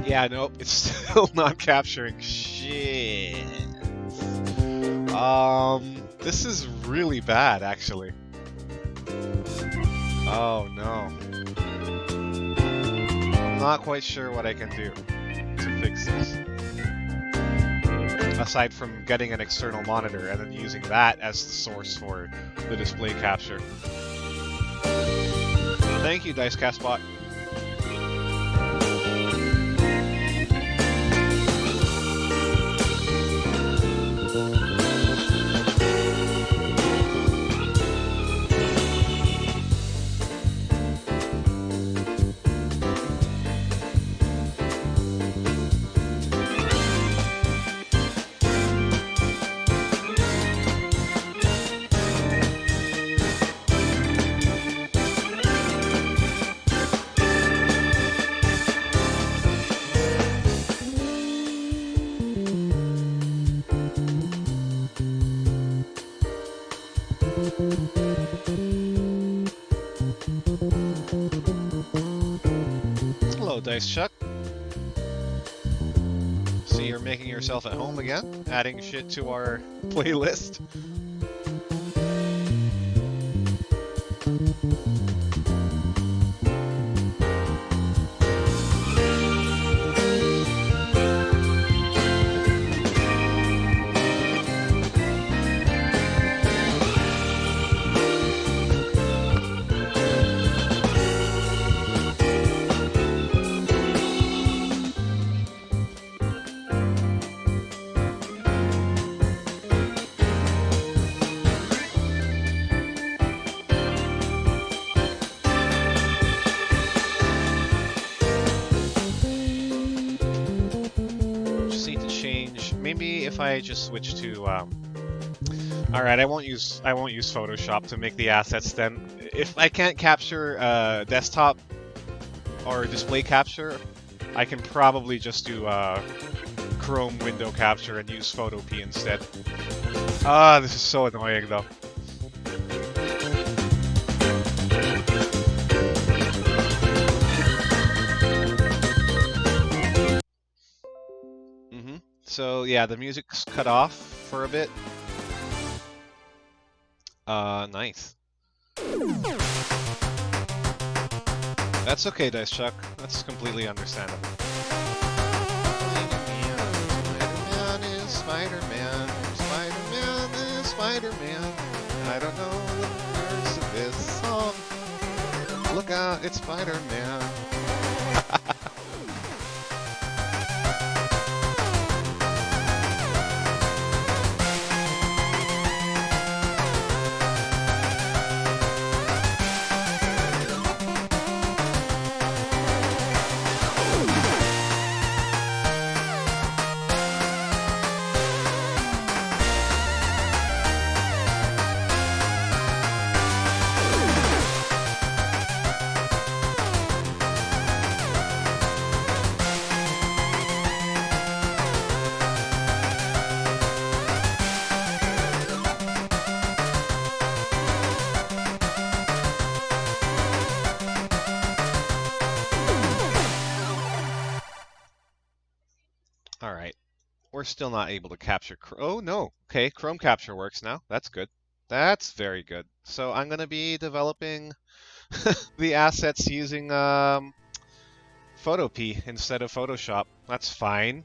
Yeah, nope, it's still not capturing shit. This is really bad, actually. Oh no. I'm not quite sure what I can do to fix this. Aside from getting an external monitor and then using that as the source for the display capture. Thank you, DiceCastBot. Hello, Dice Chuck. So you're making yourself at home again? Adding shit to our playlist? Maybe if I just switch to alright, I won't use Photoshop to make the assets then. If I can't capture desktop or display capture, I can probably just do Chrome window capture and use Photopea instead. Ah, this is so annoying though. So yeah, the music's cut off for a bit. Nice. That's okay, Dice Chuck. That's completely understandable. Spider-Man is Spider-Man. Spider-Man is Spider-Man. I don't know the words of this song. Look out, it's Spider-Man. Alright, we're still not able to capture oh no, okay, Chrome capture works now, that's good. That's very good. So I'm going to be developing the assets using Photopea instead of Photoshop. That's fine.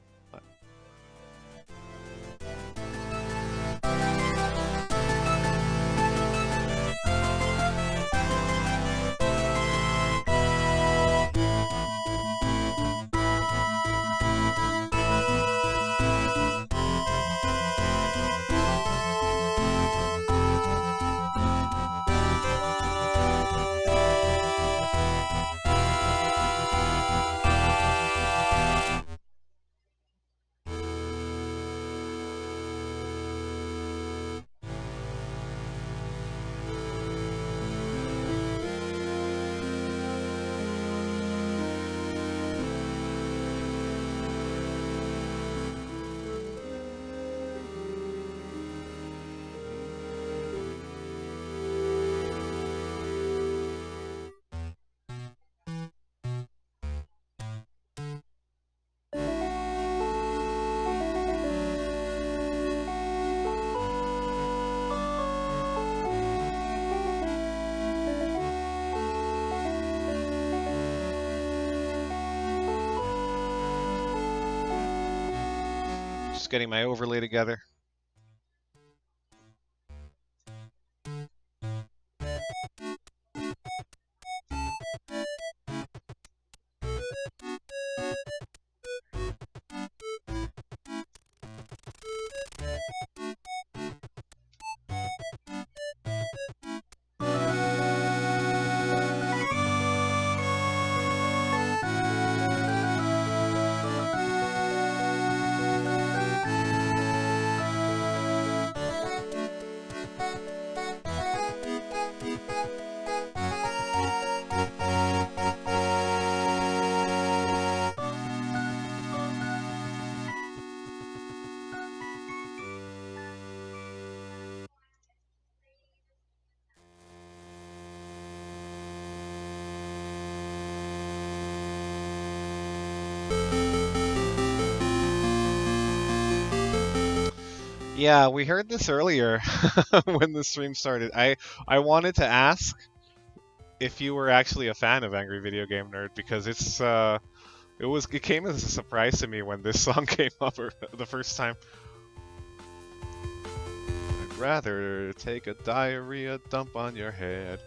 getting my overlay together. Yeah, we heard this earlier when the stream started. I wanted to ask if you were actually a fan of Angry Video Game Nerd because it came as a surprise to me when this song came up the first time. I'd rather take a diarrhea dump on your head.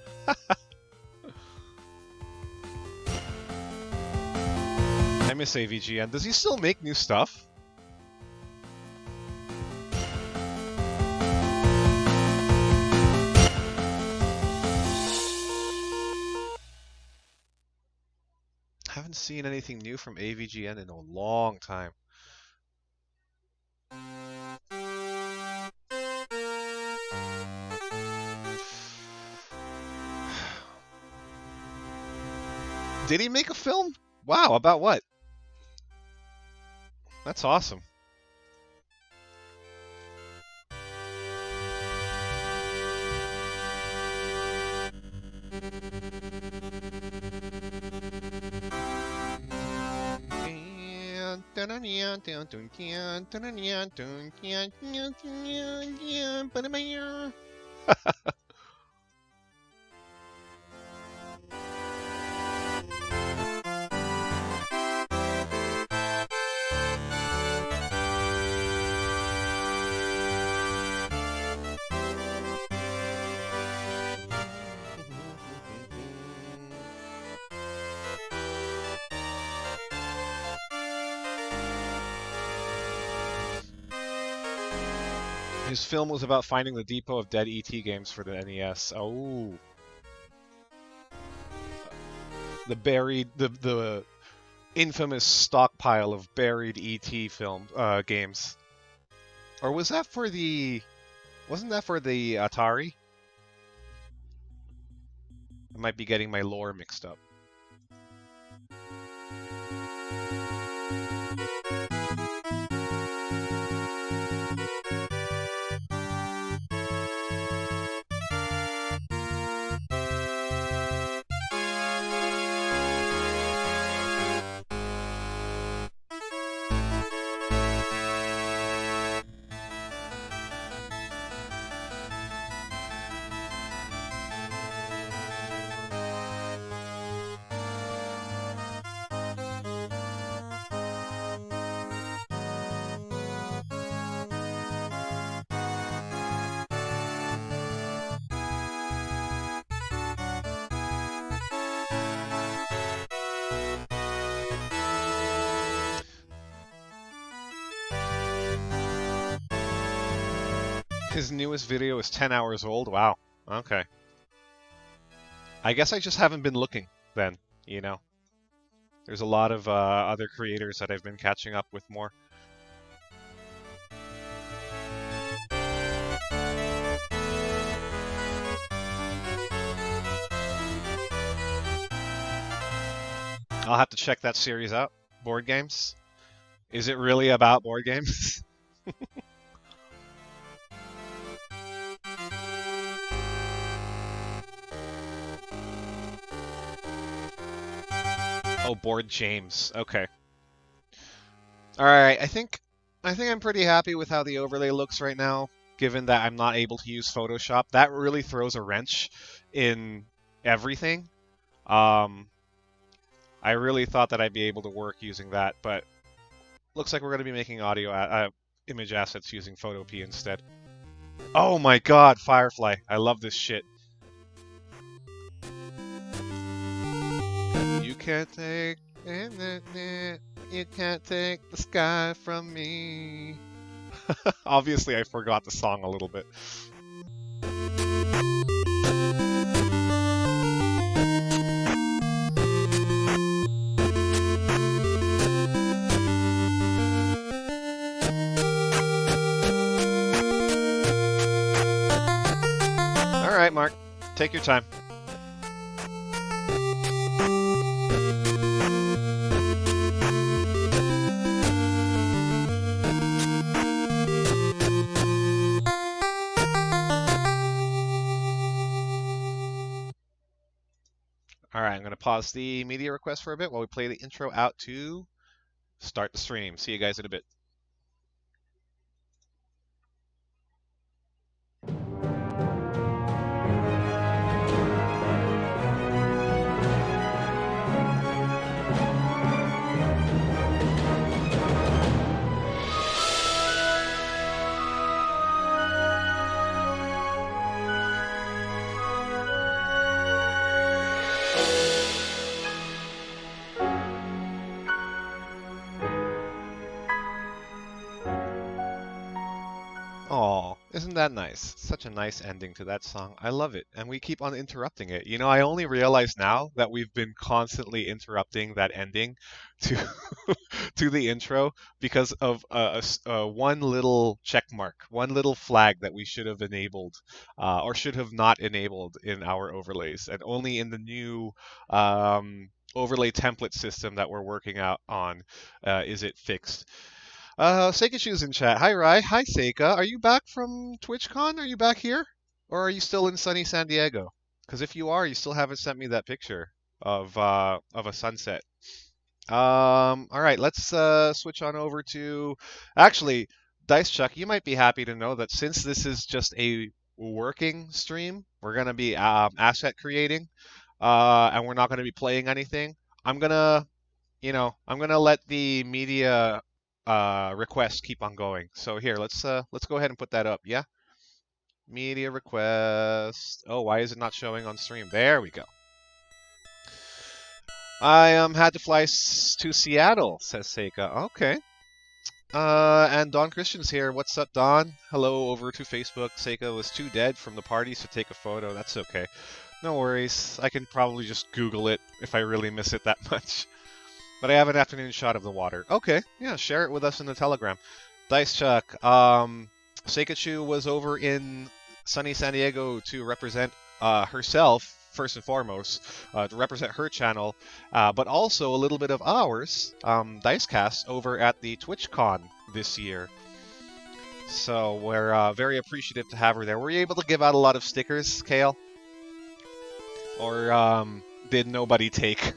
I miss AVGN. Does he still make new stuff? Haven't seen anything new from AVGN in a long time. Did he make a film? Wow, about what? That's awesome. His film was about finding the depot of dead ET games for the NES. Oh. The infamous stockpile of buried ET games. Or was that for the... Wasn't that for the Atari? I might be getting my lore mixed up. His newest video is 10 hours old? Wow. Okay. I guess I just haven't been looking then, you know. There's a lot of other creators that I've been catching up with more. I'll have to check that series out. Board games? Is it really about board games? Oh, Board James. Okay. Alright, I think I'm pretty happy with how the overlay looks right now, given that I'm not able to use Photoshop. That really throws a wrench in everything. I really thought that I'd be able to work using that, but looks like we're going to be making audio image assets using Photopea instead. Oh my god, Firefly. I love this shit. You can't take you can't take the sky from me. Obviously, I forgot the song a little bit. All right, Mark. Take your time. All right, I'm going to pause the media request for a bit while we play the intro out to start the stream. See you guys in a bit. Oh, isn't that nice? Such a nice ending to that song. I love it. And we keep on interrupting it. You know, I only realize now that we've been constantly interrupting that ending to to the intro because of one little check mark, one little flag that we should have enabled or should have not enabled in our overlays. And only in the new overlay template system that we're working out on is it fixed. Seikishu's in chat. Hi, Rai. Hi, Seika. Are you back from TwitchCon? Are you back here? Or are you still in sunny San Diego? Because if you are, you still haven't sent me that picture of a sunset. All right, let's switch on over to... Actually, Dice Chuck, you might be happy to know that since this is just a working stream, we're going to be asset creating, and we're not going to be playing anything. I'm going to I'm gonna let the media requests keep on going. So here, let's go ahead and put that up. Yeah, media request. Oh, why is it not showing on stream? There we go. I had to fly to Seattle, says Seika. Okay. And Don Christian's here. What's up, Don? Hello over to Facebook. Seika was too dead from the parties to take a photo. That's okay. No worries. I can probably just Google it if I really miss it that much. But I have an afternoon shot of the water. Okay, yeah, share it with us in the Telegram. Dice Chuck, Seikachu was over in sunny San Diego to represent herself, first and foremost, to represent her channel, but also a little bit of ours, Dicecast, over at the TwitchCon this year. So we're very appreciative to have her there. Were you able to give out a lot of stickers, Kale? Or did nobody take?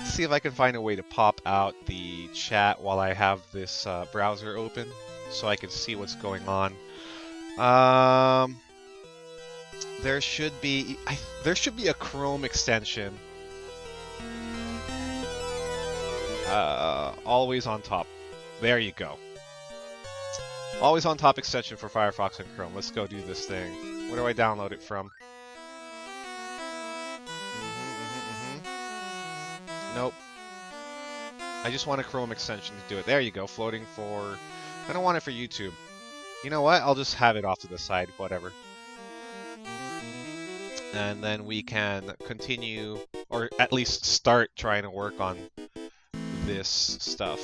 See if I can find a way to pop out the chat while I have this browser open so I can see what's going on. There should be a Chrome extension always on top. There you go. Always on top extension for Firefox and Chrome. Let's go do this thing. Where do I download it from? Nope. I just want a Chrome extension to do it. There you go. Floating for... I don't want it for YouTube. You know what? I'll just have it off to the side. Whatever. And then we can continue, or at least start trying to work on this stuff.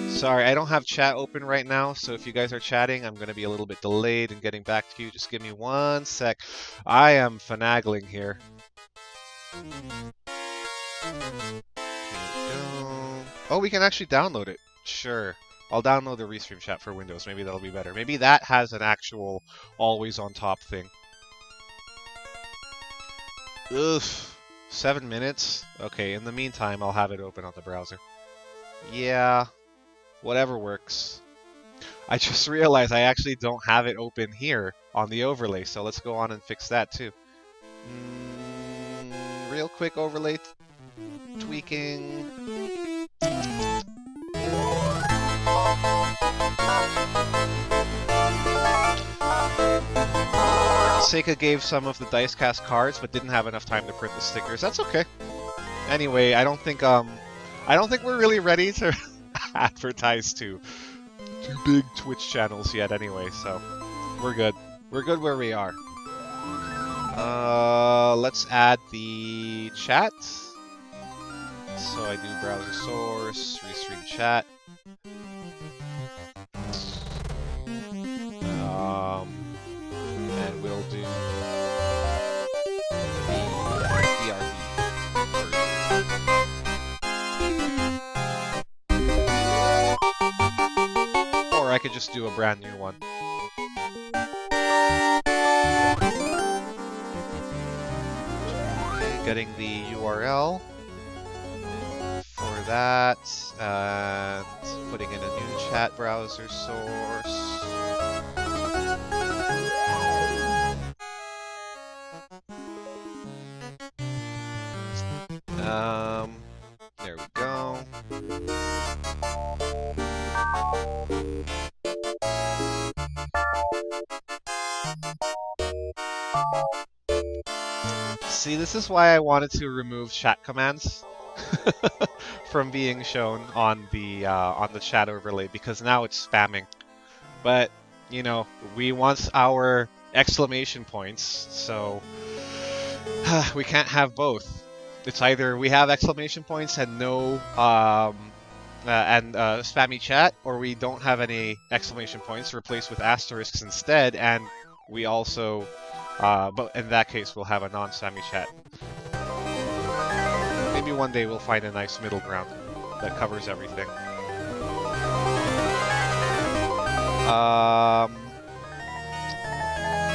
Sorry, I don't have chat open right now, so if you guys are chatting, I'm going to be a little bit delayed in getting back to you. Just give me 1 sec. I am finagling here. Here we go. Oh, we can actually download it. Sure. I'll download the Restream chat for Windows. Maybe that'll be better. Maybe that has an actual always on top thing. Ugh. 7 minutes? Okay, in the meantime, I'll have it open on the browser. Yeah. Whatever works. I just realized I actually don't have it open here on the overlay, so let's go on and fix that too. Real quick overlay tweaking. Seika gave some of the Dicecast cards, but didn't have enough time to print the stickers. That's okay. Anyway, I don't think we're really ready to advertise to two big Twitch channels yet. Anyway, so we're good. We're good where we are. Let's add the chat. So I do browser source, restream chat. And we'll do the BRB version. Or I could just do a brand new one. Okay, getting the URL for that, and putting in a new chat browser source. There we go. See, this is why I wanted to remove chat commands from being shown on the chat overlay, because now it's spamming. But you know, we want our exclamation points, so we can't have both. It's either we have exclamation points and no spammy chat, or we don't have any exclamation points, replaced with asterisks instead, and we also, but in that case, we'll have a non-spammy chat. Maybe one day we'll find a nice middle ground that covers everything.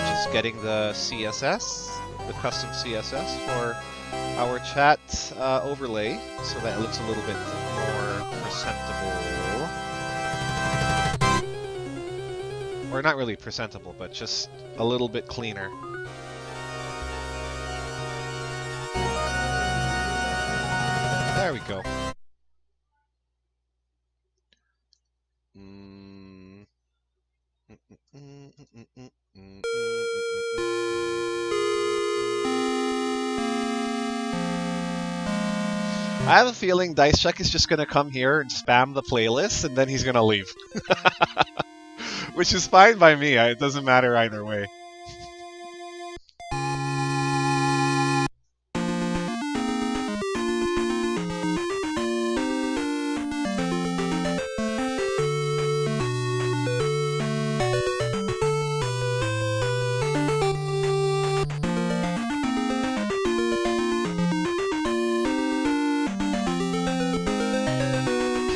Just getting the CSS, the custom CSS for our chat overlay, so that it looks a little bit more presentable. Or not really presentable, but just a little bit cleaner. There we go. I have a feeling DiceCheck is just going to come here and spam the playlist, and then he's going to leave. Which is fine by me. It doesn't matter either way.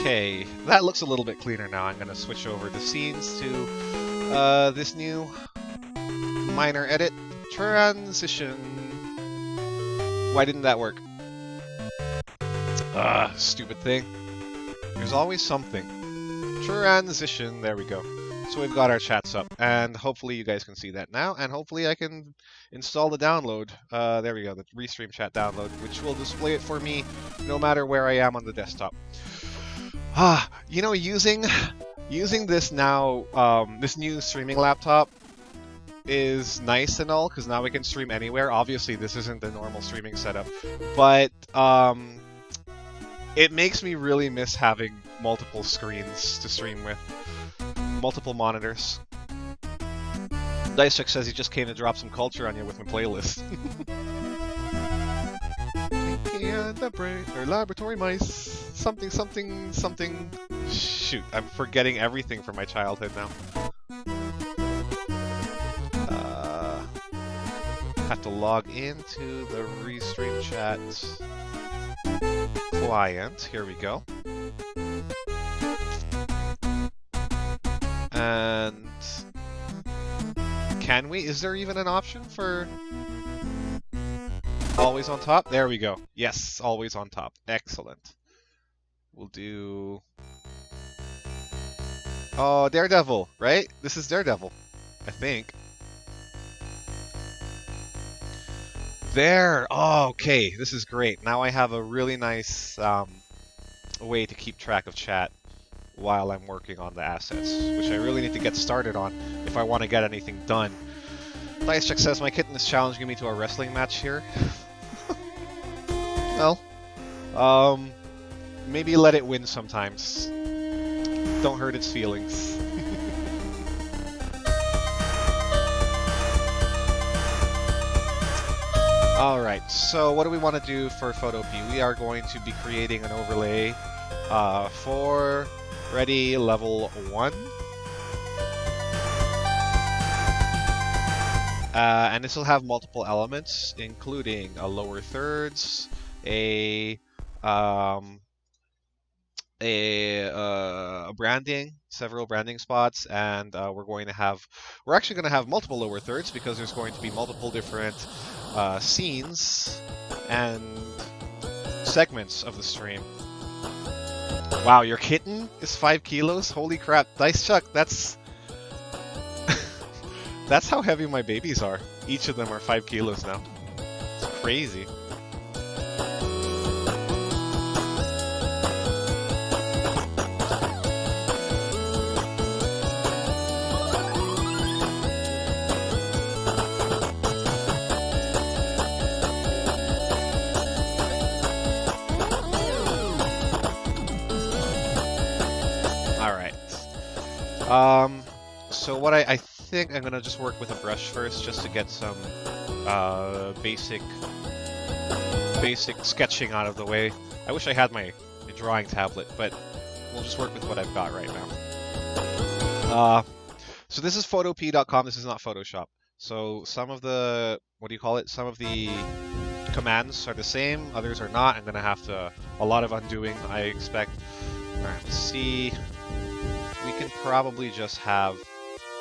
Okay, that looks a little bit cleaner now. I'm going to switch over the scenes to this new minor edit transition. Why didn't that work? Stupid thing. There's always something. Transition, there we go. So we've got our chats up, and hopefully you guys can see that now, and hopefully I can install the download. There we go, the Restream chat download, which will display it for me no matter where I am on the desktop. You know, using this now, this new streaming laptop is nice and all, because now we can stream anywhere. Obviously, this isn't the normal streaming setup, but it makes me really miss having multiple screens to stream with, multiple monitors. DiceCheck says he just came to drop some culture on you with my playlist. And the brain, or laboratory mice. Something. Shoot, I'm forgetting everything from my childhood now. Have to log into the Restream chat client. Here we go. And can we? Is there even an option for always on top? There we go. Yes, always on top. Excellent. We'll do... Oh, Daredevil, right? This is Daredevil, I think. There! Oh, okay, this is great. Now I have a really nice way to keep track of chat while I'm working on the assets, which I really need to get started on if I want to get anything done. Dice Check says, my kitten is challenging me to a wrestling match here. Well, maybe let it win sometimes. Don't hurt its feelings. Alright, so what do we want to do for Photopea? We are going to be creating an overlay for Ready Level 1. And this will have multiple elements, including a lower thirds, a branding, several branding spots, and we're actually going to have multiple lower thirds because there's going to be multiple different scenes and segments of the stream. Wow, your kitten is 5 kilos? Holy crap, Dice Chuck, that's that's how heavy my babies are. Each of them are 5 kilos now. It's crazy. So what I think I'm gonna just work with a brush first, just to get some basic sketching out of the way. I wish I had my drawing tablet, but we'll just work with what I've got right now. So this is photopea.com. This is not Photoshop. So some of the some of the commands are the same, others are not. I'm gonna have to a lot of undoing, I expect. All right, let's see. We can probably just have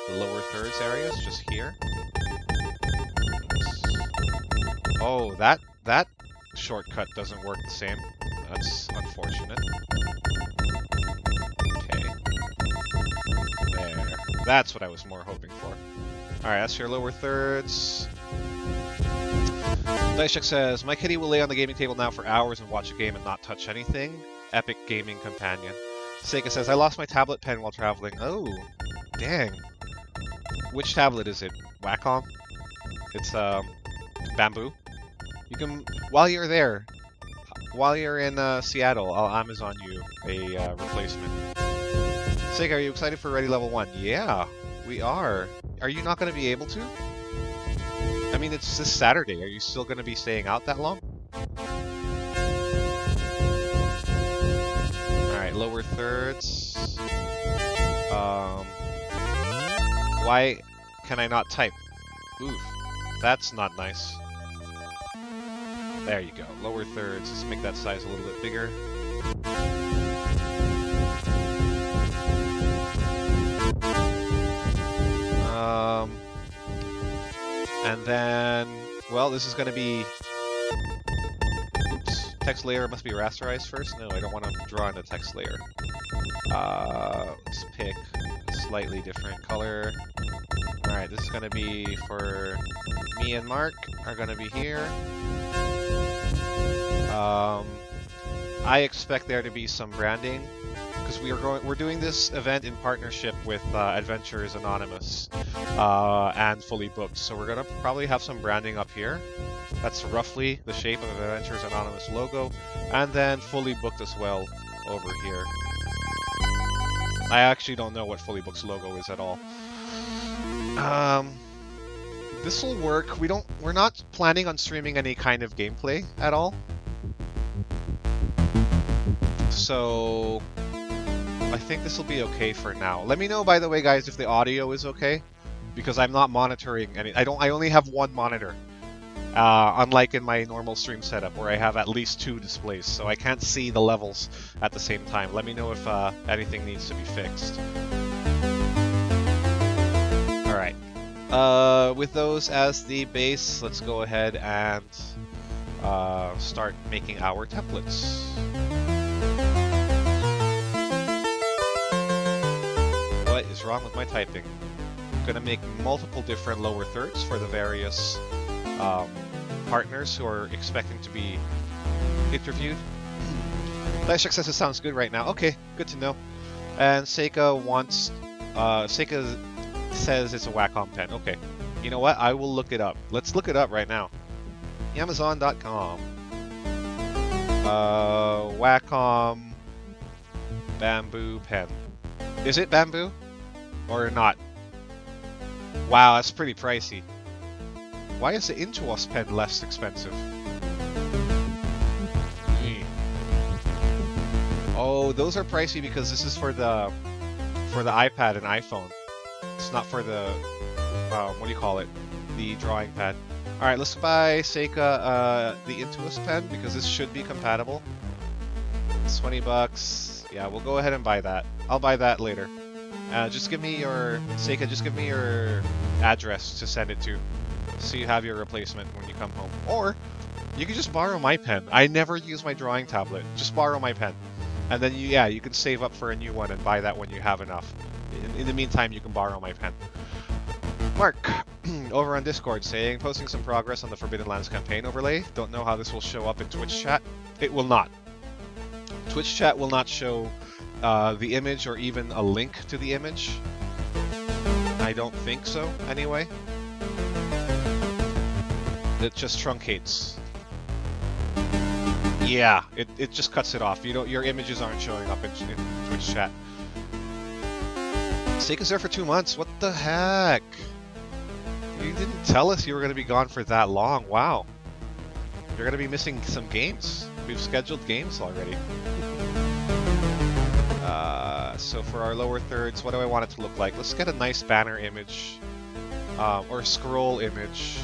the lower thirds areas just here. Oh, that shortcut doesn't work the same. That's unfortunate. Okay. There. That's what I was more hoping for. Alright, that's your lower thirds. Daishak says, my kitty will lay on the gaming table now for hours and watch a game and not touch anything. Epic gaming companion. Seika says, I lost my tablet pen while traveling. Oh, dang. Which tablet is it? Wacom? It's, bamboo. You can, while you're there, while you're in, Seattle, I'll Amazon you a, replacement. Seika, are you excited for Ready Level 1? Yeah, we are. Are you not going to be able to? I mean, it's this Saturday. Are you still going to be staying out that long? Alright, lower thirds. Why can I not type? Oof, that's not nice. There you go, lower thirds. Let's make that size a little bit bigger. And then, well, this is going to be... Oops, text layer must be rasterized first? No, I don't want to draw in the text layer. Let's pick a slightly different color. Alright, this is going to be for me and Mark, are going to be here. I expect there to be some branding, because we're doing this event in partnership with Adventures Anonymous and Fully Booked, so we're gonna probably have some branding up here. That's roughly the shape of Adventures Anonymous logo, and then Fully Booked as well over here. I actually don't know what Fully Booked's logo is at all. This will work. We're not planning on streaming any kind of gameplay at all. So I think this will be okay for now. Let me know, by the way, guys, if the audio is okay, because I'm not monitoring any. I only have one monitor, unlike in my normal stream setup where I have at least 2 displays, so I can't see the levels at the same time. Let me know if anything needs to be fixed. All right. With those as the base, let's go ahead and start making our templates. What is wrong with my typing? I'm gonna make multiple different lower thirds for the various partners who are expecting to be interviewed. Dice says it sounds good right now. Okay, good to know. And Seika wants... Seika says it's a Wacom pen. Okay. You know what? I will look it up. Let's look it up right now. Amazon.com. Wacom bamboo pen. Is it bamboo? Or not? Wow, that's pretty pricey. Why is the Intuos pen less expensive? Oh, those are pricey because this is for the iPad and iPhone. It's not for the what do you call it? The drawing pad. All right, let's buy Seika the Intuos pen because this should be compatible. It's 20 bucks. Yeah, we'll go ahead and buy that. I'll buy that later. Just give me your Seika. Just give me your address to send it to, so you have your replacement when you come home. Or you can just borrow my pen. I never use my drawing tablet. Just borrow my pen. And then, you can save up for a new one and buy that when you have enough. In the meantime, you can borrow my pen. Mark, over on Discord, saying, posting some progress on the Forbidden Lands campaign overlay. Don't know how this will show up in Twitch chat. It will not. Twitch chat will not show the image or even a link to the image. I don't think so, anyway. It just truncates. Yeah, it just cuts it off. Your images aren't showing up in Twitch chat. Seika's there for 2 months. What the heck? You didn't tell us you were going to be gone for that long. Wow. You're going to be missing some games. We've scheduled games already. So for our lower thirds, what do I want it to look like? Let's get a nice banner image. Or scroll image.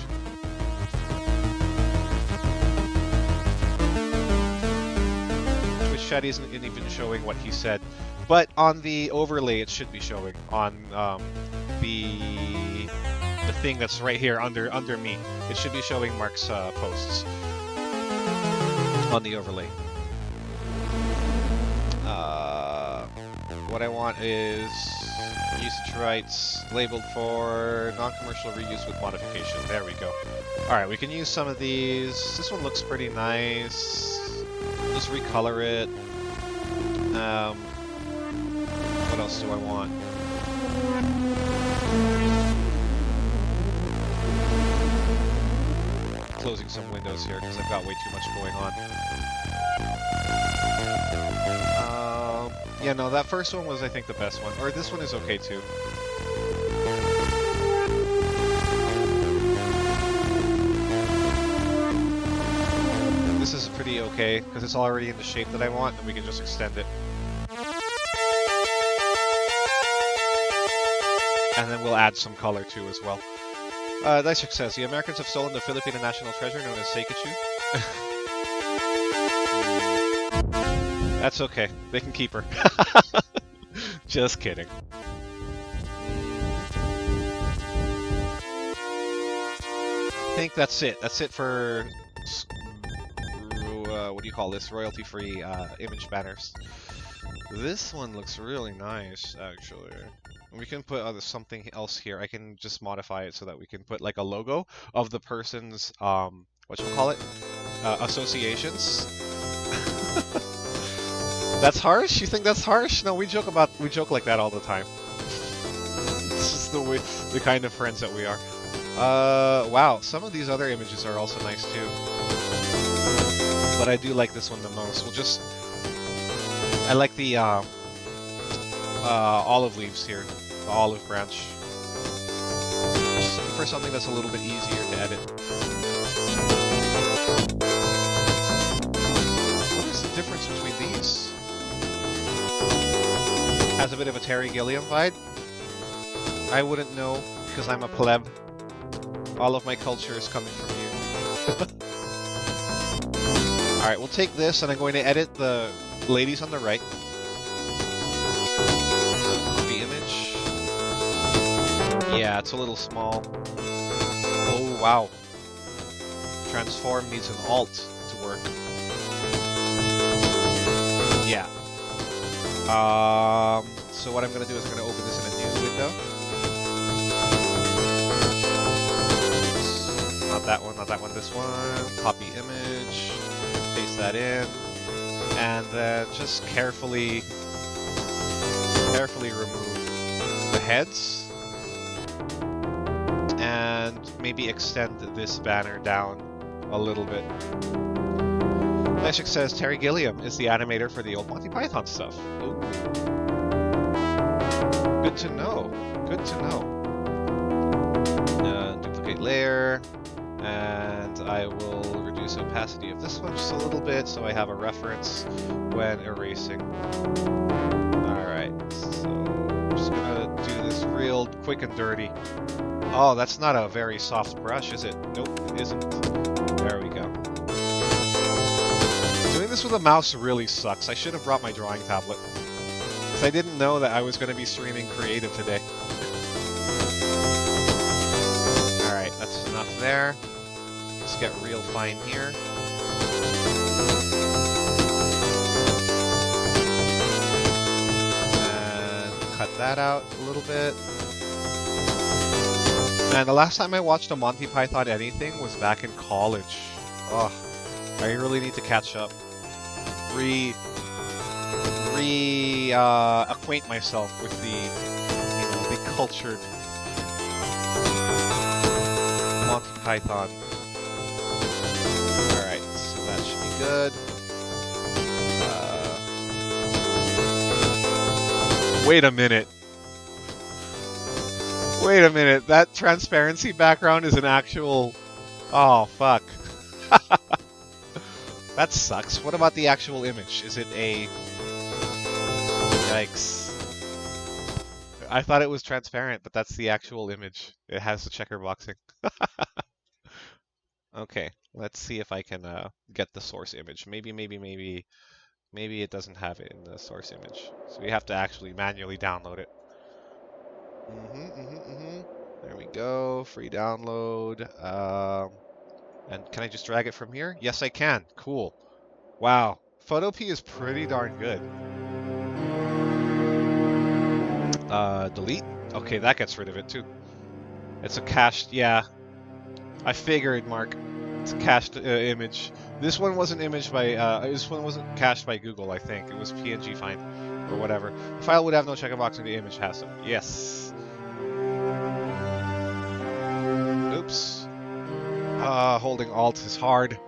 Chat isn't even showing what he said, but on the overlay it should be showing on the thing that's right here under me. It should be showing Mark's posts on the overlay. What I want is usage rights labeled for non-commercial reuse with modification. There we go. Alright, we can use some of these. This one looks pretty nice. Just recolor it. What else do I want? Closing some windows here because I've got way too much going on. Yeah, no, that first one was, I think, the best one. Or this one is okay too. This is pretty okay, because it's already in the shape that I want, and we can just extend it. And then we'll add some color too as well. Dysek says, the Americans have stolen the Filipino national treasure known as Seikachu. That's okay, they can keep her. Just kidding. I think that's it. That's it for... what do you call this? Royalty-free image banners. This one looks really nice, actually. We can put something else here. I can just modify it so that we can put like a logo of the person's whatchamacallit? Associations. That's harsh? You think that's harsh? No, we joke like that all the time. It's just the kind of friends that we are. Wow, some of these other images are also nice too. But I do like this one the most. I like the olive leaves here, the olive branch. Just looking for something that's a little bit easier to edit. What is the difference between these? Has a bit of a Terry Gilliam vibe. I wouldn't know because I'm a pleb. All of my culture is coming from you. Alright, we'll take this and I'm going to edit the ladies on the right. Copy image. Yeah, it's a little small. Oh, wow. Transform needs an alt to work. Yeah. So what I'm going to do is I'm going to open this in a new window. Oops, not that one, not that one, this one. Copy image, paste that in, and then just carefully remove the heads, and maybe extend this banner down a little bit. Leshik says Terry Gilliam is the animator for the old Monty Python stuff. Ooh. Good to know. Good to know. Duplicate layer, and I will reduce opacity of this one just a little bit so I have a reference when erasing. Alright, so I'm just gonna do this real quick and dirty. Oh, that's not a very soft brush, is it? Nope, it isn't. There we go. Doing this with a mouse really sucks. I should have brought my drawing tablet, because I didn't know that I was going to be streaming creative today. Alright, that's enough there. Let's get real fine here. And cut that out a little bit. Man, the last time I watched a Monty Python anything was back in college. Oh, I really need to catch up. Acquaint myself with the, the cultured Monty Python. Alright, so that should be good. Wait a minute. Wait a minute, that transparency background is an actual... Oh, fuck. That sucks. What about the actual image? Is it a... Yikes. I thought it was transparent, but that's the actual image. It has the checker boxing. Okay, let's see if I can get the source image. Maybe it doesn't have it in the source image. So we have to actually manually download it. There we go. Free download. And can I just drag it from here? Yes, I can. Cool. Wow. Photopea is pretty darn good. Delete? Okay, that gets rid of it too. It's a cached, yeah. I figured, Mark. It's a cached image. This one wasn't imaged by, this one wasn't cached by Google, I think. It was PNG find, or whatever. The file would have no checkerbox and the image has them. Yes. Oops. Holding Alt is hard.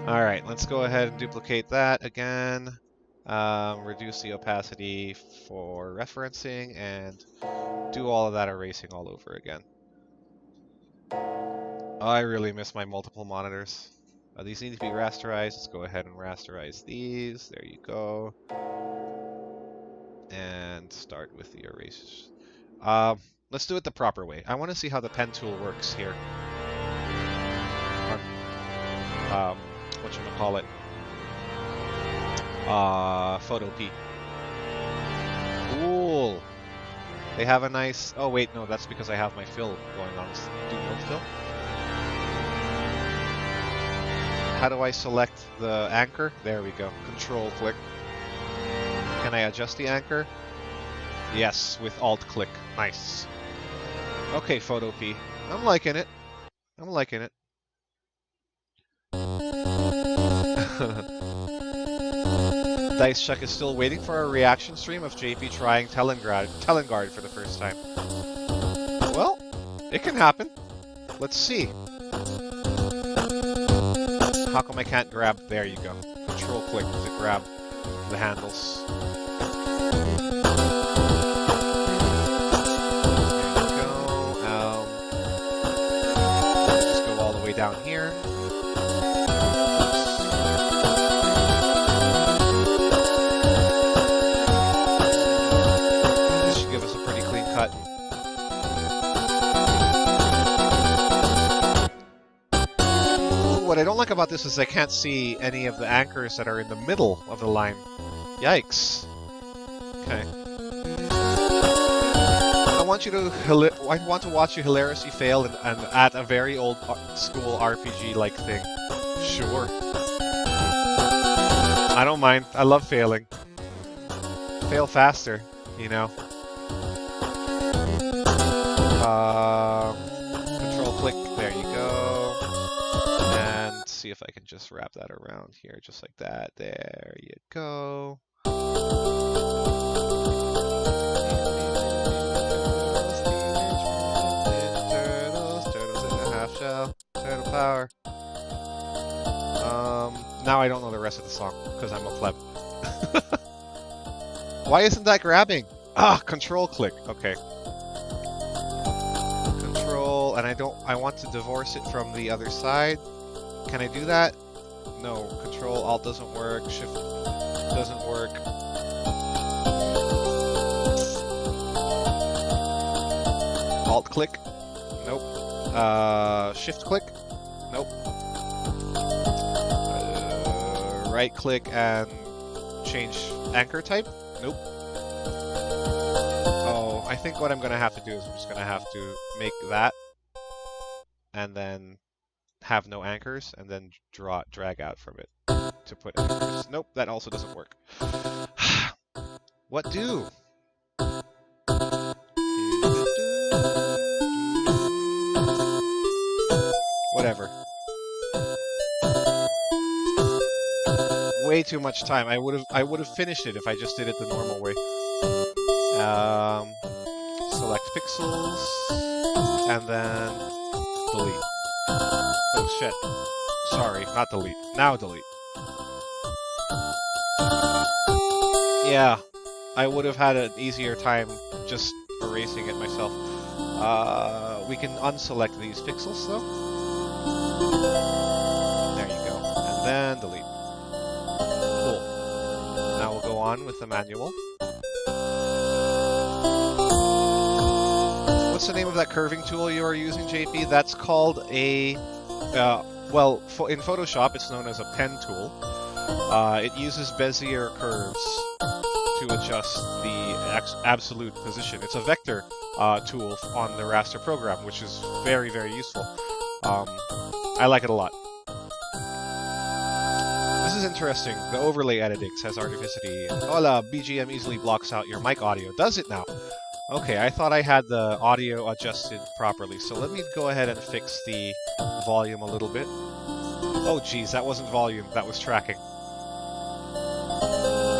Alright, let's go ahead and duplicate that again. Reduce the opacity for referencing, and do all of that erasing all over again. I really miss my multiple monitors. These need to be rasterized. Let's go ahead and rasterize these. There you go. And start with the erasers. Let's do it the proper way. I want to see how the pen tool works here. Whatchamacallit? Photopea. Cool. They have a nice... Oh, wait, no, that's because I have my fill going on. Do no fill? How do I select the anchor? There we go. Control click. Can I adjust the anchor? Yes, with Alt click. Nice. Okay, Photopea. I'm liking it. I'm liking it. Dice Chuck is still waiting for a reaction stream of JP trying Telengard for the first time. Well, it can happen. Let's see. How come I can't grab? There you go. Control click to grab the handles. There you go. Let's just go all the way down here. This should give us a pretty clean cut. What I don't like about this is I can't see any of the anchors that are in the middle of the line. Yikes. Okay. I want to watch you hilariously fail and at a very old school RPG-like thing. Sure. I don't mind. I love failing. Fail faster, you know. Control click, there you go. And see if I can just wrap that around here, just like that. There you go. Turtles in a half shell, turtle power. Now I don't know the rest of the song because I'm a pleb. Why isn't that grabbing? Ah, control click. Okay. Control, and I want to divorce it from the other side. Can I do that? No. Control Alt doesn't work. Shift doesn't work. Alt click. Nope. Shift click. Nope. Right click and change anchor type. Nope. Oh, I think what I'm gonna have to do is I'm just gonna have to make that and then have no anchors and then drag out from it to put anchors. Nope, that also doesn't work. What do? Whatever. Way too much time. I would have finished it if I just did it the normal way. Select pixels and then delete. Oh shit. Sorry, not delete. Now delete. Yeah, I would have had an easier time just erasing it myself. We can unselect these pixels though. There you go. And then delete. Cool. Now we'll go on with the manual. What's the name of that curving tool you are using, JP? That's called a, well, in Photoshop it's known as a pen tool. It uses Bezier curves to adjust the absolute position. It's a vector tool on the raster program, which is very, very useful. I like it a lot. This is interesting. The overlay editing says artificity. Hola, BGM easily blocks out your mic audio. Does it now? Okay, I thought I had the audio adjusted properly, so let me go ahead and fix the volume a little bit. Oh geez, that wasn't volume, that was tracking.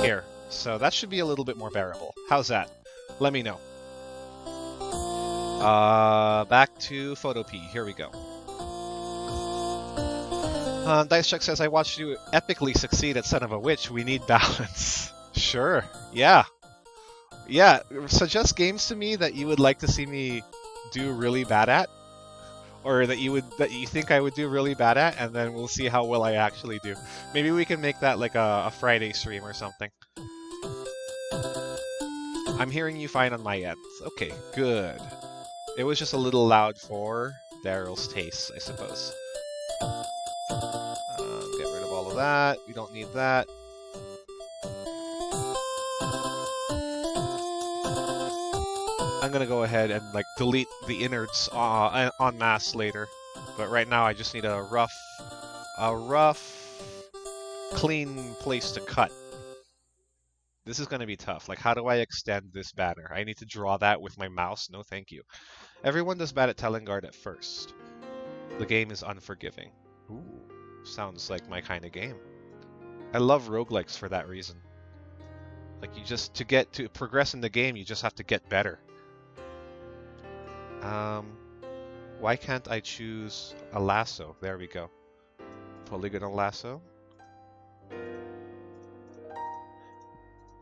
Here, so that should be a little bit more bearable. How's that? Let me know. Back to Photo P, here we go. DiceCheck says, I watched you epically succeed at Son of a Witch, we need balance. Sure, yeah. Yeah, suggest games to me that you would like to see me do really bad at, or that you think I would do really bad at, and then we'll see how well I actually do. Maybe we can make that like a Friday stream or something. I'm hearing you fine on my end. Okay, good. It was just a little loud for Daryl's taste, I suppose. Get rid of all of that. We don't need that. I'm gonna go ahead and like delete the innards en masse later, but right now I just need a rough, clean place to cut. This is gonna be tough. Like, how do I extend this banner? I need to draw that with my mouse. No, thank you. Everyone does bad at Telengard at first. The game is unforgiving. Ooh, sounds like my kind of game. I love roguelikes for that reason. Like, to progress in the game, you just have to get better. Why can't I choose a lasso? There we go. Polygonal lasso.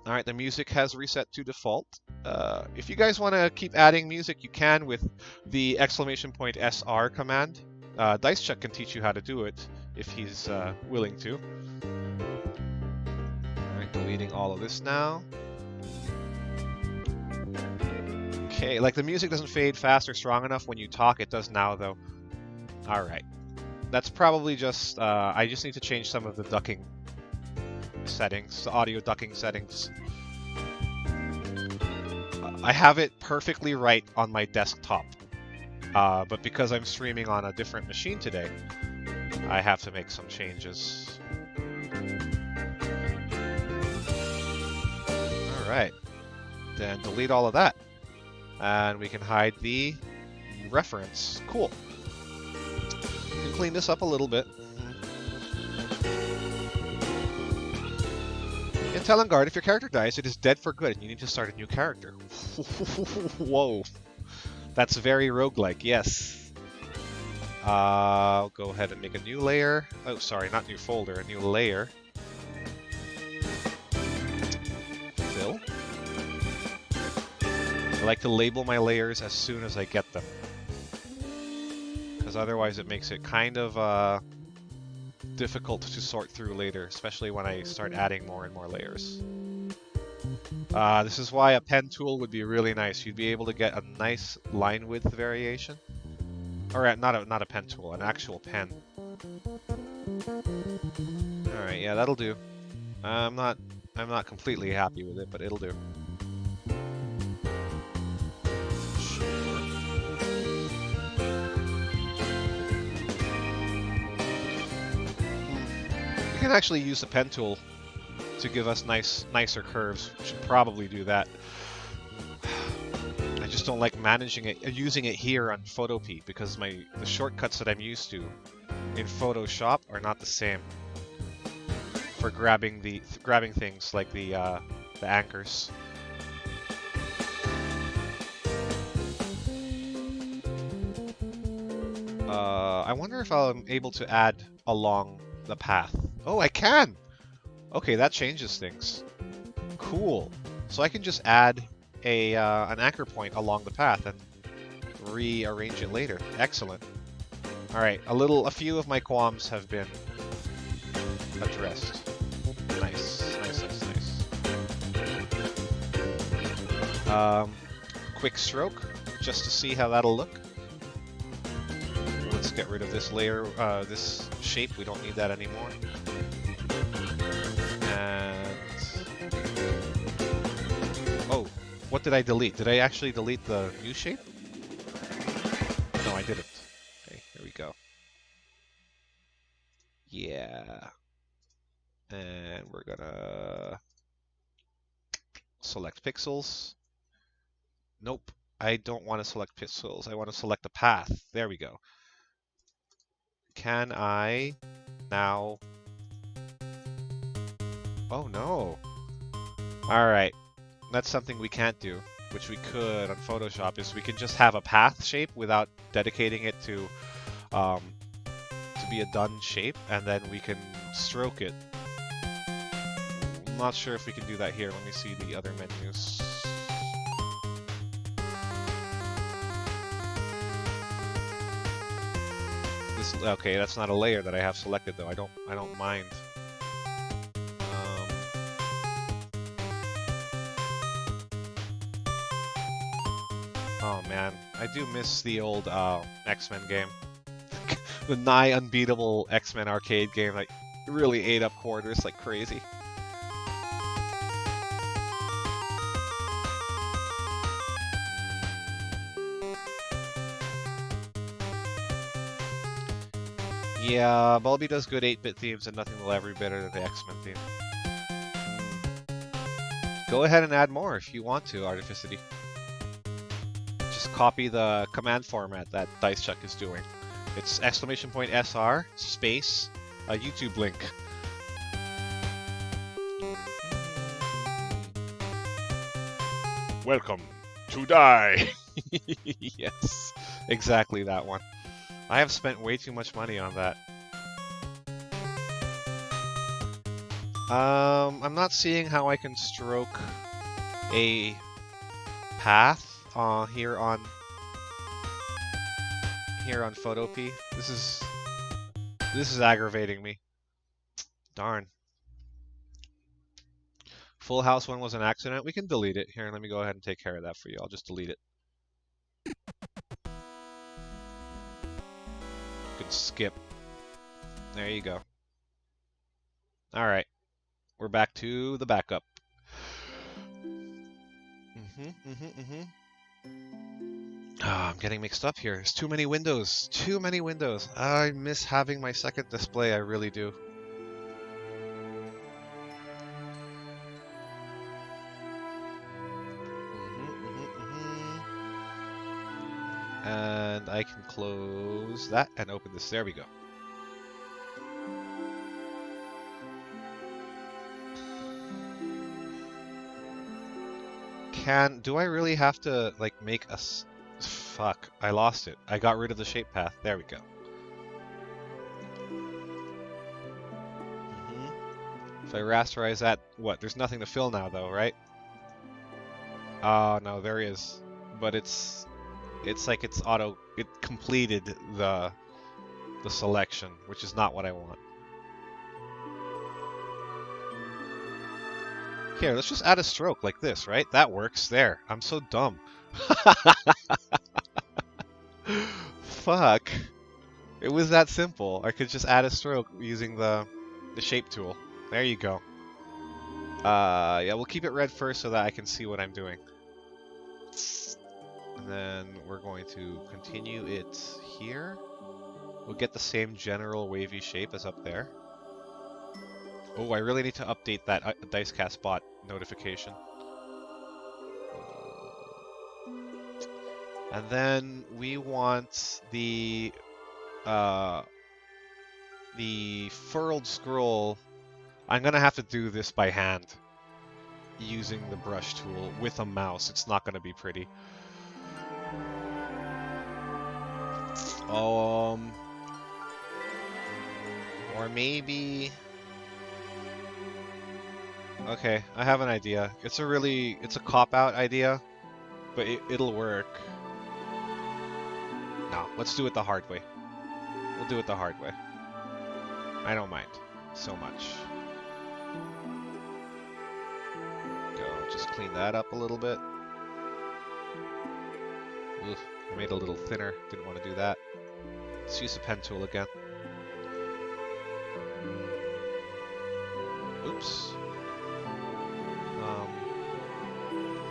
Alright, the music has reset to default. If you guys want to keep adding music, you can with the !SR command. DiceCheck can teach you how to do it if he's willing to. Alright, deleting all of this now. Okay, like the music doesn't fade fast or strong enough when you talk. It does now, though. Alright. That's probably just, I just need to change some of the ducking settings, the audio ducking settings. I have it perfectly right on my desktop, but because I'm streaming on a different machine today, I have to make some changes. Alright. Then delete all of that. And we can hide the reference. Cool. can clean this up a little bit. In Telangard, if your character dies, it is dead for good, and you need to start a new character. Whoa. That's very roguelike, yes. I'll go ahead and make a new layer. Oh, sorry, not new folder, a new layer. Fill. I like to label my layers as soon as I get them. Because otherwise it makes it kind of difficult to sort through later, especially when I start adding more and more layers. This is why a pen tool would be really nice. You'd be able to get a nice line width variation. Or not a pen tool, an actual pen. Alright, yeah, that'll do. I'm not completely happy with it, but it'll do. We can actually use the pen tool to give us nicer curves. We should probably do that. I just don't like using it here on Photopea because the shortcuts that I'm used to in Photoshop are not the same for grabbing things like the anchors. I wonder if I'm able to add along the path. Oh, I can! Okay, that changes things. Cool. So I can just add an anchor point along the path and rearrange it later. Excellent. Alright, a few of my qualms have been addressed. Nice. Quick stroke, just to see how that'll look. Let's get rid of this layer, this shape. We don't need that anymore. And... oh, what did I delete? Did I actually delete the new shape? No, I didn't. Okay, here we go. Yeah. And we're gonna select pixels. Nope, I don't want to select pixels. I want to select the path. There we go. Can I now... oh no. Alright, that's something we can't do, which we could on Photoshop, is we can just have a path shape without dedicating it to be a done shape, and then we can stroke it. I'm not sure if we can do that here. Let me see the other menus. Okay, that's not a layer that I have selected though. I don't mind. Oh man, I do miss the old X-Men game. The nigh unbeatable X-Men arcade game that really ate up quarters like crazy. Yeah, Bulby does good 8-bit themes and nothing will ever be better than the X-Men theme. Go ahead and add more if you want to, Artificity. Just copy the command format that DiceChuck is doing. It's !SR space a YouTube link. Welcome to die! Yes, exactly that one. I have spent way too much money on that. I'm not seeing how I can stroke a path here on Photopea. This is aggravating me. Darn. Full House one was an accident. We can delete it. Here, let me go ahead and take care of that for you. I'll just delete it. Good skip. There you go. Alright. We're back to the backup. I'm getting mixed up here. There's too many windows. Too many windows. I miss having my second display. I really do. And I can close that and open this. There we go. Do I really have to, like, make a... Fuck, I lost it. I got rid of the shape path. There we go. If I rasterize that, what? There's nothing to fill now, though, right? Oh, no, there is. But it's like it completed the selection, which is not what I want. Here, let's just add a stroke like this, right? That works. There. I'm so dumb. Fuck. It was that simple. I could just add a stroke using the shape tool. There you go. Yeah, we'll keep it red first so that I can see what I'm doing. And then we're going to continue it here. We'll get the same general wavy shape as up there. Oh, I really need to update that Dicecast bot notification. And then we want the furled scroll. I'm gonna have to do this by hand using the brush tool with a mouse. It's not gonna be pretty. Or maybe... Okay, I have an idea. It's a cop-out idea, but it'll work. No, let's do it the hard way. We'll do it the hard way. I don't mind so much. Go, just clean that up a little bit. Oof, I made it a little thinner. Didn't want to do that. Let's use the pen tool again. Oops.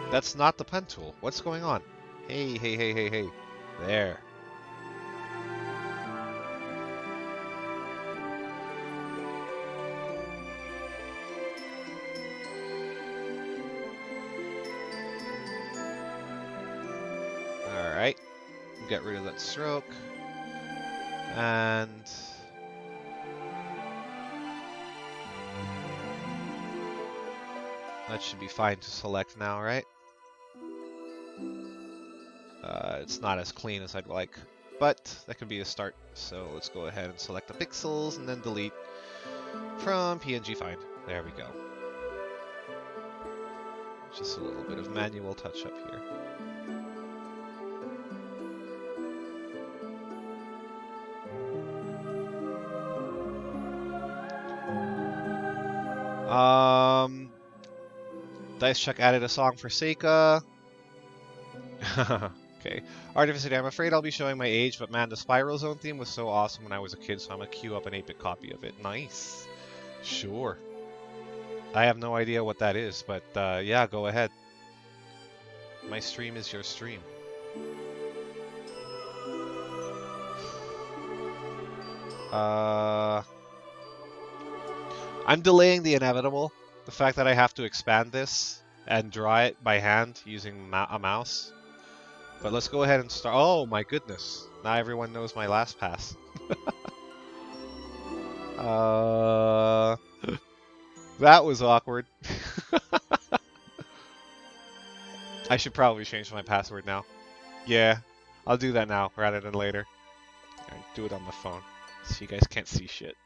That's not the pen tool. What's going on? Hey, hey, hey, hey, hey. There. Alright. Get rid of that stroke. And... that should be fine to select now, right? It's not as clean as I'd like, but that could be a start. So let's go ahead and select the pixels and then delete from PNG Find. There we go. Just a little bit of manual touch up here. Dice Chuck added a song for Seika. Okay. Artificity, I'm afraid I'll be showing my age, but man, the Spiral Zone theme was so awesome when I was a kid, so I'm gonna queue up an 8-bit copy of it. Nice. Sure. I have no idea what that is, but yeah, go ahead. My stream is your stream. I'm delaying the inevitable. The fact that I have to expand this and draw it by hand using a mouse. But let's go ahead and start. Oh my goodness. Now everyone knows my last pass. That was awkward. I should probably change my password now. Yeah, I'll do that now rather than later. I'll do it on the phone so you guys can't see shit.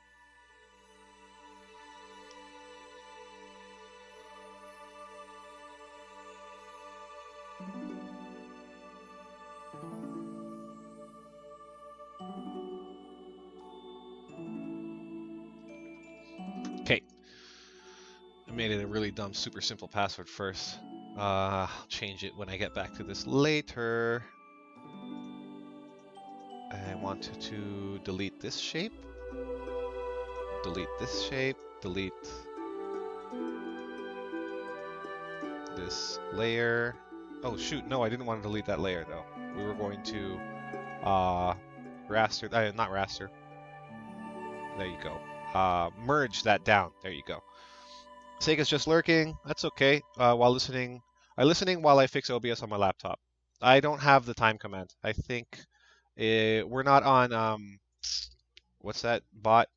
Okay. I made it a really dumb, super simple password first. I'll change it when I get back to this later. I want to delete this shape. Delete this shape. Delete this layer. Oh shoot, no, I didn't want to delete that layer though. We were going to raster, not raster. There you go. Merge that down. There you go. Sega's just lurking. That's okay. While listening, I'm listening while I fix OBS on my laptop. I don't have the time command. I think we're not on what's that bot?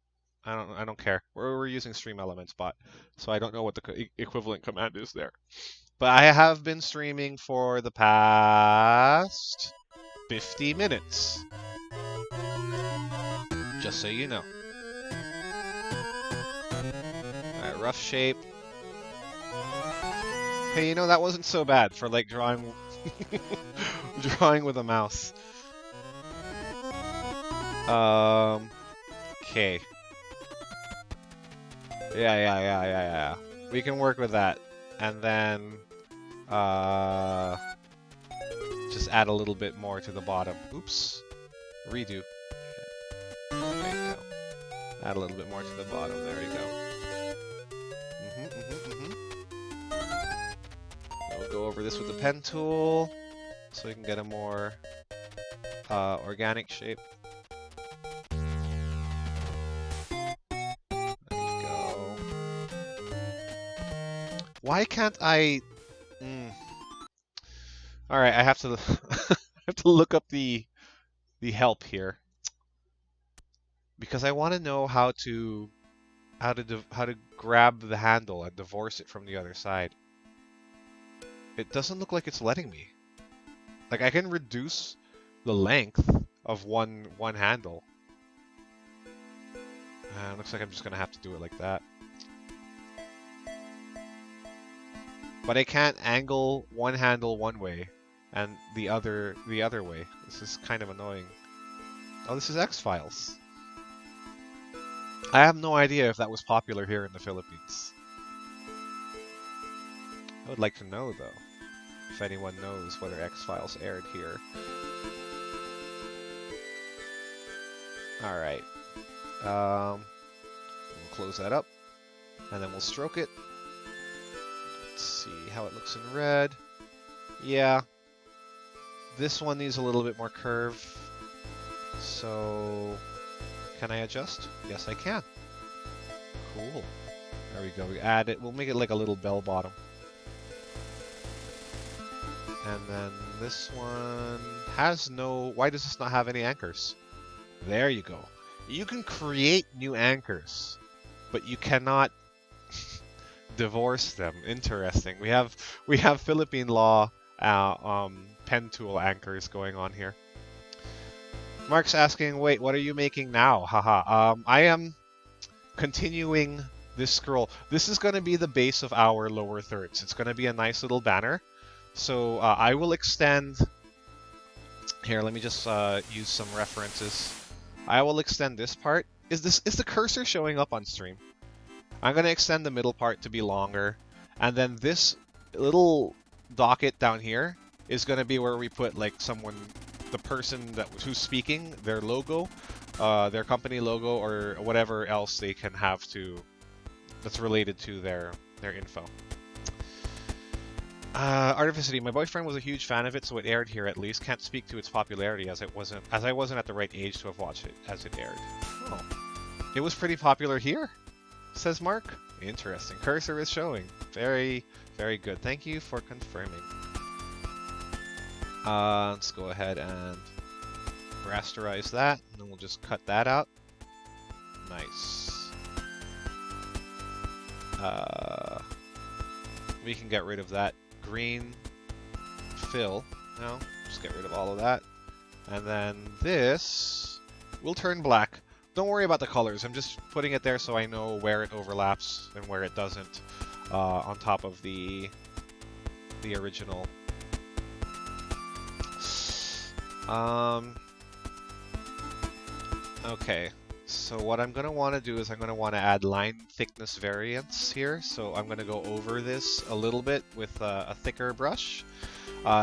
I don't care. We're using Stream Elements bot, so I don't know what the equivalent command is there. But I have been streaming for the past 50 minutes. Just so you know. Alright, rough shape. Hey, you know, that wasn't so bad for like drawing drawing with a mouse. Okay. Yeah. We can work with that. And then just add a little bit more to the bottom. Oops. Redo. There you go. Add a little bit more to the bottom. There we go. We'll go over this with the pen tool so we can get a more organic shape. There you go. Why can't I... Alright, I have to I have to look up the help here. Because I want to know how to grab the handle and divorce it from the other side. It doesn't look like it's letting me. Like I can reduce the length of one handle. Looks like I'm just gonna have to do it like that. But I can't angle one handle one way and the other way. This is kind of annoying. Oh, this is X-Files. I have no idea if that was popular here in the Philippines. I would like to know, though, if anyone knows whether X-Files aired here. Alright. We'll close that up, and then we'll stroke it. Let's see how it looks in red. Yeah. This one needs a little bit more curve. So... Can I adjust? Yes, I can. Cool. There we go. We add it. We'll make it like a little bell bottom. And then this one has no... Why does this not have any anchors? There you go. You can create new anchors, but you cannot divorce them. Interesting. We have Philippine law pen tool anchors going on here. Mark's asking, wait, what are you making now? Haha. I am continuing this scroll. This is going to be the base of our lower thirds. It's going to be a nice little banner. So I will extend... Here, let me just use some references. I will extend this part. Is the cursor showing up on stream? I'm going to extend the middle part to be longer. And then this little docket down here is going to be where we put like someone... the person who's speaking, their logo, their company logo, or whatever else they can have that's related to their info. Artificity. My boyfriend was a huge fan of it, so it aired here at least. Can't speak to its popularity as I wasn't at the right age to have watched it as it aired. Oh, it was pretty popular here, says Mark. Interesting. Cursor is showing. Very, very good. Thank you for confirming. Let's go ahead and rasterize that, and then we'll just cut that out. Nice. We can get rid of that green fill. No, just get rid of all of that. And then this will turn black. Don't worry about the colors. I'm just putting it there so I know where it overlaps and where it doesn't on top of the original. Okay, so what I'm going to want to do is I'm going to want to add line thickness variance here. So I'm going to go over this a little bit with a thicker brush,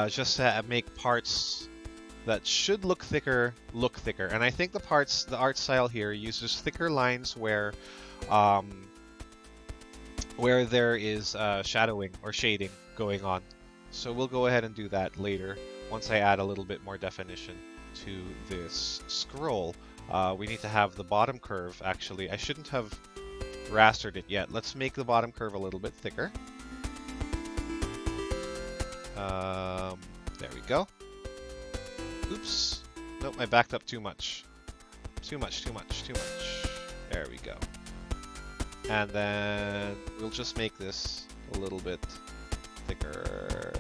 just to make parts that should look thicker. And I think the art style here uses thicker lines where there is shadowing or shading going on. So we'll go ahead and do that later. Once I add a little bit more definition to this scroll, we need to have the bottom curve. Actually, I shouldn't have rastered it yet. Let's make the bottom curve a little bit thicker. There we go. Oops. Nope, I backed up too much. Too much. There we go. And then we'll just make this a little bit thicker.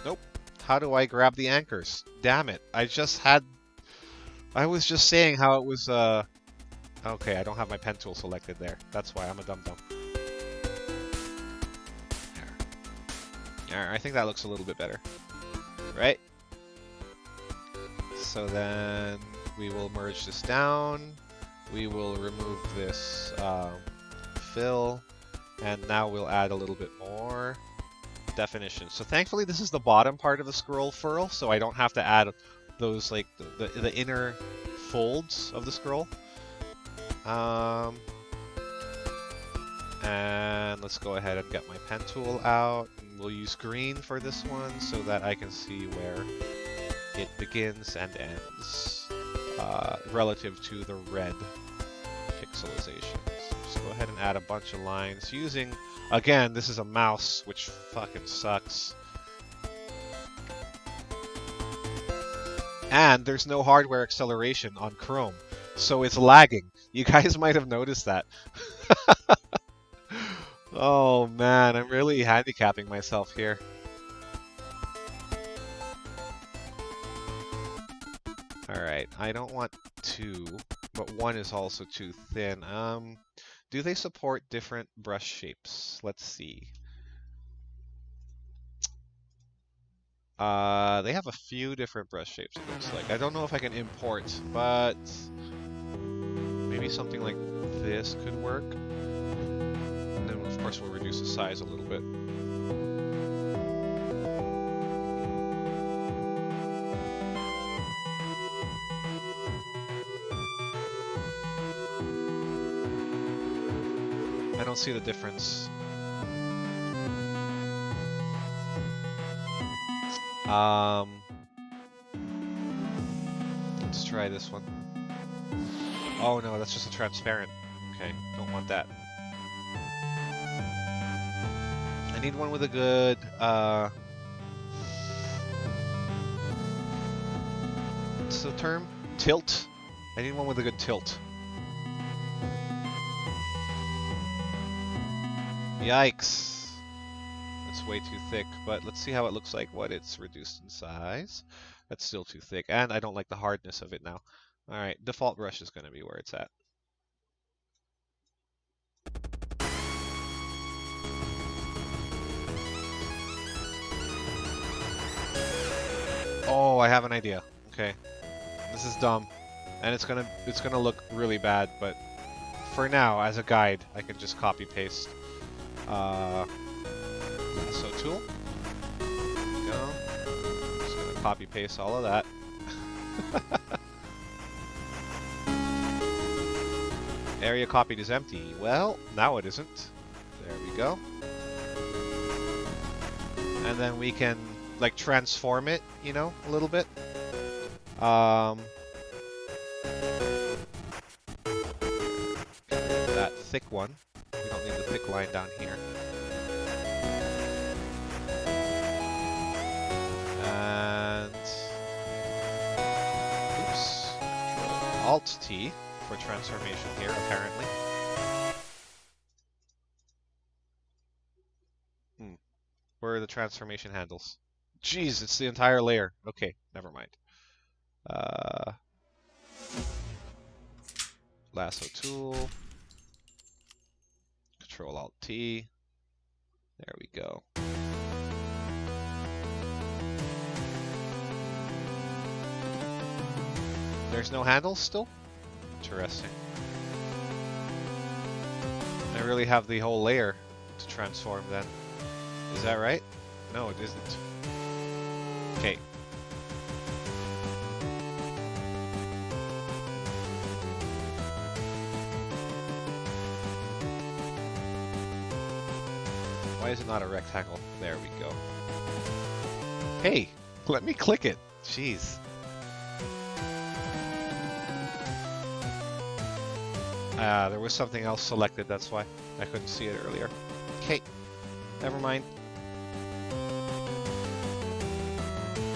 Nope. How do I grab the anchors? Damn it. I was just saying how it was, okay, I don't have my pen tool selected there. That's why I'm a dum-dum. There. Alright, I think that looks a little bit better. Right? So then we will merge this down. We will remove this fill. And now we'll add a little bit more definition. So thankfully this is the bottom part of the scroll furl, so I don't have to add those, like, the inner folds of the scroll. And let's go ahead and get my pen tool out. We'll use green for this one so that I can see where it begins and ends relative to the red pixelization. So just go ahead and add a bunch of lines using, again, this is a mouse, which fucking sucks. And there's no hardware acceleration on Chrome, so it's lagging. You guys might have noticed that. Oh man, I'm really handicapping myself here. Alright, I don't want 2, but 1 is also too thin. Do they support different brush shapes? Let's see. They have a few different brush shapes, it looks like. I don't know if I can import, but maybe something like this could work. And then, of course, we'll reduce the size a little bit. I don't see the difference. Let's try this one. Oh no, that's just a transparent. Okay, don't want that. I need one with a good, what's the term? Tilt? I need one with a good tilt. Yikes. That's way too thick, but let's see how it looks like when it's reduced in size. That's still too thick, and I don't like the hardness of it now. Alright, default brush is going to be where it's at. Oh, I have an idea. Okay. This is dumb. And it's gonna look really bad, but for now, as a guide, I can just copy paste lasso tool. There we go. Just gonna copy paste all of that. Area copied is empty. Well, now it isn't. There we go. And then we can, like, transform it, you know, a little bit. That thick one. We don't need the thick line down here. And oops. Alt-T for transformation here, apparently. Where are the transformation handles? Jeez, it's the entire layer. Okay, never mind. Lasso tool. Control-Alt-T. There we go. There's no handles still? Interesting. I really have the whole layer to transform then. Is that right? No, it isn't. Okay. Why is it not a rectangle? There we go. Hey, let me click it. Jeez. There was something else selected, that's why I couldn't see it earlier. Okay, never mind.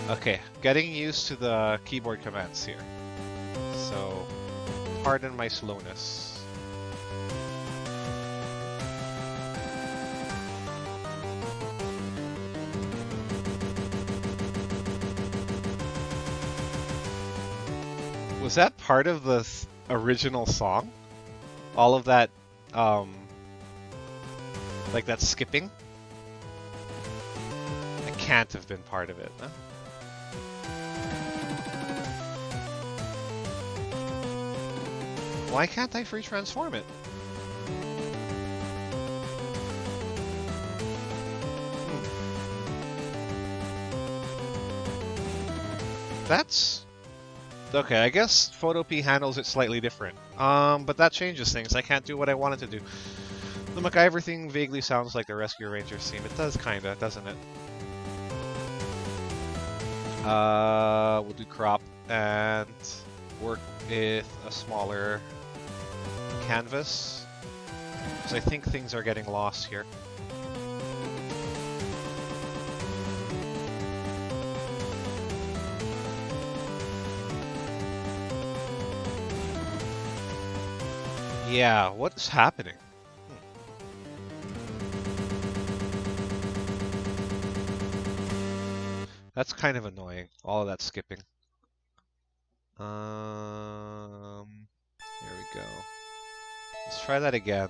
Okay, getting used to the keyboard commands here. So, pardon my slowness. Was that part of the original song? All of that, like that skipping? It can't have been part of it, huh? Why can't I free transform it? That's... Okay, I guess Photopea handles it slightly different. But that changes things. I can't do what I wanted to do. The MacGyver thing vaguely sounds like the Rescue Rangers theme. It does kinda, doesn't it? We'll do crop and work with a smaller canvas. Because I think things are getting lost here. Yeah, what's happening? That's kind of annoying, all of that skipping. Here we go. Let's try that again.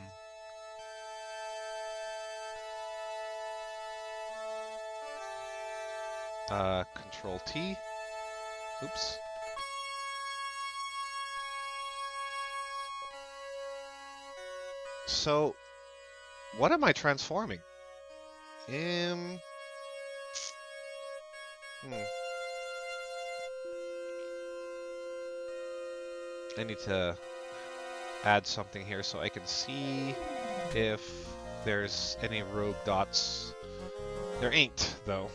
Control T. Oops. So, what am I transforming? I need to add something here so I can see if there's any rogue dots. There ain't, though.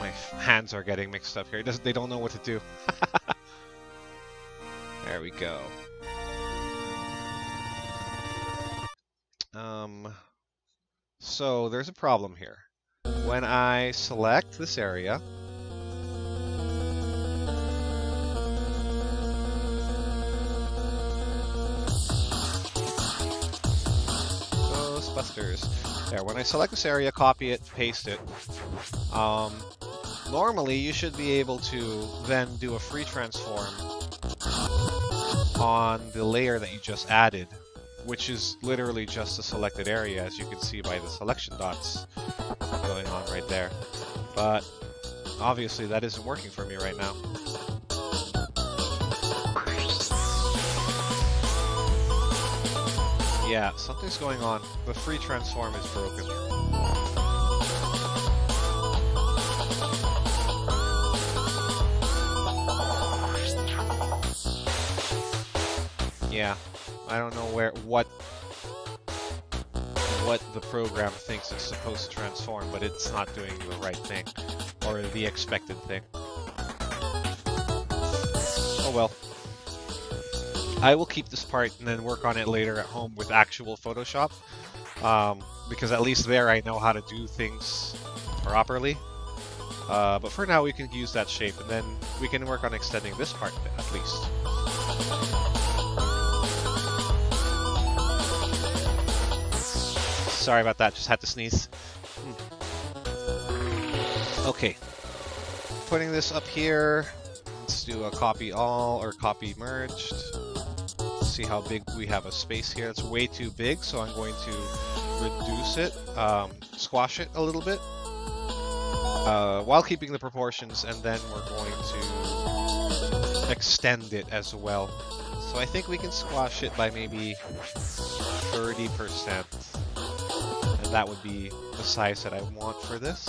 My hands are getting mixed up here. They don't know what to do. There we go. So there's a problem here. When I select this area, Ghostbusters. There, when I select this area, copy it, paste it. Normally you should be able to then do a free transform on the layer that you just added, which is literally just a selected area, as you can see by the selection dots going on right there. But obviously that isn't working for me right now. Yeah, something's going on. The free transform is broken. Yeah, I don't know what the program thinks it's supposed to transform, but it's not doing the right thing, or the expected thing. Oh well. I will keep this part and then work on it later at home with actual Photoshop, because at least there I know how to do things properly. But for now we can use that shape, and then we can work on extending this part at least. Sorry about that, just had to sneeze. Okay, putting this up here, let's do a copy all or copy merged. See how big we have a space here. It's way too big, so I'm going to reduce it, squash it a little bit, while keeping the proportions, and then we're going to extend it as well. So I think we can squash it by maybe 30%. That would be the size that I want for this.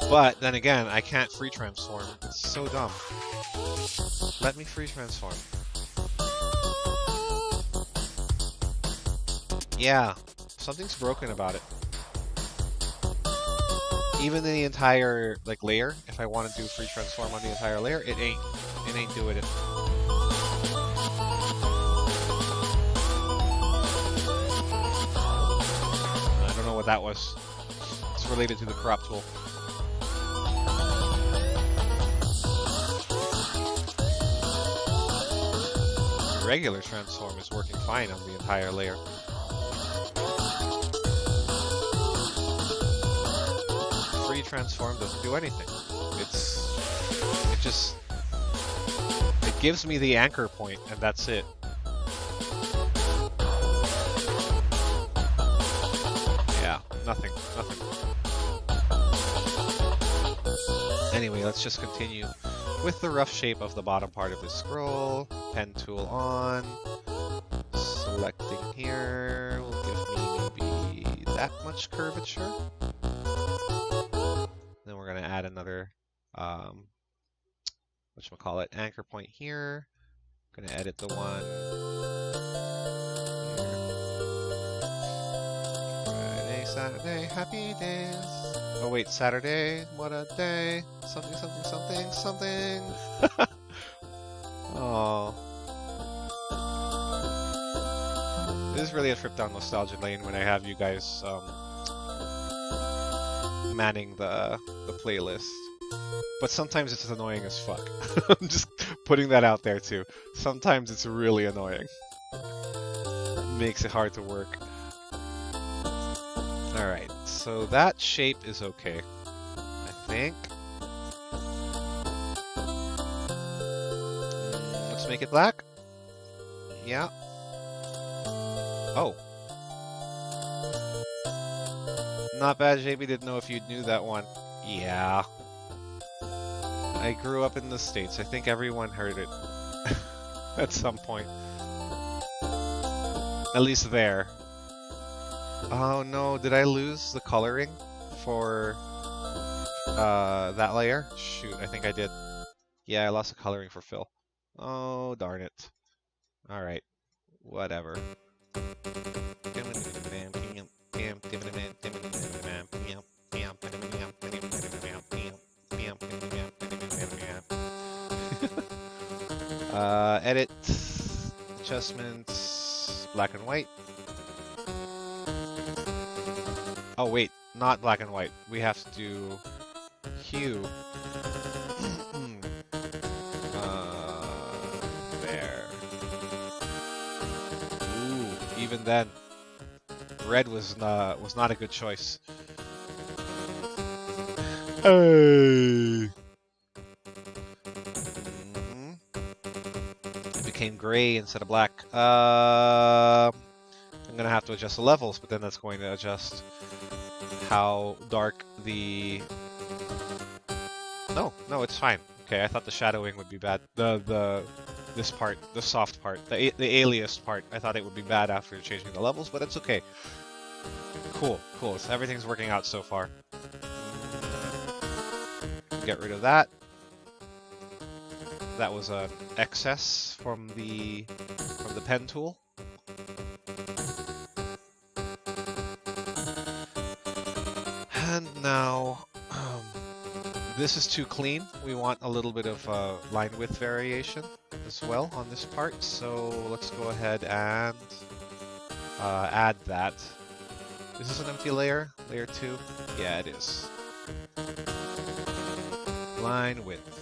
But then again, I can't free transform. It's so dumb. Let me free transform. Yeah, something's broken about it. even the entire like layer, if I want to do free transform on the entire layer, it ain't doing it. I don't know what that was. It's related to the crop tool. The regular transform is working fine on the entire layer. Free transform doesn't do anything. It gives me the anchor point, and that's it. Yeah, nothing. Anyway, let's just continue with the rough shape of the bottom part of this scroll. Pen tool on. Selecting here will give me maybe that much curvature. Then we're going to add another, whatchamacallit, anchor point here. I'm going to edit the one here. Friday, Saturday, happy days. Oh wait, Saturday, what a day. Something. Oh. This is really a trip down nostalgia lane when I have you guys manning the playlist. But sometimes it's annoying as fuck. I'm just putting that out there too. Sometimes it's really annoying. Makes it hard to work. Alright, so that shape is okay, I think. Let's make it black. Yeah. Oh. Not bad, JB. Didn't know if you knew that one. Yeah. I grew up in the States. I think everyone heard it at some point. At least there. Oh no, did I lose the coloring for that layer? Shoot, I think I did. Yeah, I lost the coloring for Phil. Oh, darn it. Alright, whatever. Edit, adjustments, black and white. Oh wait, not black and white. We have to do hue. There. Ooh, even then, red was not a good choice. Hey. It became gray instead of black. I'm gonna have to adjust the levels, but then that's going to adjust how dark the... No, it's fine. Okay, I thought the shadowing would be bad. This part, the soft part, the alias part, I thought it would be bad after changing the levels, but it's okay. Cool. So everything's working out so far. Get rid of that. That was an excess from the pen tool. And now, this is too clean. We want a little bit of line width variation as well on this part. So let's go ahead and add that. Is this an empty layer? Layer 2? Yeah, it is. Line width.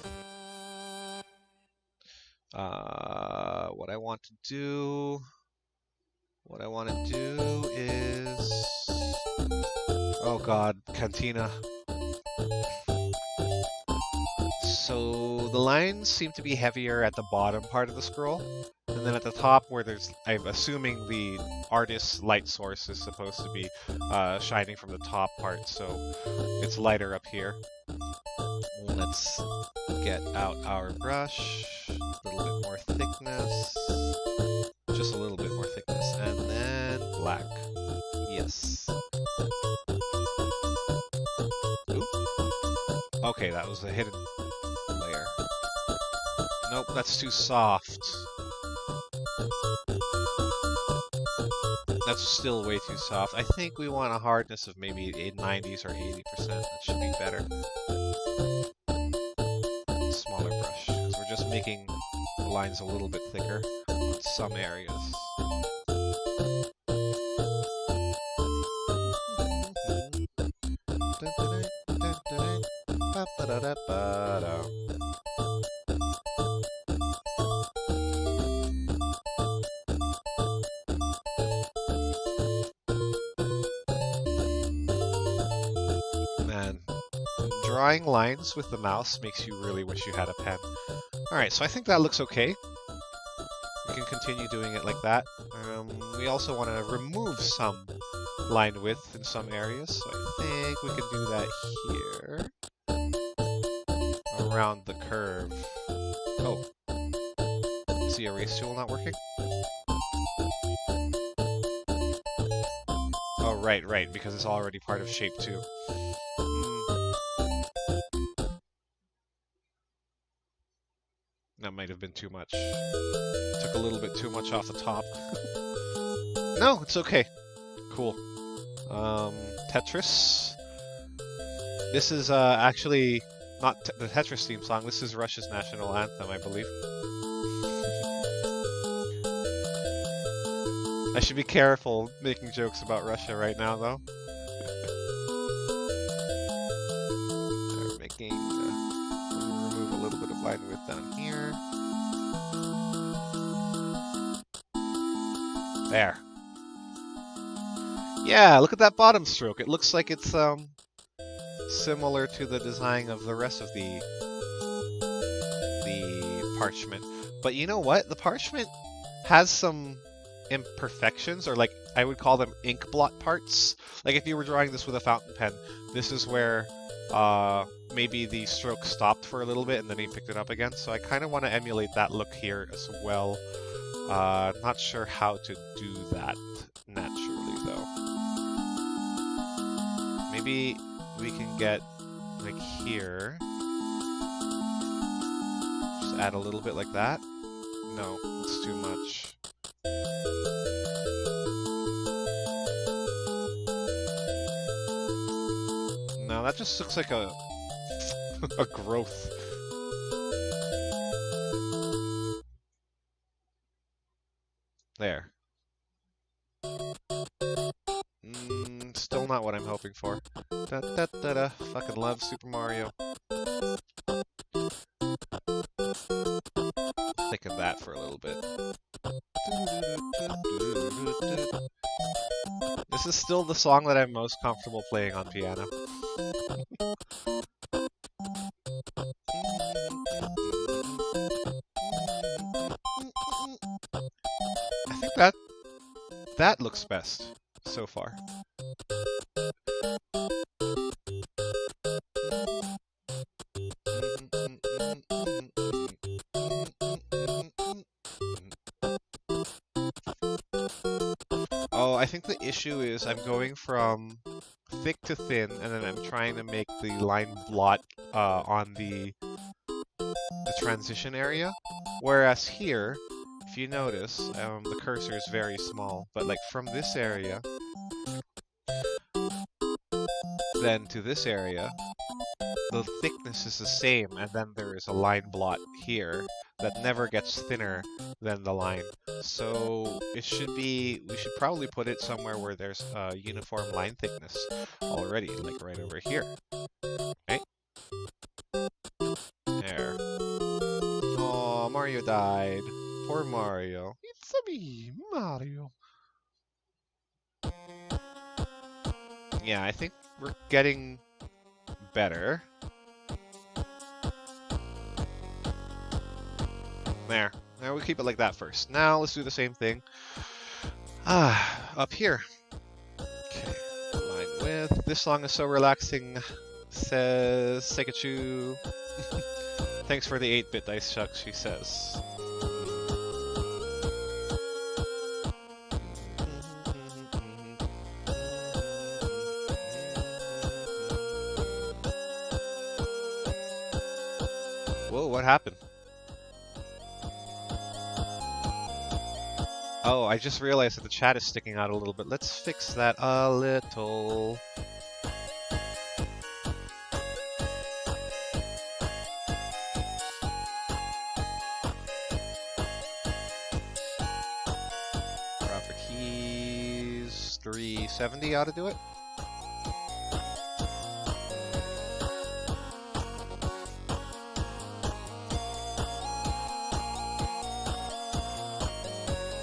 What I want to do is... Oh god, Cantina. So the lines seem to be heavier at the bottom part of the scroll, and then at the top where there's, I'm assuming the artist's light source is supposed to be shining from the top part, so it's lighter up here. Let's get out our brush, a little bit more thickness, just a little bit more thickness, and then black. Yes. Oop. Okay, that was a hidden layer. Nope, that's too soft. That's still way too soft. I think we want a hardness of maybe 90s or 80%. That should be better. Smaller brush, because we're just making the lines a little bit thicker in some areas. Man, drawing lines with the mouse makes you really wish you had a pen. Alright, so I think that looks okay. We can continue doing it like that. We also want to remove some line width in some areas, so I think we can do that here. Around the curve. Oh. Is the erase tool not working? Oh, right, because it's already part of shape 2. That might have been too much. Took a little bit too much off the top. No, it's okay. Cool. Tetris. This is actually not the Tetris theme song. This is Russia's national anthem, I believe. I should be careful making jokes about Russia right now, though. They're making... remove a little bit of line width down here. There. Yeah, look at that bottom stroke. It looks like it's similar to the design of the rest of the parchment. But you know what? The parchment has some imperfections, or like I would call them ink blot parts. Like if you were drawing this with a fountain pen, this is where maybe the stroke stopped for a little bit and then he picked it up again. So I kind of want to emulate that look here as well. Not sure how to do that naturally though. Maybe we can get like here. Just add a little bit like that. No, it's too much. No, that just looks like a a growth. There. Still not what I'm hoping for. Da-da-da-da. Fucking love Super Mario. Thicken that for a little bit. This is still the song that I'm most comfortable playing on piano. I think that looks best so far. Oh, I think the issue is I'm going from thick to thin, and then I'm trying to make the line blot on the transition area. Whereas here, if you notice, the cursor is very small, but like from this area, then to this area, the thickness is the same, and then there is a line blot here that never gets thinner than the line. So it should be, we should probably put it somewhere where there's a uniform line thickness already, like right over here. Okay? There. Oh, Mario died. Poor Mario. It's me, Mario. Yeah, I think we're getting better. There. Now we keep it like that first. Now let's do the same thing. Up here. Okay. Line width. This song is so relaxing, says Seikachu. Thanks for the 8-bit dice, Chuck, she says. Whoa, what happened? Oh, I just realized that the chat is sticking out a little bit. Let's fix that a little. Properties 370 ought to do it.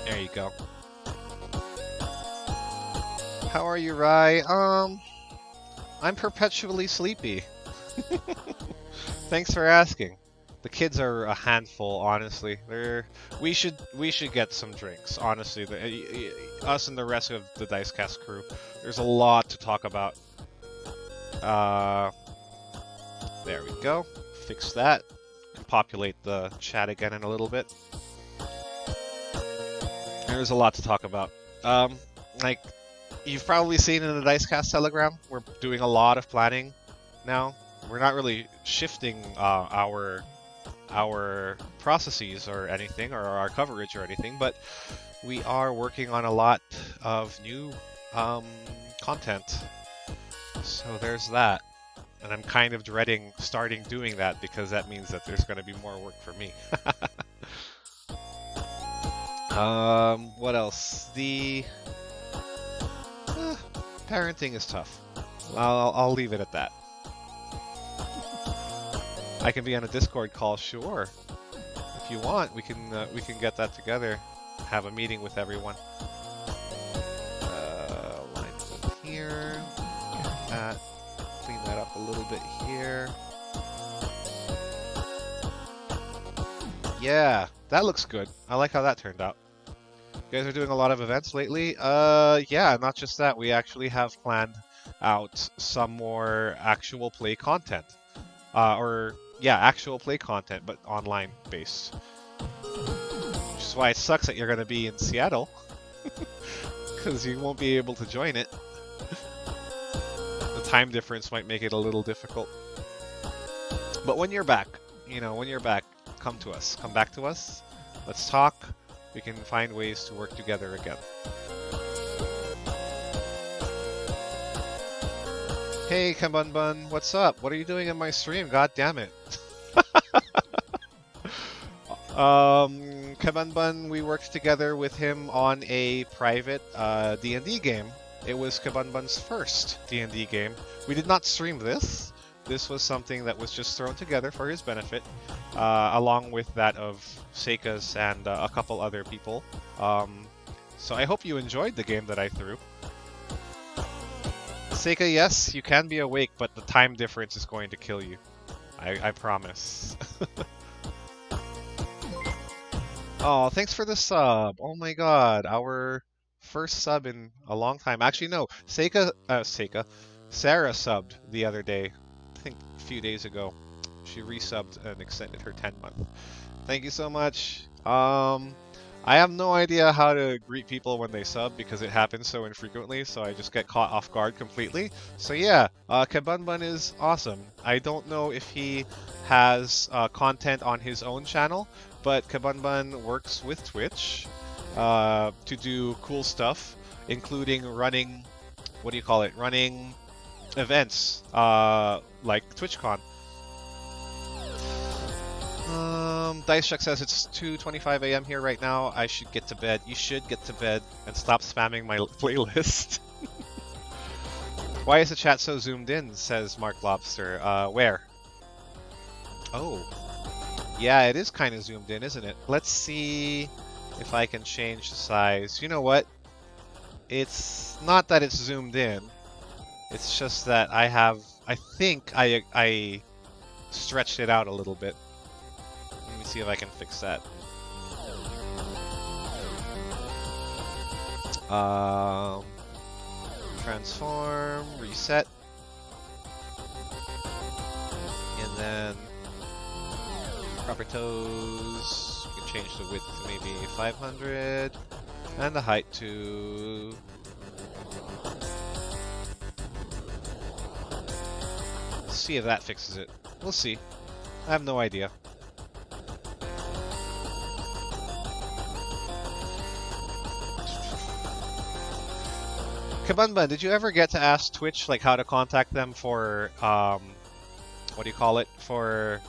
There you go. How are you, Rai? I'm perpetually sleepy. Thanks for asking. The kids are a handful, honestly. We should get some drinks, honestly. Us and the rest of the Dicecast crew. There's a lot to talk about. There we go. Fix that. Can populate the chat again in a little bit. There's a lot to talk about. Like, you've probably seen in the Dicecast Telegram, we're doing a lot of planning now. We're not really shifting our processes or anything, or our coverage or anything, but we are working on a lot of new content. So there's that. And I'm kind of dreading starting doing that because that means that there's going to be more work for me. What else? The parenting is tough. I'll leave it at that. I can be on a Discord call, sure. If you want, we can get that together. Have a meeting with everyone. Lines in here. Get that. Clean that up a little bit here. Yeah, that looks good. I like how that turned out. You guys are doing a lot of events lately? Yeah, not just that. We actually have planned out some more actual play content. Actual play content, but online based. Which is why it sucks that you're going to be in Seattle. Because you won't be able to join it. The time difference might make it a little difficult. But when you're back, come to us. Come back to us. Let's talk. We can find ways to work together again. Hey, Kabunbun, what's up? What are you doing in my stream? God damn it. Kabunbun, we worked together with him on a private D&D game. It was Kabunbun's first D&D game. We did not stream this. This was something that was just thrown together for his benefit, along with that of Seika's and a couple other people. So I hope you enjoyed the game that I threw. Seika, yes, you can be awake, but the time difference is going to kill you. I promise. Oh, thanks for the sub. Oh my god, our first sub in a long time. Actually, no, Sarah subbed the other day. I think a few days ago. She resubbed and extended her 10-month. Thank you so much. I have no idea how to greet people when they sub because it happens so infrequently, so I just get caught off guard completely. So yeah, Kabunbun is awesome. I don't know if he has content on his own channel, but Kabunbun works with Twitch to do cool stuff, including running, running events like TwitchCon. DiceChuck says it's 2:25 a.m. here right now. I should get to bed. You should get to bed and stop spamming my playlist. Why is the chat so zoomed in? Says Mark Lobster. Where? Oh. Yeah, it is kind of zoomed in, isn't it? Let's see if I can change the size. You know what? It's not that it's zoomed in. It's just that I think I stretched it out a little bit. Let me see if I can fix that. Transform, reset, and then proper toes. We can change the width to maybe 500, and the height to... Let's see if that fixes it. We'll see. I have no idea. Kabunba, did you ever get to ask Twitch like how to contact them for what do you call it, for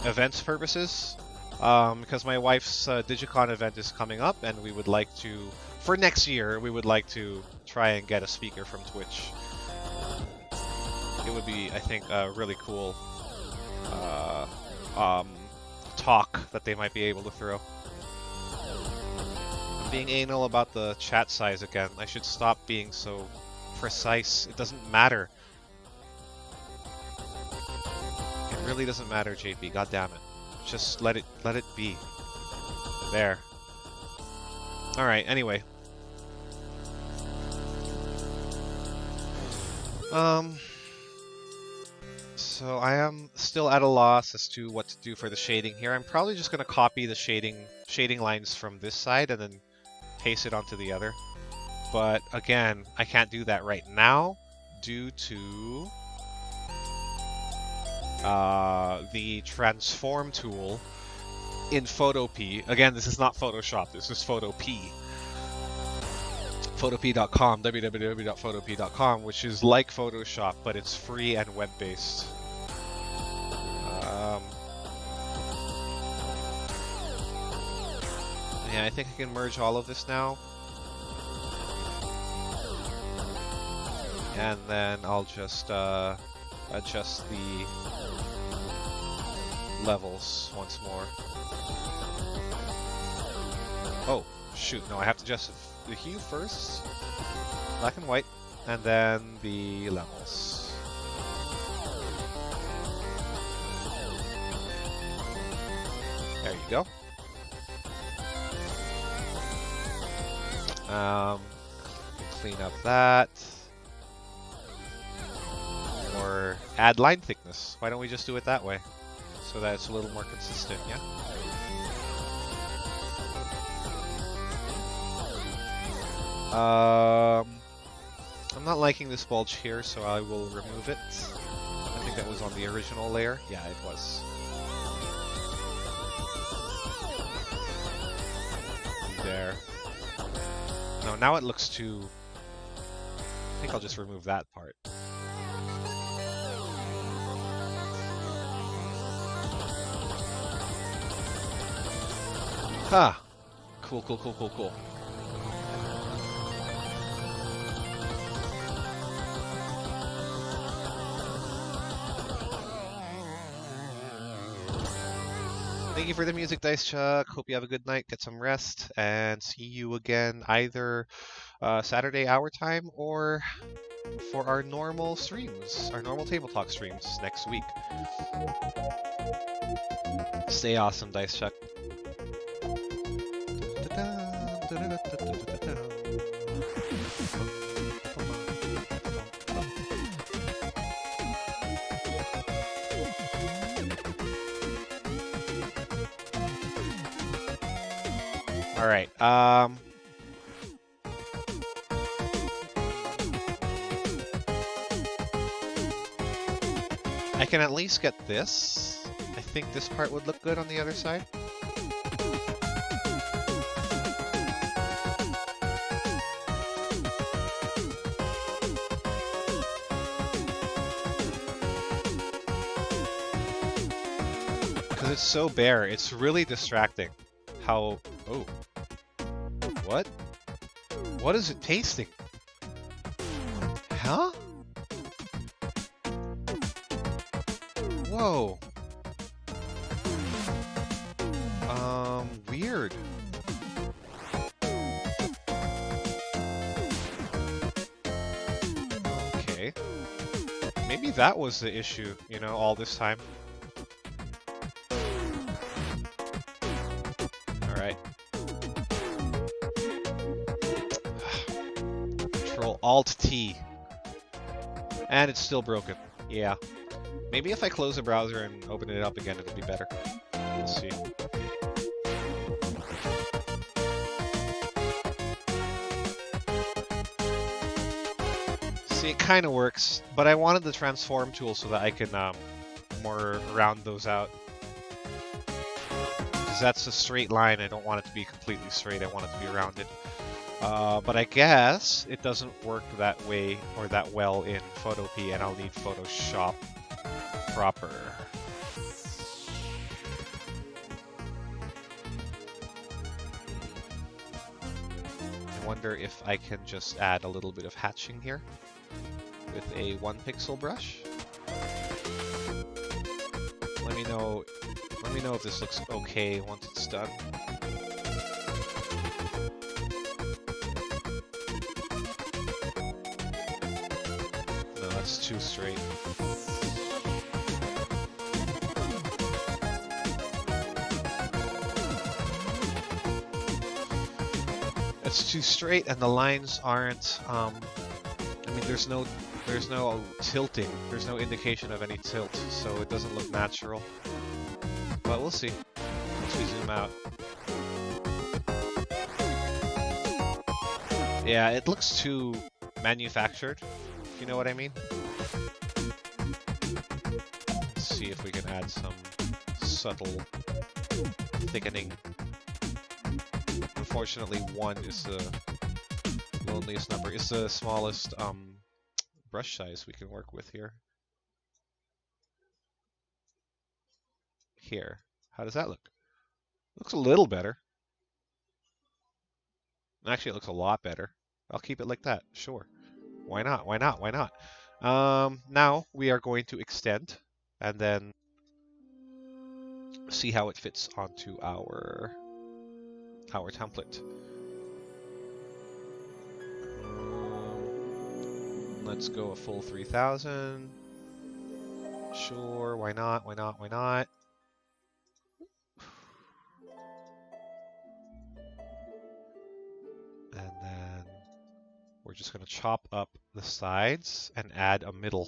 events purposes? Because my wife's Digicon event is coming up, and we would like to, for next year, we would like to try and get a speaker from Twitch. It would be, I think, a really cool talk that they might be able to throw. I'm being anal about the chat size again. I should stop being so precise. It doesn't matter. It really doesn't matter, JP. God damn it. Just let it be. There. Alright, anyway. So I am still at a loss as to what to do for the shading here. I'm probably just going to copy the shading lines from this side and then paste it onto the other. But again, I can't do that right now due to the transform tool in Photop. Again, this is not Photoshop, this is Photop. Photop.com, www.photop.com, which is like Photoshop, but it's free and web-based. Yeah, I think I can merge all of this now. And then I'll just adjust the levels once more. Oh, shoot, no, I have to adjust the hue first, black and white, and then the levels. There you go. Clean up that. Or add line thickness. Why don't we just do it that way? So that it's a little more consistent, yeah? I'm not liking this bulge here, so I will remove it. I think that was on the original layer. Yeah, it was. There. No, now it looks too... I think I'll just remove that part. Ha! Cool, cool, cool, cool, cool. Thank you for the music, Dice Chuck. Hope you have a good night, get some rest, and see you again either Saturday our time or for our normal streams, our normal Table Talk streams next week. Stay awesome, Dice Chuck. All right. I can at least get this. I think this part would look good on the other side. Because it's so bare, it's really distracting. How... Oh. What? What is it tasting? Huh? Whoa. Weird. Okay. Maybe that was the issue, you know, all this time. Alright. Control Alt-T. And it's still broken. Yeah. Maybe if I close the browser and open it up again, it'll be better. We'll see. See, it kind of works, but I wanted the transform tool so that I can more round those out. Because that's a straight line, I don't want it to be completely straight, I want it to be rounded. But I guess it doesn't work that way or that well in Photopea, and I'll need Photoshop proper. I wonder if I can just add a little bit of hatching here with a 1 pixel brush. Let me know if this looks okay once it's done. No, that's too straight. It's too straight, and the lines aren't. I mean, there's no tilting. There's no indication of any tilt, so it doesn't look natural. But we'll see once we zoom out. Yeah, it looks too manufactured, if you know what I mean. Let's see if we can add some subtle thickening. Unfortunately, 1 is the loneliest number. It's the smallest brush size we can work with here. Here. How does that look? Looks a little better. Actually, it looks a lot better. I'll keep it like that. Sure. Why not? Why not? Why not? Now we are going to extend and then see how it fits onto our template. Let's go a full 3000. Sure, why not? Why not? Why not? And then we're just going to chop up the sides and add a middle.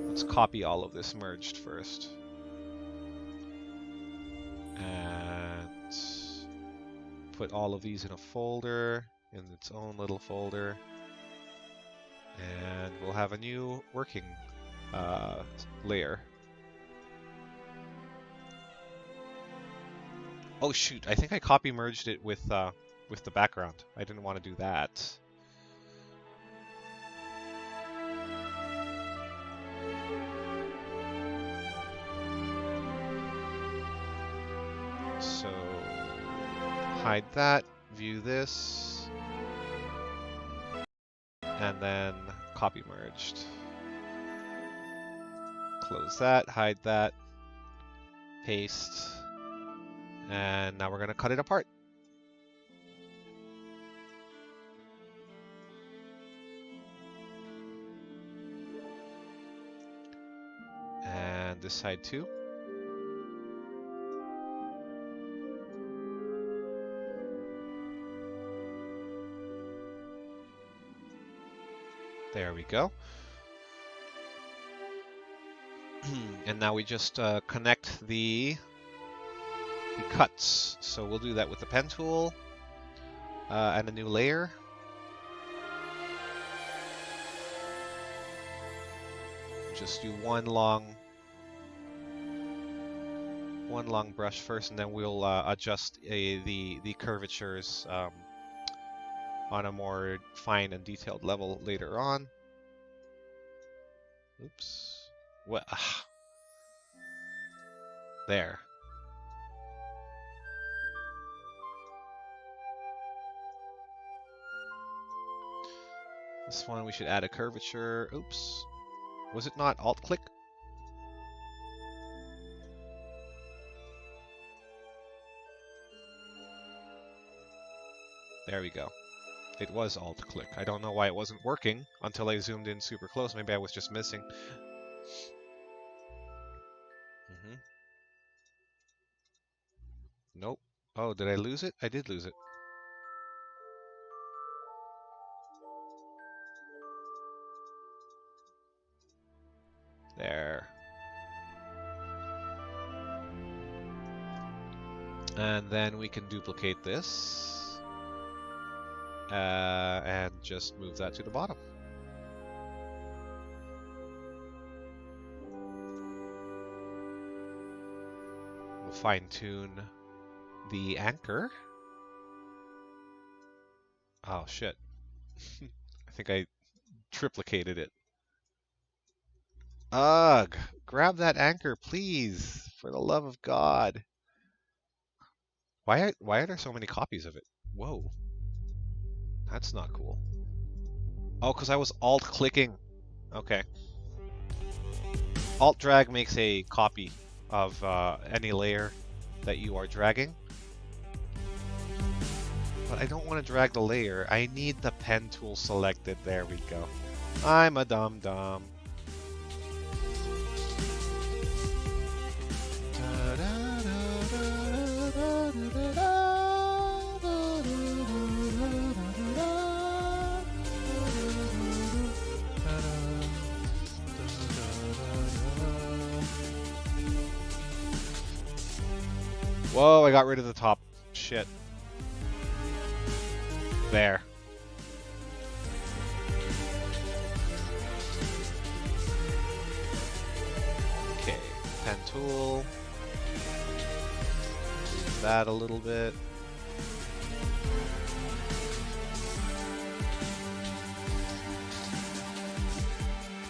Let's copy all of this merged first. And put all of these in a folder, in its own little folder. And we'll have a new working layer. Oh shoot, I think I copy merged it with the background. I didn't want to do that. So hide that, view this, and then copy merged. Close that, hide that, paste, and now we're going to cut it apart. And this side too. There we go. And now we just connect the cuts. So we'll do that with the pen tool and a new layer. Just do one long brush first, and then we'll adjust the curvatures on a more fine and detailed level later on. Oops. Well, there. This one we should add a curvature. Oops. Was it not Alt-click? There we go. It was Alt-click. I don't know why it wasn't working until I zoomed in super close. Maybe I was just missing. Nope. Oh, did I lose it? I did lose it. There. And then we can duplicate this. And just move that to the bottom. We'll fine-tune the anchor. Oh shit. I think I triplicated it. Ugh! Grab that anchor, please! For the love of God. Why are there so many copies of it? Whoa. That's not cool. Oh, because I was alt-clicking. Okay. Alt-drag makes a copy of any layer that you are dragging. But I don't want to drag the layer. I need the pen tool selected. There we go. I'm a dum-dum. Whoa, I got rid of the top. Shit. There. Okay, pen tool. Move that a little bit.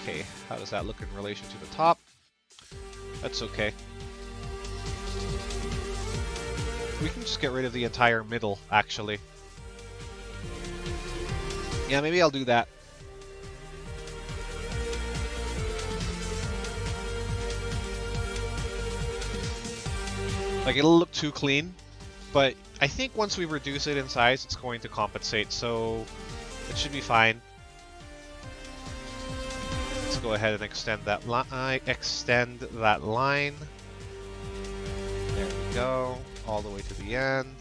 Okay, how does that look in relation to the top? That's okay. We can just get rid of the entire middle, actually. Yeah, maybe I'll do that. Like, it'll look too clean, but I think once we reduce it in size, it's going to compensate, so it should be fine. Let's go ahead and extend that line. There we go, all the way to the end.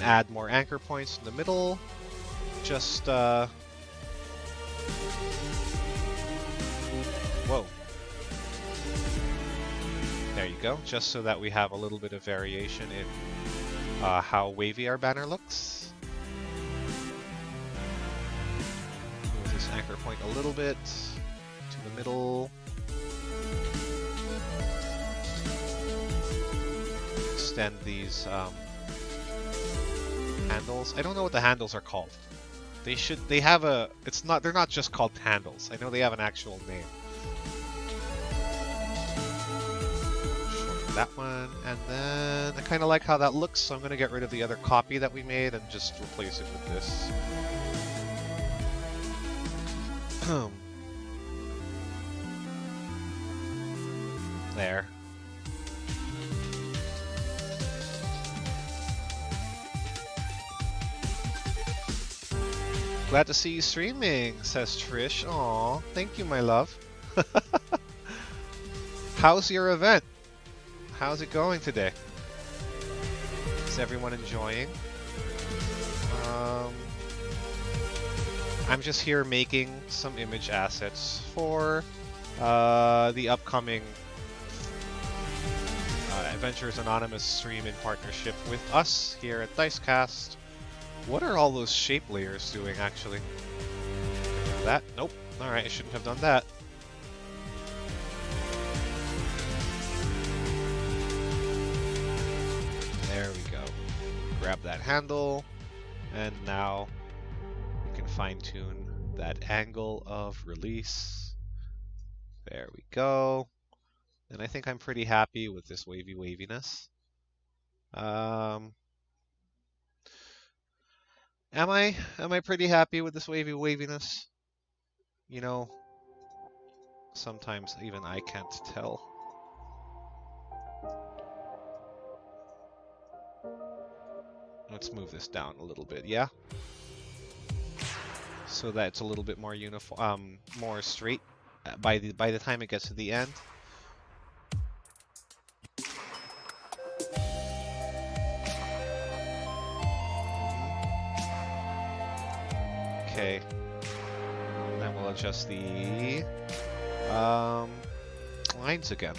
Add more anchor points in the middle. Just, whoa. There you go. Just so that we have a little bit of variation in how wavy our banner looks. Move this anchor point a little bit to the middle. Extend these, handles. I don't know what the handles are called. They have a, they're not just called handles. I know they have an actual name. Shorten that one, and then I kind of like how that looks, so I'm going to get rid of the other copy that we made and just replace it with this. There. Glad to see you streaming, says Trish. Aw, thank you, my love. How's your event? How's it going today? Is everyone enjoying? I'm just here making some image assets for the upcoming Adventures Anonymous stream in partnership with us here at Dicecast. What are all those shape layers doing, actually? That? Nope. Alright, I shouldn't have done that. There we go. Grab that handle, and now we can fine-tune that angle of release. There we go. And I think I'm pretty happy with this wavy waviness. Am I pretty happy with this wavy waviness? You know, sometimes even I can't tell. Let's move this down a little bit, yeah? So that it's a little bit more uniform, more straight by the time it gets to the end. Okay. And then we'll adjust the lines again.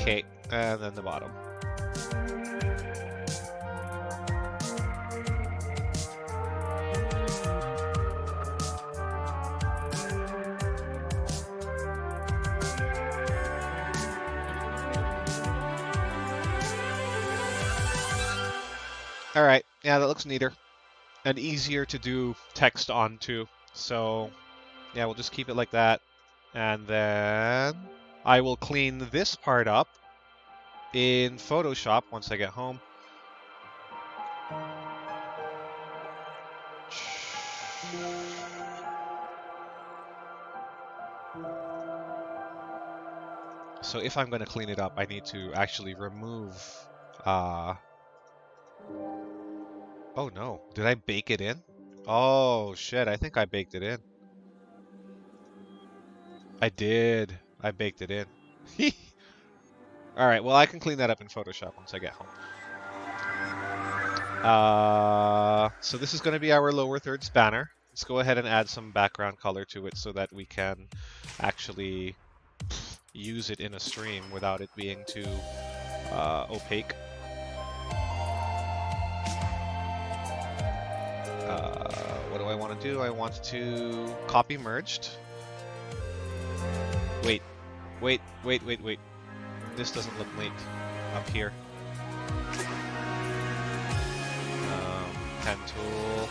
Okay, and then the bottom. All right, yeah, that looks neater and easier to do text onto. So yeah, we'll just keep it like that. And then I will clean this part up in Photoshop once I get home. So if I'm going to clean it up, I need to actually remove... Oh no, did I bake it in? Oh shit, I think I baked it in. I did. I baked it in. Alright, well I can clean that up in Photoshop once I get home. So this is going to be our lower thirds banner. Let's go ahead and add some background color to it so that we can actually use it in a stream without it being too opaque. What do I want to do? I want to copy merged. Wait. This doesn't look neat up here. Pen tool.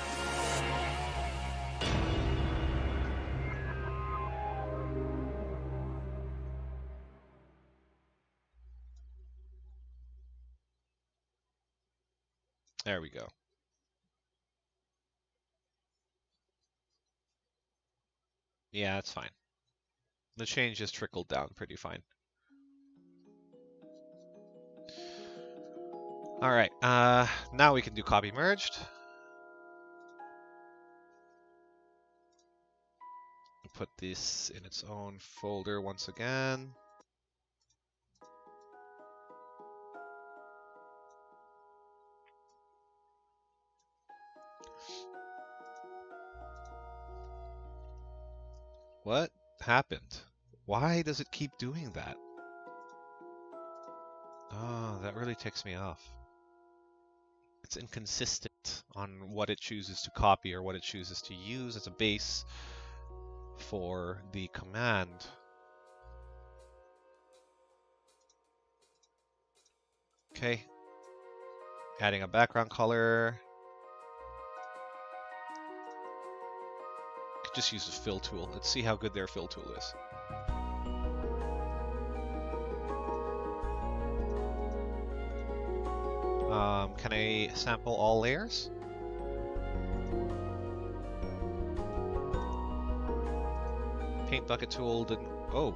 There we go. Yeah, that's fine. The change just trickled down pretty fine. Alright, now we can do copy merged. Put this in its own folder once again. What happened? Why does it keep doing that? Oh, that really ticks me off. It's inconsistent on what it chooses to copy or what it chooses to use as a base for the command. Okay. Adding a background color. Could just use the fill tool. Let's see how good their fill tool is. Can I sample all layers? Paint bucket tool didn't... Oh.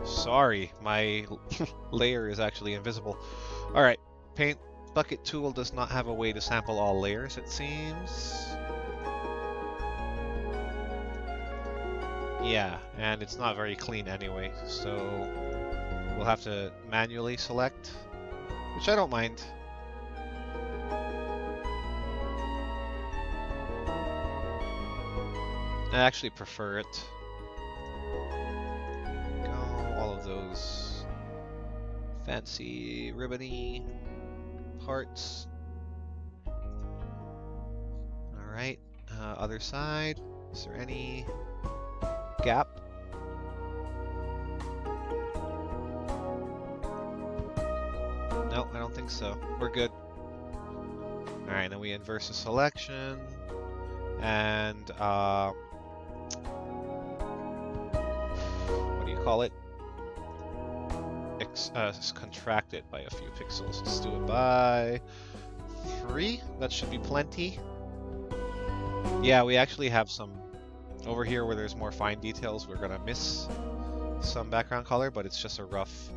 Sorry, my layer is actually invisible. Alright, paint bucket tool does not have a way to sample all layers, it seems. Yeah, and it's not very clean anyway, so we'll have to manually select, which I don't mind. I actually prefer it. Go, all of those fancy ribbony parts. Alright, other side. Is there any gap? Nope, I don't think so. We're good. Alright, then we inverse the selection. And, what do you call it? Contract it by a few pixels. Let's do it by 3. That should be plenty. Yeah, we actually have some over here where there's more fine details. We're gonna miss some background color, but it's just a rough.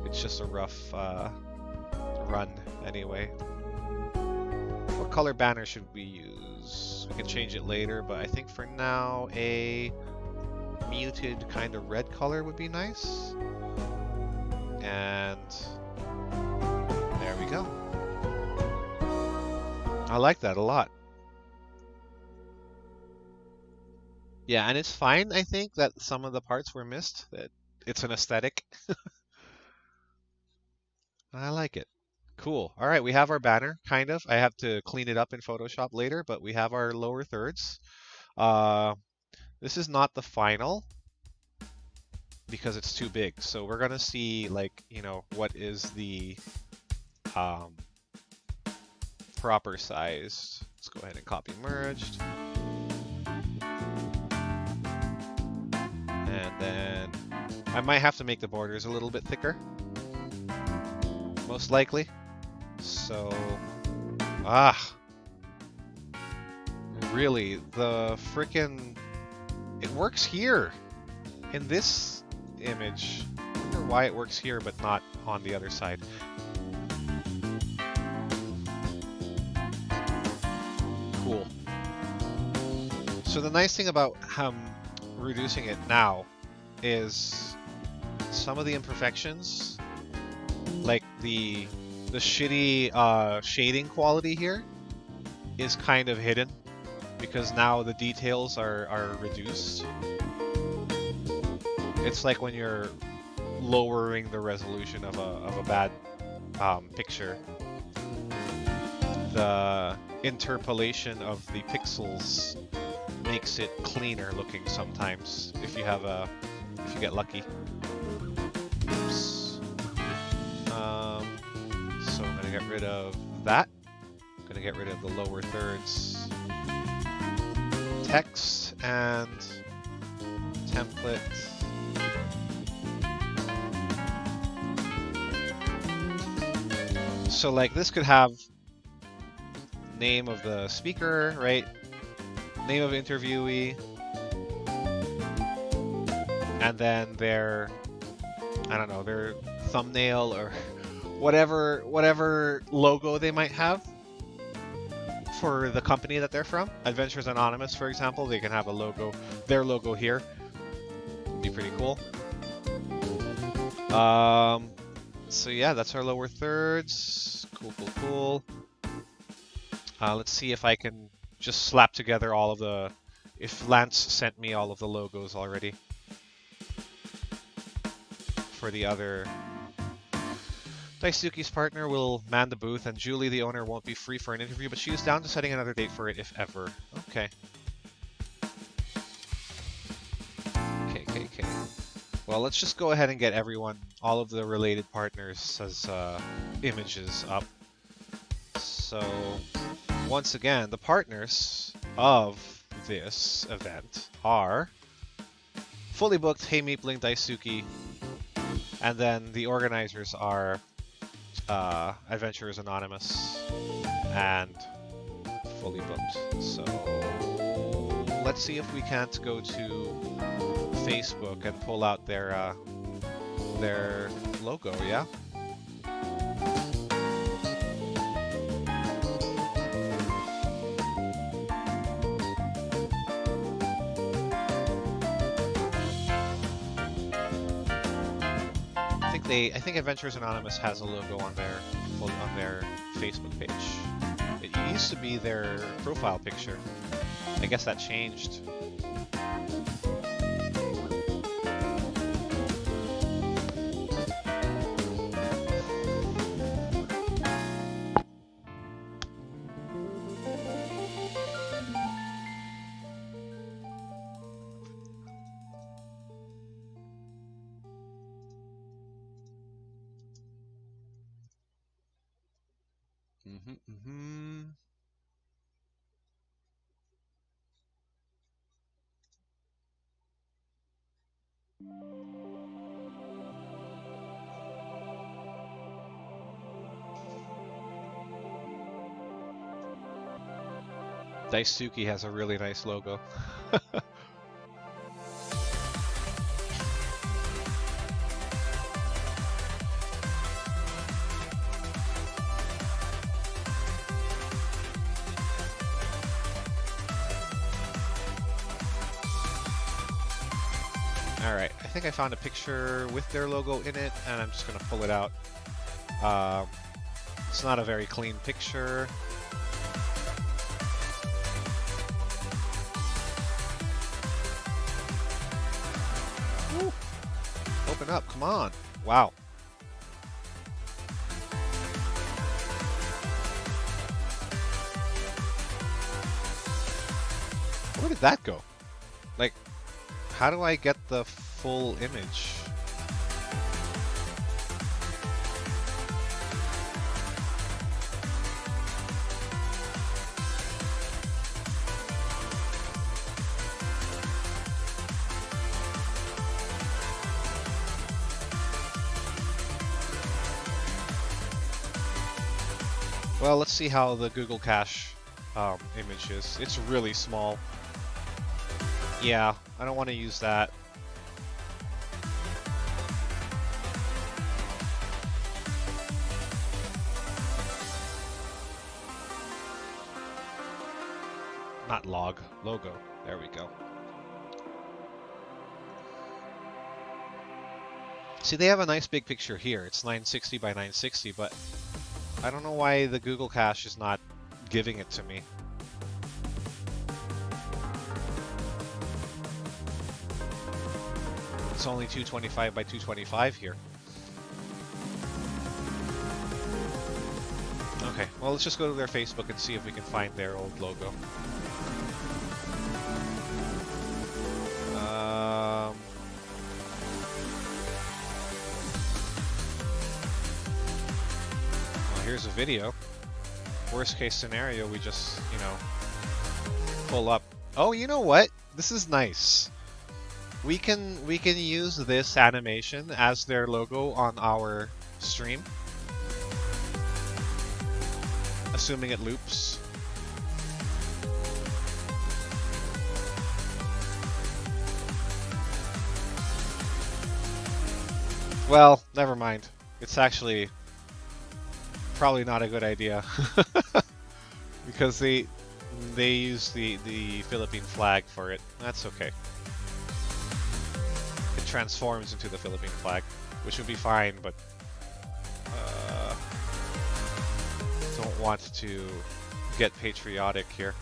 It's just a rough run anyway. What color banner should we use? We can change it later, but I think for now a muted kind of red color would be nice. And there we go. I like that a lot. Yeah, and it's fine, I think, that some of the parts were missed. That it's an aesthetic. I like it. Cool. All right, we have our banner, kind of. I have to clean it up in Photoshop later, but we have our lower thirds. Uh, this is not the final because it's too big. So we're gonna see, like, you know, what is the um, proper size. Let's go ahead and copy merged. And then I might have to make the borders a little bit thicker, most likely. So, really, the frickin' it works here in this image. I wonder why it works here but not on the other side. Cool. So the nice thing about reducing it now is some of the imperfections, like the shitty shading quality here, is kind of hidden because now the details are reduced. It's like when you're lowering the resolution of a bad picture. The interpolation of the pixels makes it cleaner looking sometimes if you get lucky. Oops. So I'm gonna get rid of that. I'm gonna get rid of the lower thirds text and template. So like this could have name of the speaker, right? Name of interviewee, and then their, I don't know, their thumbnail or whatever logo they might have for the company that they're from. Adventures Anonymous, for example, they can have a logo, their logo here. Would be pretty cool. So yeah, that's our lower thirds. Cool. Let's see if I can just slap together all of the, if Lance sent me all of the logos already for the other. Daisuke's partner will man the booth, and Julie, the owner, won't be free for an interview, but she is down to setting another date for it if ever. Okay. Okay. Well, let's just go ahead and get everyone, all of the related partners as images up. So, once again, the partners of this event are Fully Booked, Hey Meepling, Daisuke, and then the organizers are Adventurers Anonymous and Fully Booked. So let's see if we can't go to Facebook and pull out their logo, yeah? I think Adventures Anonymous has a logo on their Facebook page. It used to be their profile picture. I guess that changed. Daisuke has a really nice logo. Alright, I think I found a picture with their logo in it, and I'm just going to pull it out. It's not a very clean picture. Woo. Open up, come on. Wow. Where did that go? Like, how do I get the full image? Well, let's see how the Google Cache image is. It's really small. Yeah, I don't want to use that. Not log, logo. There we go. See, they have a nice big picture here. It's 960 by 960, but I don't know why the Google Cache is not giving it to me. It's only 225 by 225 here. Okay, well, let's just go to their Facebook and see if we can find their old logo. Well, here's a video. Worst case scenario, we just, you know, pull up. Oh, you know what? This is nice. We can use this animation as their logo on our stream. Assuming it loops. Well, never mind. It's actually probably not a good idea. Because they use the Philippine flag for it. That's okay. It transforms into the Philippine flag, which would be fine, but don't want to get patriotic here.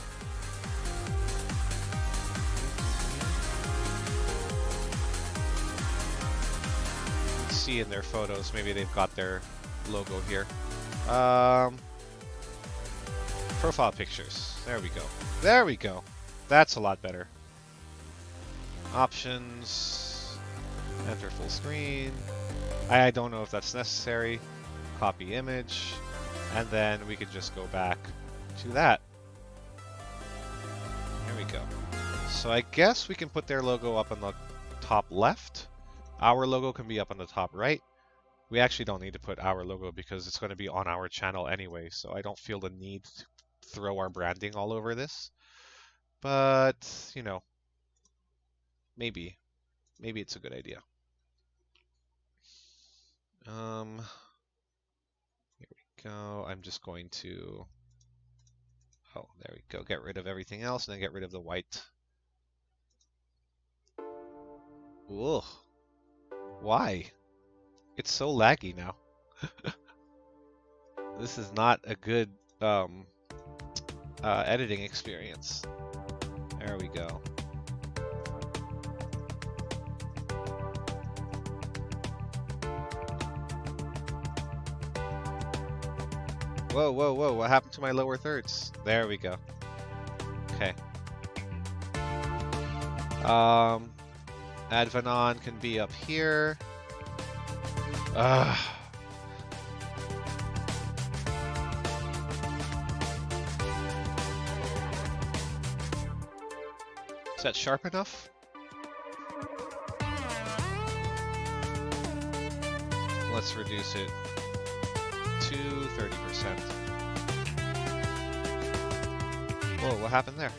See in their photos, maybe they've got their logo here. Profile pictures. There we go. There we go. That's a lot better. Options. Enter full screen. I don't know if that's necessary. Copy image. And then we can just go back to that. There we go. So I guess we can put their logo up on the top left. Our logo can be up on the top right. We actually don't need to put our logo because it's going to be on our channel anyway, so I don't feel the need to throw our branding all over this. But, you know, maybe it's a good idea. Here we go. I'm just going to, oh, there we go. Get rid of everything else and then get rid of the white. Ugh. Why? It's so laggy now. This is not a good editing experience. There we go. Whoa, whoa, whoa, what happened to my lower thirds? There we go. Okay. Advanon can be up here. Is that sharp enough? Let's reduce it to 30%. Whoa, what happened there?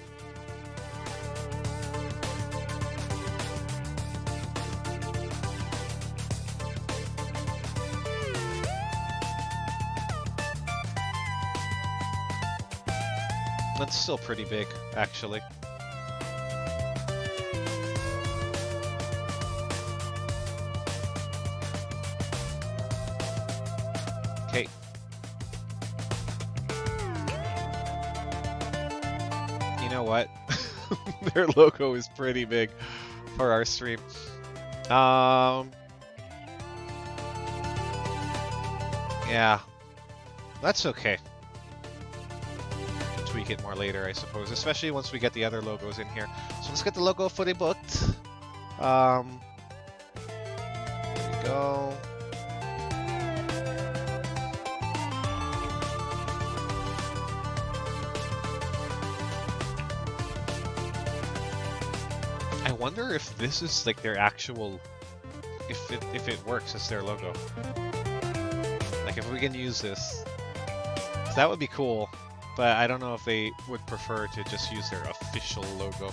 That's still pretty big, actually. Okay. You know what? Their logo is pretty big for our stream. Yeah. That's okay. Tweak tweak it more later, I suppose, especially once we get the other logos in here. So let's get the logo Fully Booked. There we go. I wonder if this is like their actual, if it works as their logo. Like if we can use this, that would be cool. But I don't know if they would prefer to just use their official logo,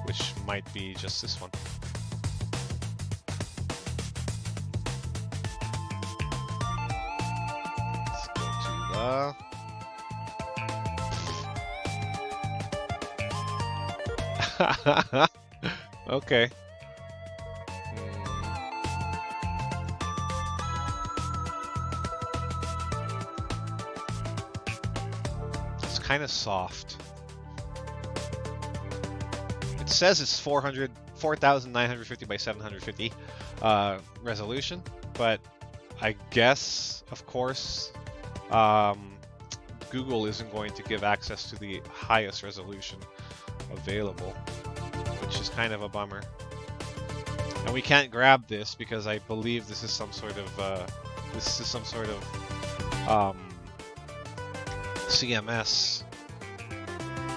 which might be just this one. Let's go to the... Okay. It's kind of soft. It says it's 4,950 by 750 resolution, but I guess, of course, Google isn't going to give access to the highest resolution available, which is kind of a bummer. And we can't grab this because I believe this is some sort of CMS,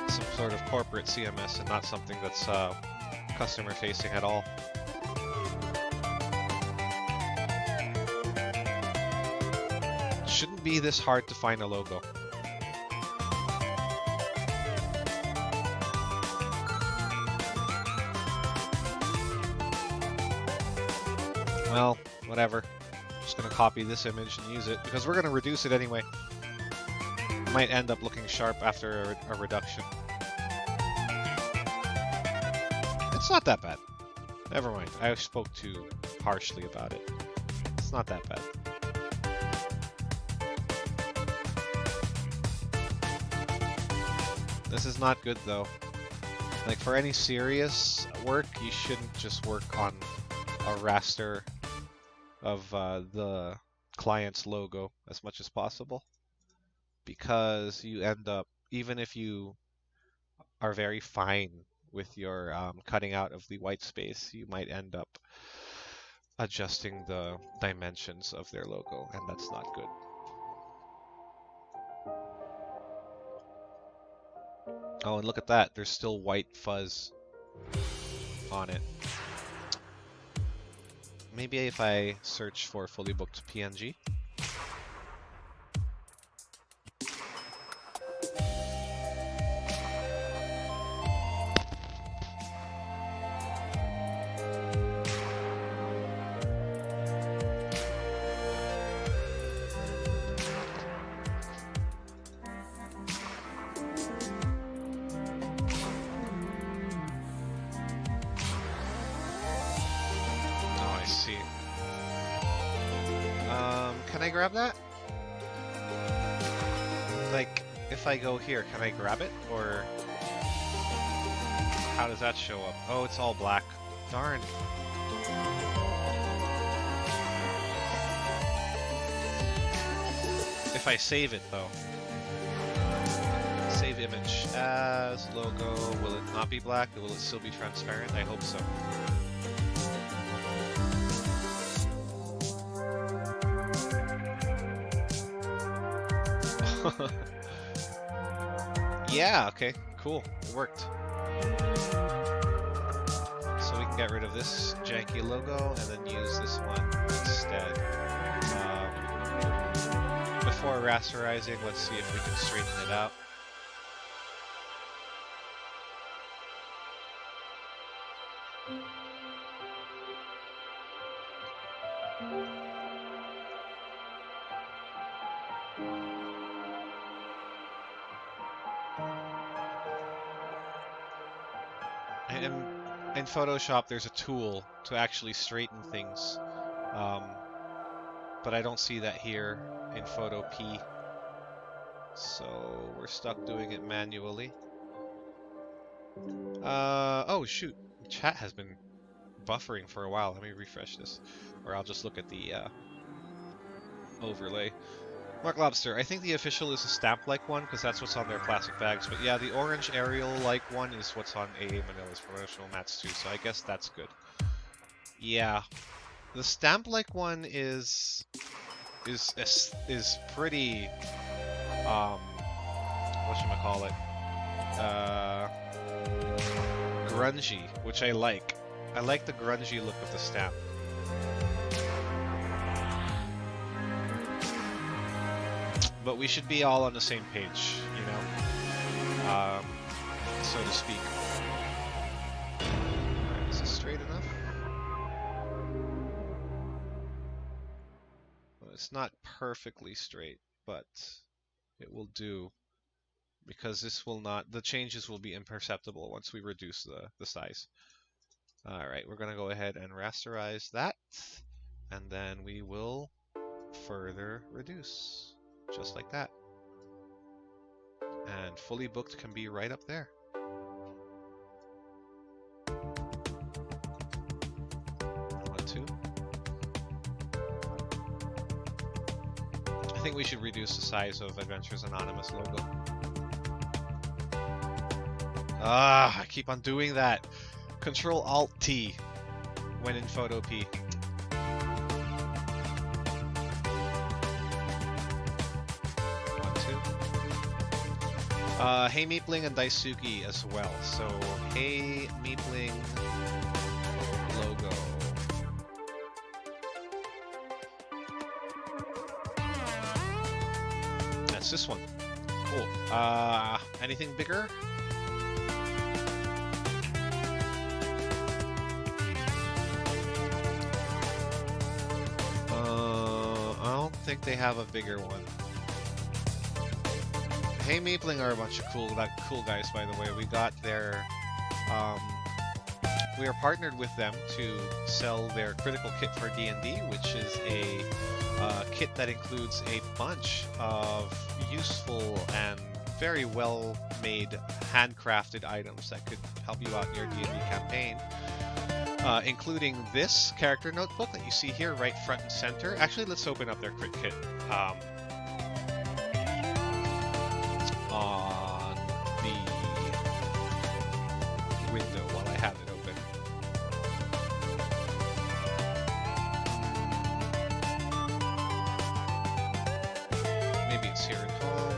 some sort of corporate CMS, and not something that's customer facing at all. It shouldn't be this hard to find a logo. Well, whatever. I'm just gonna copy this image and use it because we're gonna reduce it anyway. It might end up looking sharp after a reduction. It's not that bad. Never mind. I spoke too harshly about it. It's not that bad. This is not good though. Like for any serious work, you shouldn't just work on a raster of the client's logo as much as possible, because you end up, even if you are very fine with your cutting out of the white space, you might end up adjusting the dimensions of their logo, and that's not good. Oh, and look at that, there's still white fuzz on it. Maybe if I search for Fully Booked PNG. Can I grab that? Like, if I go here, can I grab it? Or how does that show up? Oh, it's all black. Darn. If I save it, though. Save image as logo. Will it not be black? Will it still be transparent? I hope so. Yeah, okay, cool. It worked. So we can get rid of this janky logo and then use this one instead. Before rasterizing, let's see if we can straighten it out. In Photoshop, there's a tool to actually straighten things, but I don't see that here in Photo P, so we're stuck doing it manually. Oh shoot, chat has been buffering for a while. Let me refresh this, or I'll just look at the overlay. Mark Lobster, I think the official is a stamp-like one because that's what's on their plastic bags. But yeah, the orange Arial-like one is what's on AA Manila's promotional mats too. So I guess that's good. Yeah, the stamp-like one is pretty whatchamacallit, grungy, which I like. I like the grungy look of the stamp. But we should be all on the same page, you know, so to speak. Alright, is this straight enough? Well, it's not perfectly straight, but it will do, because this will not, the changes will be imperceptible once we reduce the size. Alright, we're going to go ahead and rasterize that, and then we will further reduce, just like that. And Fully Booked can be right up there. I think we should reduce the size of Adventures Anonymous logo. Ah, I keep on doing that. Control-Alt-T when in Photo P. Hey Meepling and Daisuke as well. So, Hey Meepling logo. That's this one. Cool. Anything bigger? I don't think they have a bigger one. Hey Meepling are a bunch of cool guys, by the way. We got their, we are partnered with them to sell their critical kit for D&D, which is a kit that includes a bunch of useful and very well-made, handcrafted items that could help you out in your D&D campaign, including this character notebook that you see here, right front and center. Actually, let's open up their crit kit. On the window while I have it open. Maybe it's here at home.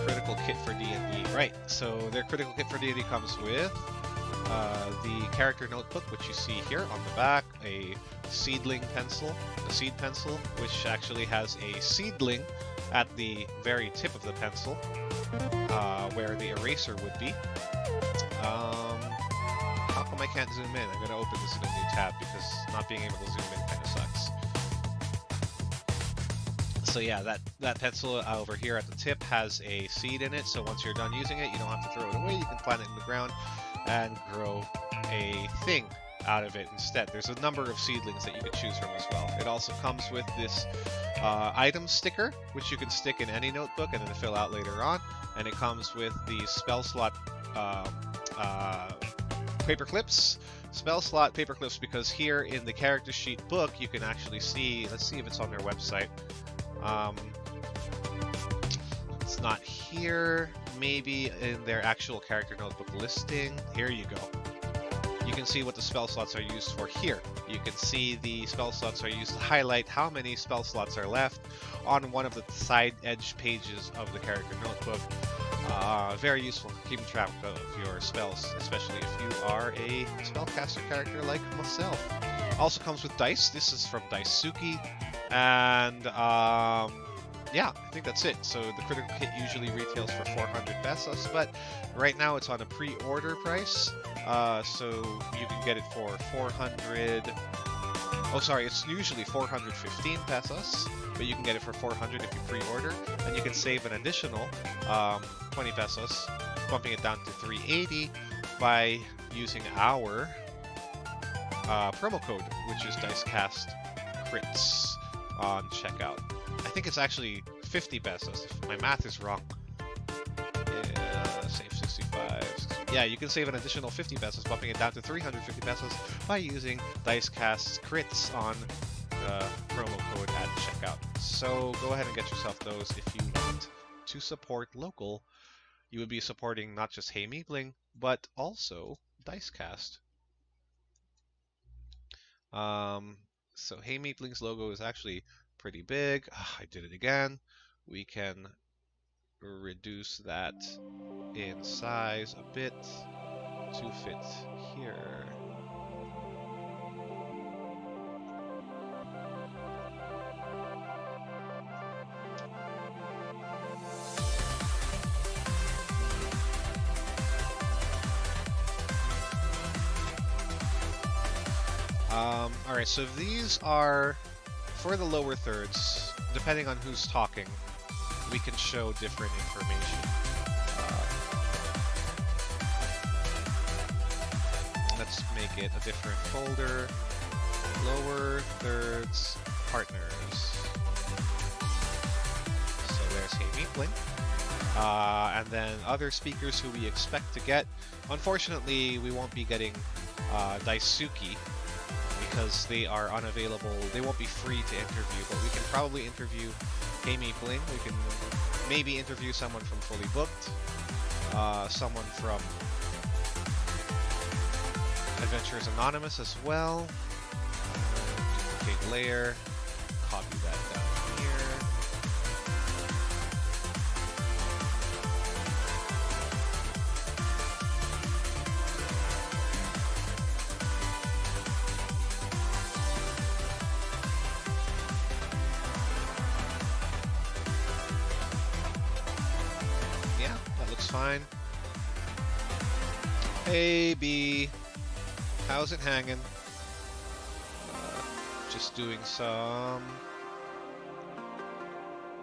Critical kit for D&D. Right, so their critical kit for D&D comes with the character notebook, which you see here on the back, a seedling pencil, a seed pencil, which actually has a seedling at the very tip of the pencil, where the eraser would be. How come I can't zoom in? I'm going to open this in a new tab because not being able to zoom in kind of sucks. So yeah, that pencil over here at the tip has a seed in it, so once you're done using it, you don't have to throw it away. You can plant it in the ground and grow a thing out of it instead. There's a number of seedlings that you can choose from as well. It also comes with this item sticker, which you can stick in any notebook and then fill out later on. And it comes with the spell slot paper clips. Spell slot paper clips, because here in the character sheet book you can actually see, let's see if it's on their website. It's not here. Maybe in their actual character notebook listing. Here you go. You can see what the spell slots are used for here. You can see the spell slots are used to highlight how many spell slots are left on one of the side edge pages of the character notebook. Very useful for keeping track of your spells, especially if you are a spellcaster character like myself. Also comes with dice. This is from Daisuke, and yeah, I think that's it. So the critical kit usually retails for 400 pesos, but right now it's on a pre-order price. So you can get it for 400. Oh, sorry, it's usually 415 pesos, but you can get it for 400 if you pre-order, and you can save an additional 20 pesos, bumping it down to 380 by using our promo code, which is DiceCast Crits on checkout. I think it's actually 50 pesos, if my math is wrong. Yeah, save 65. Yeah, you can save an additional 50 pesos, bumping it down to 350 pesos by using DiceCast Crits on promo code at checkout. so go ahead and get yourself those if you want to support local. You would be supporting not just Hey Meepling, but also Dicecast. So Hey Meepling's logo is actually pretty big. I did it again. We can reduce that in size a bit to fit here. Alright, so these are for the lower thirds. Depending on who's talking, we can show different information. Let's make it a different folder. Lower thirds partners. So there's Hey Meepling. And then other speakers who we expect to get. Unfortunately, we won't be getting Daisuke because they are unavailable. They won't be free to interview, but we can probably interview Hey Meepling. We can maybe interview someone from Fully Booked, someone from Adventures Anonymous as well. Duplicate layer, copy that down here. Yeah, that looks fine. Hey B, how's it hanging? Just doing some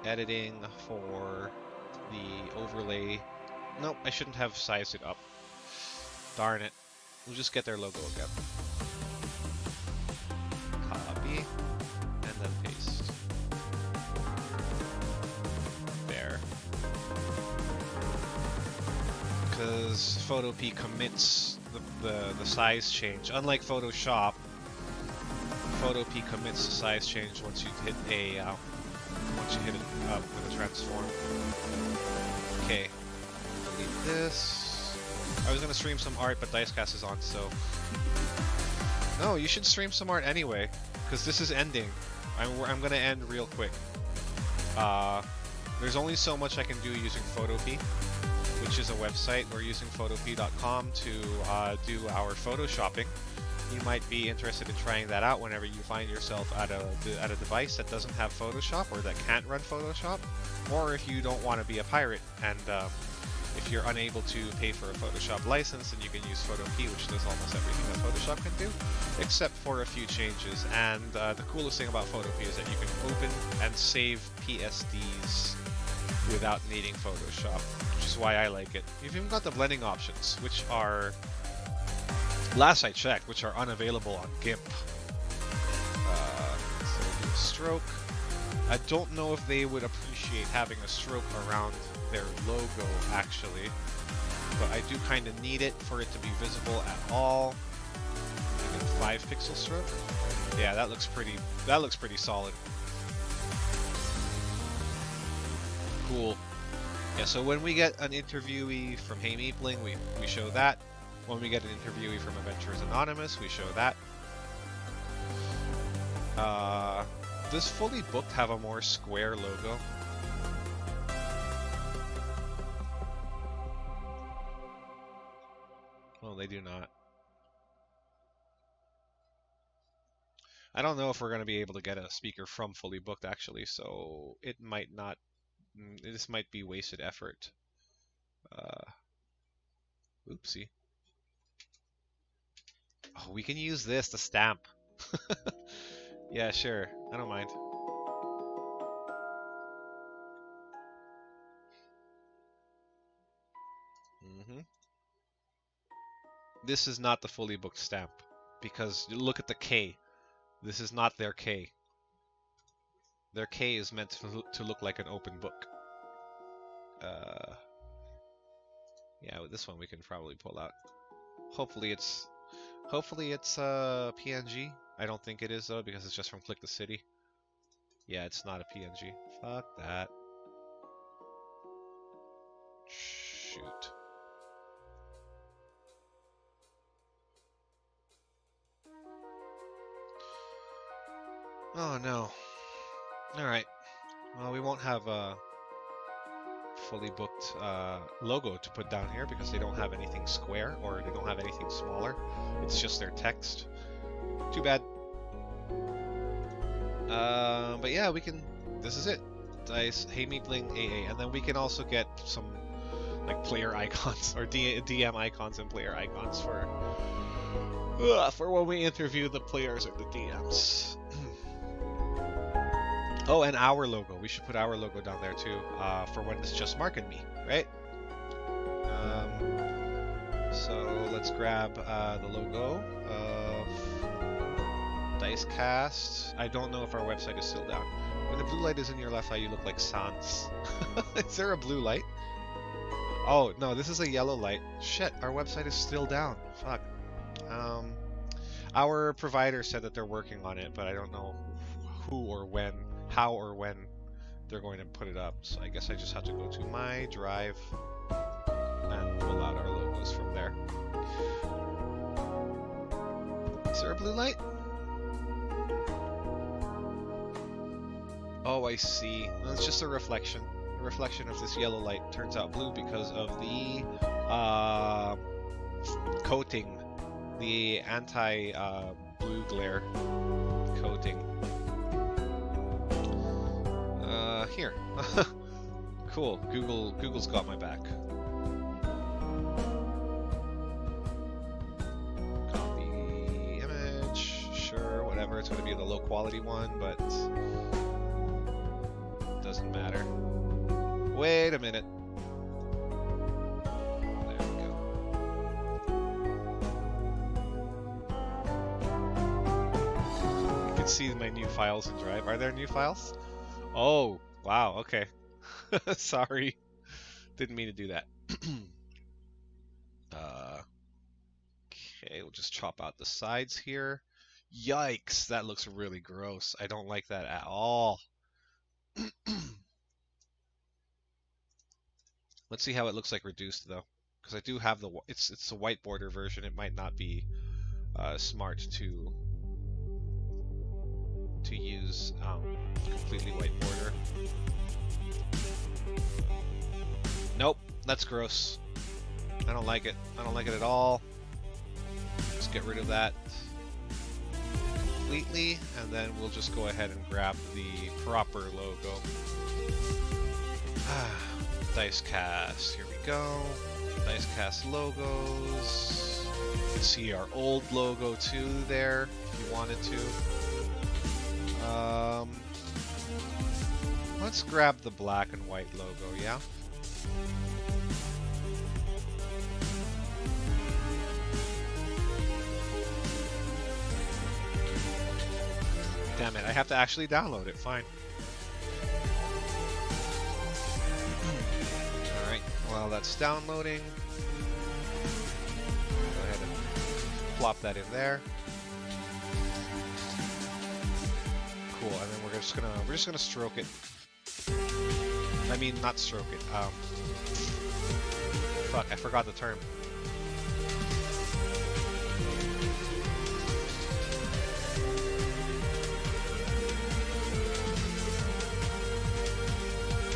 editing for the overlay. Nope, I shouldn't have sized it up. Darn it. We'll just get their logo again. Copy, and then paste. There. Because Photopea commits the size change. Unlike Photoshop, Photopea commits the size change once you hit a once you hit it up with a transform. Okay, delete this. I was gonna stream some art, but Dicecast is on, so no. You should stream some art anyway, because this is ending. I'm gonna end real quick. There's only so much I can do using Photopea, which is a website. We're using photopea.com to do our photoshopping. You might be interested in trying that out whenever you find yourself at a device that doesn't have Photoshop or that can't run Photoshop, or if you don't want to be a pirate and if you're unable to pay for a Photoshop license, then you can use Photopea, which does almost everything that Photoshop can do, except for a few changes. And the coolest thing about Photopea is that you can open and save PSDs without needing Photoshop, which is why I like it. You've even got the blending options, which are, last I checked, which are unavailable on GIMP. So we'll do a stroke. I don't know if they would appreciate having a stroke around their logo, actually, but I do kind of need it for it to be visible at all. Like a 5-pixel stroke. Yeah, that looks pretty. That looks pretty solid. Cool. Yeah, so when we get an interviewee from Hey Meepling, we show that. When we get an interviewee from Adventures Anonymous, we show that. Does Fully Booked have a more square logo? Well, they do not. I don't know if we're going to be able to get a speaker from Fully Booked, actually, so it might not. This might be wasted effort. Oopsie. Oh, we can use this to stamp. Yeah, sure. I don't mind. This is not the Fully Booked stamp, because look at the K. This is not their K. Their K is meant to look like an open book. Yeah, with this one we can probably pull out. Hopefully it's PNG. I don't think it is though, because it's just from Click the City. Yeah, it's not a PNG. Fuck that. Shoot. Oh no. Alright. Well, we won't have a fully booked logo to put down here because they don't have anything square or they don't have anything smaller. It's just their text. Too bad. But yeah, we can. This is it. Dice, Hey Meepling, AA, and then we can also get some like player icons or DM icons and player icons for when we interview the players or the DMs. Oh, and our logo. We should put our logo down there too, for when it's just Mark and me, right? So let's grab the logo of Dicecast. I don't know if our website is still down. When the blue light is in your left eye, you look like Sans. Is there a blue light? Oh, no, this is a yellow light. Shit, our website is still down. Fuck. Our provider said that they're working on it, but I don't know who or when, how or when they're going to put it up. So I guess I just have to go to my drive and pull out our logos from there. Is there a blue light? Oh, I see. No, it's just a reflection. The reflection of this yellow light turns out blue because of the coating, the anti-blue glare coating. Here. Cool. Google's got my back. Copy image. Sure, whatever. It's going to be the low quality one, but doesn't matter. Wait a minute. There we go. You can see my new files in Drive. Are there new files? Oh, wow, okay. Sorry. Didn't mean to do that. Okay, we'll just chop out the sides here. Yikes, that looks really gross. I don't like that at all. Let's see how it looks like reduced though, because I do have the it's a white border version. It might not be smart to use completely white border. Nope, that's gross. I don't like it. I don't like it at all. Let's get rid of that completely, and then we'll just go ahead and grab the proper logo. Dicecast, here we go. Dicecast logos. You can see our old logo too there, if you wanted to. Let's grab the black and white logo, yeah? Damn it, I have to actually download it, fine. Alright, while that's downloading, go ahead and plop that in there. Cool, and then we're just gonna stroke it. I mean, not stroke it. Fuck, I forgot the term.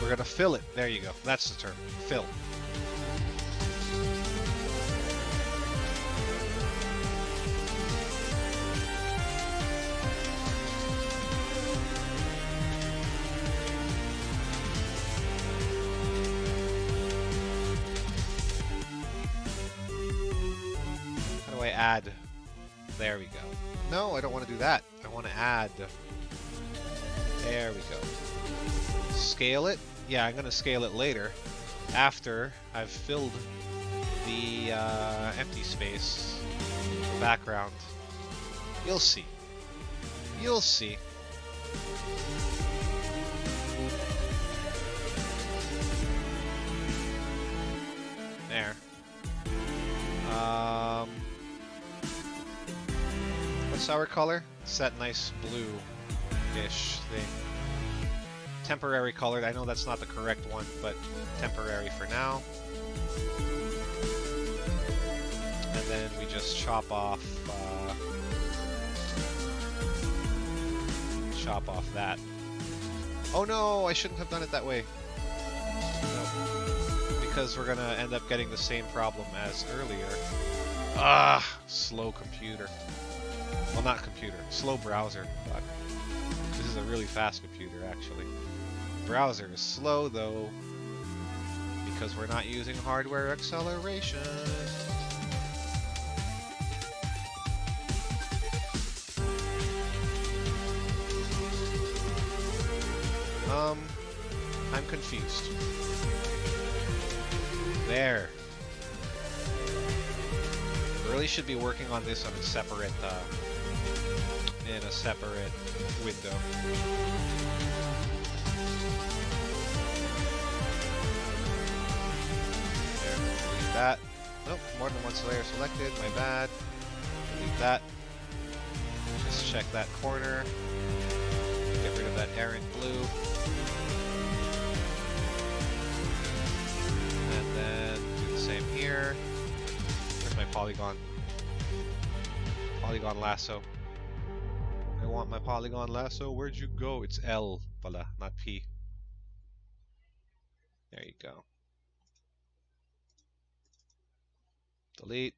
We're gonna fill it. There you go. That's the term. Fill. How do I add? There we go. No, I don't want to do that. I want to add. There we go. Scale it. Yeah, I'm gonna scale it later after I've filled the empty space, the background. You'll see. You'll see. There. What's our color? It's that nice blue-ish thing. temporary colored. I know that's not the correct one, but temporary for now. And then we just chop off that. Oh no, I shouldn't have done it that way. No. Because we're gonna end up getting the same problem as earlier. Ah, slow computer. Well, not computer, slow browser. Fuck. This is a really fast computer, actually. Browser is slow though, because we're not using hardware acceleration. I'm confused. There. Really should be working on this on a separate, in a separate window. There, delete that. Nope, more than one layer selected, my bad. Delete that. Just check that corner. Get rid of that errant blue. And then do the same here. Where's my polygon? Polygon lasso. I want my polygon lasso. Where'd you go? It's L, voila, not P. There you go. Delete.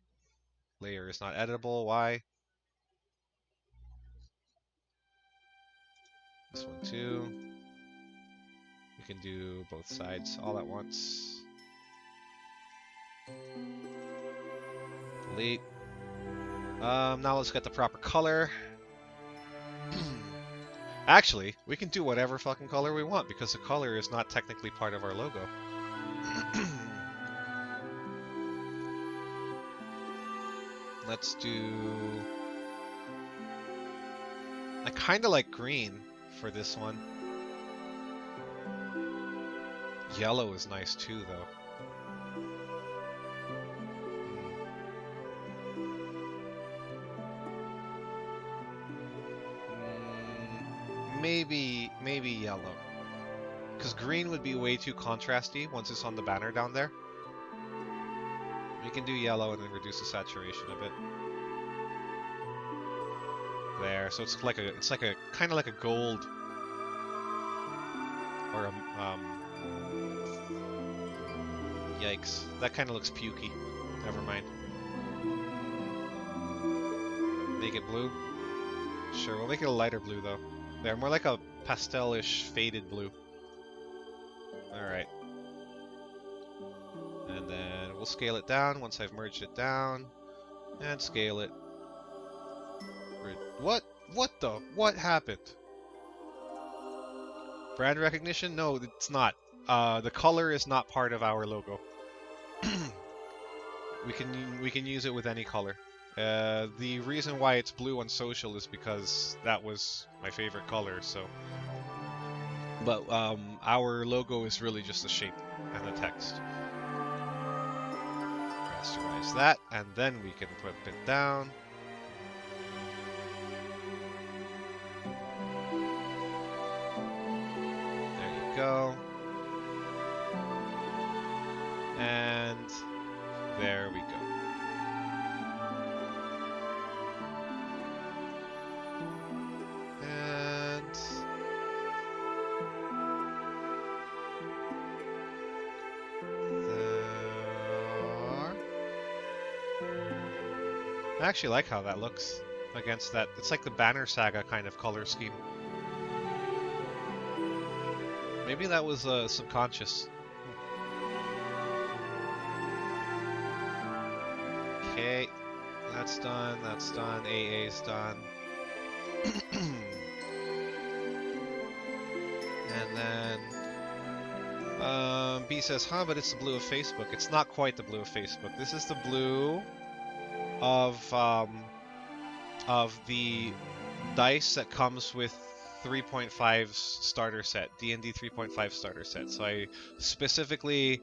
Layer is not editable. Why? This one too. We can do both sides all at once. Delete. Now let's get the proper color. Actually, we can do whatever fucking color we want because the color is not technically part of our logo. Let's do... I kinda like green for this one. Yellow is nice too, though. Maybe yellow. Because green would be way too contrasty once it's on the banner down there. We can do yellow and then reduce the saturation a bit. There, so it's like a kind of like a gold or a yikes, that kind of looks pukey. Never mind. Make it blue. Sure, we'll make it a lighter blue though. There, more like a pastel-ish faded blue. Alright. And then we'll scale it down once I've merged it down. And scale it. What? What the? What happened? Brand recognition? No, it's not. The color is not part of our logo. we can use it with any color. The reason why it's blue on social is because that was my favorite color, so... But, our logo is really just the shape and the text. Rasterize that, and then we can put it down. There you go. And there we go. I actually like how that looks against that. It's like the Banner Saga kind of color scheme. Maybe that was subconscious. Okay, that's done, AA's done. And then B says, huh, but it's the blue of Facebook. It's not quite the blue of Facebook. This is the blue of the dice that comes with 3.5 starter set, D&D 3.5 starter set. So I specifically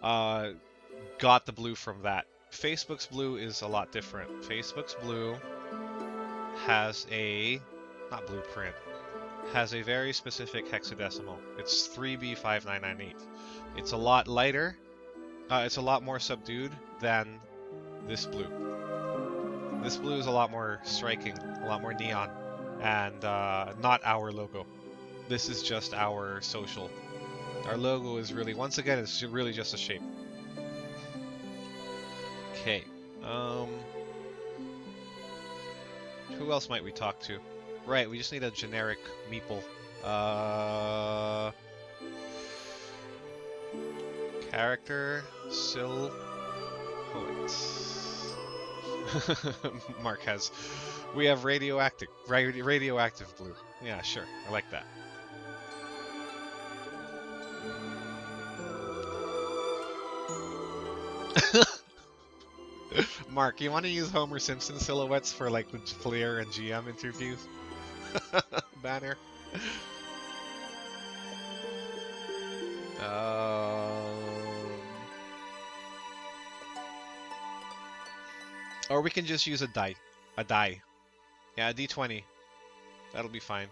got the blue from that. Facebook's blue is a lot different. Facebook's blue has a, not blueprint, has a very specific hexadecimal. It's 3B5998. It's a lot lighter. It's a lot more subdued than this blue. This blue is a lot more striking, a lot more neon, and not our logo. This is just our social. Our logo is really, once again, it's really just a shape. Okay. Who else might we talk to? Right, we just need a generic meeple. Character, Sil, Poet. Mark has. We have radioactive blue. Yeah, sure. I like that. Mark, you want to use Homer Simpson silhouettes for like the player and GM interviews? Banner. Or we can just use a die. A die. Yeah, a D20. That'll be fine.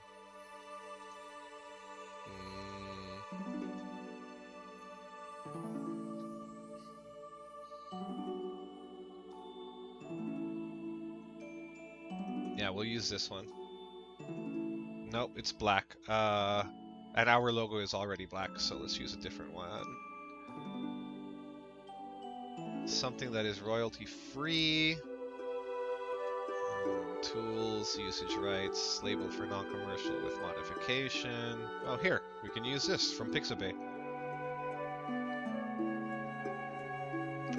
Yeah, we'll use this one. Nope, it's black. And our logo is already black, so let's use a different one. Something that is royalty free. Tools, usage rights, labeled for non-commercial with modification. Oh, here, we can use this from Pixabay.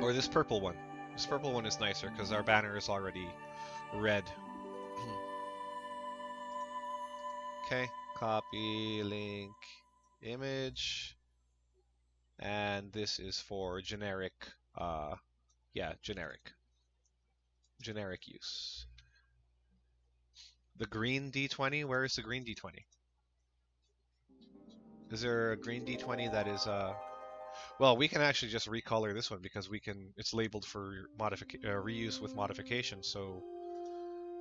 Or this purple one. This purple one is nicer because our banner is already red. Okay, copy, link, image. And this is for generic, yeah, generic use. The green D20, where is the green D20? Is there a green D20 that is, well, we can actually just recolor this one because it's labeled for reuse with modification, so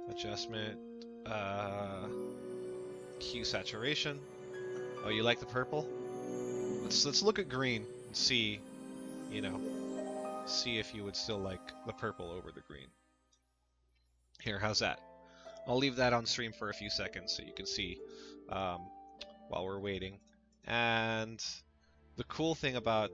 adjustment, hue saturation. Oh, you like the purple? Let's look at green and see, see if you would still like the purple over the green. Here, how's that? I'll leave that on stream for a few seconds so you can see while we're waiting. And the cool thing about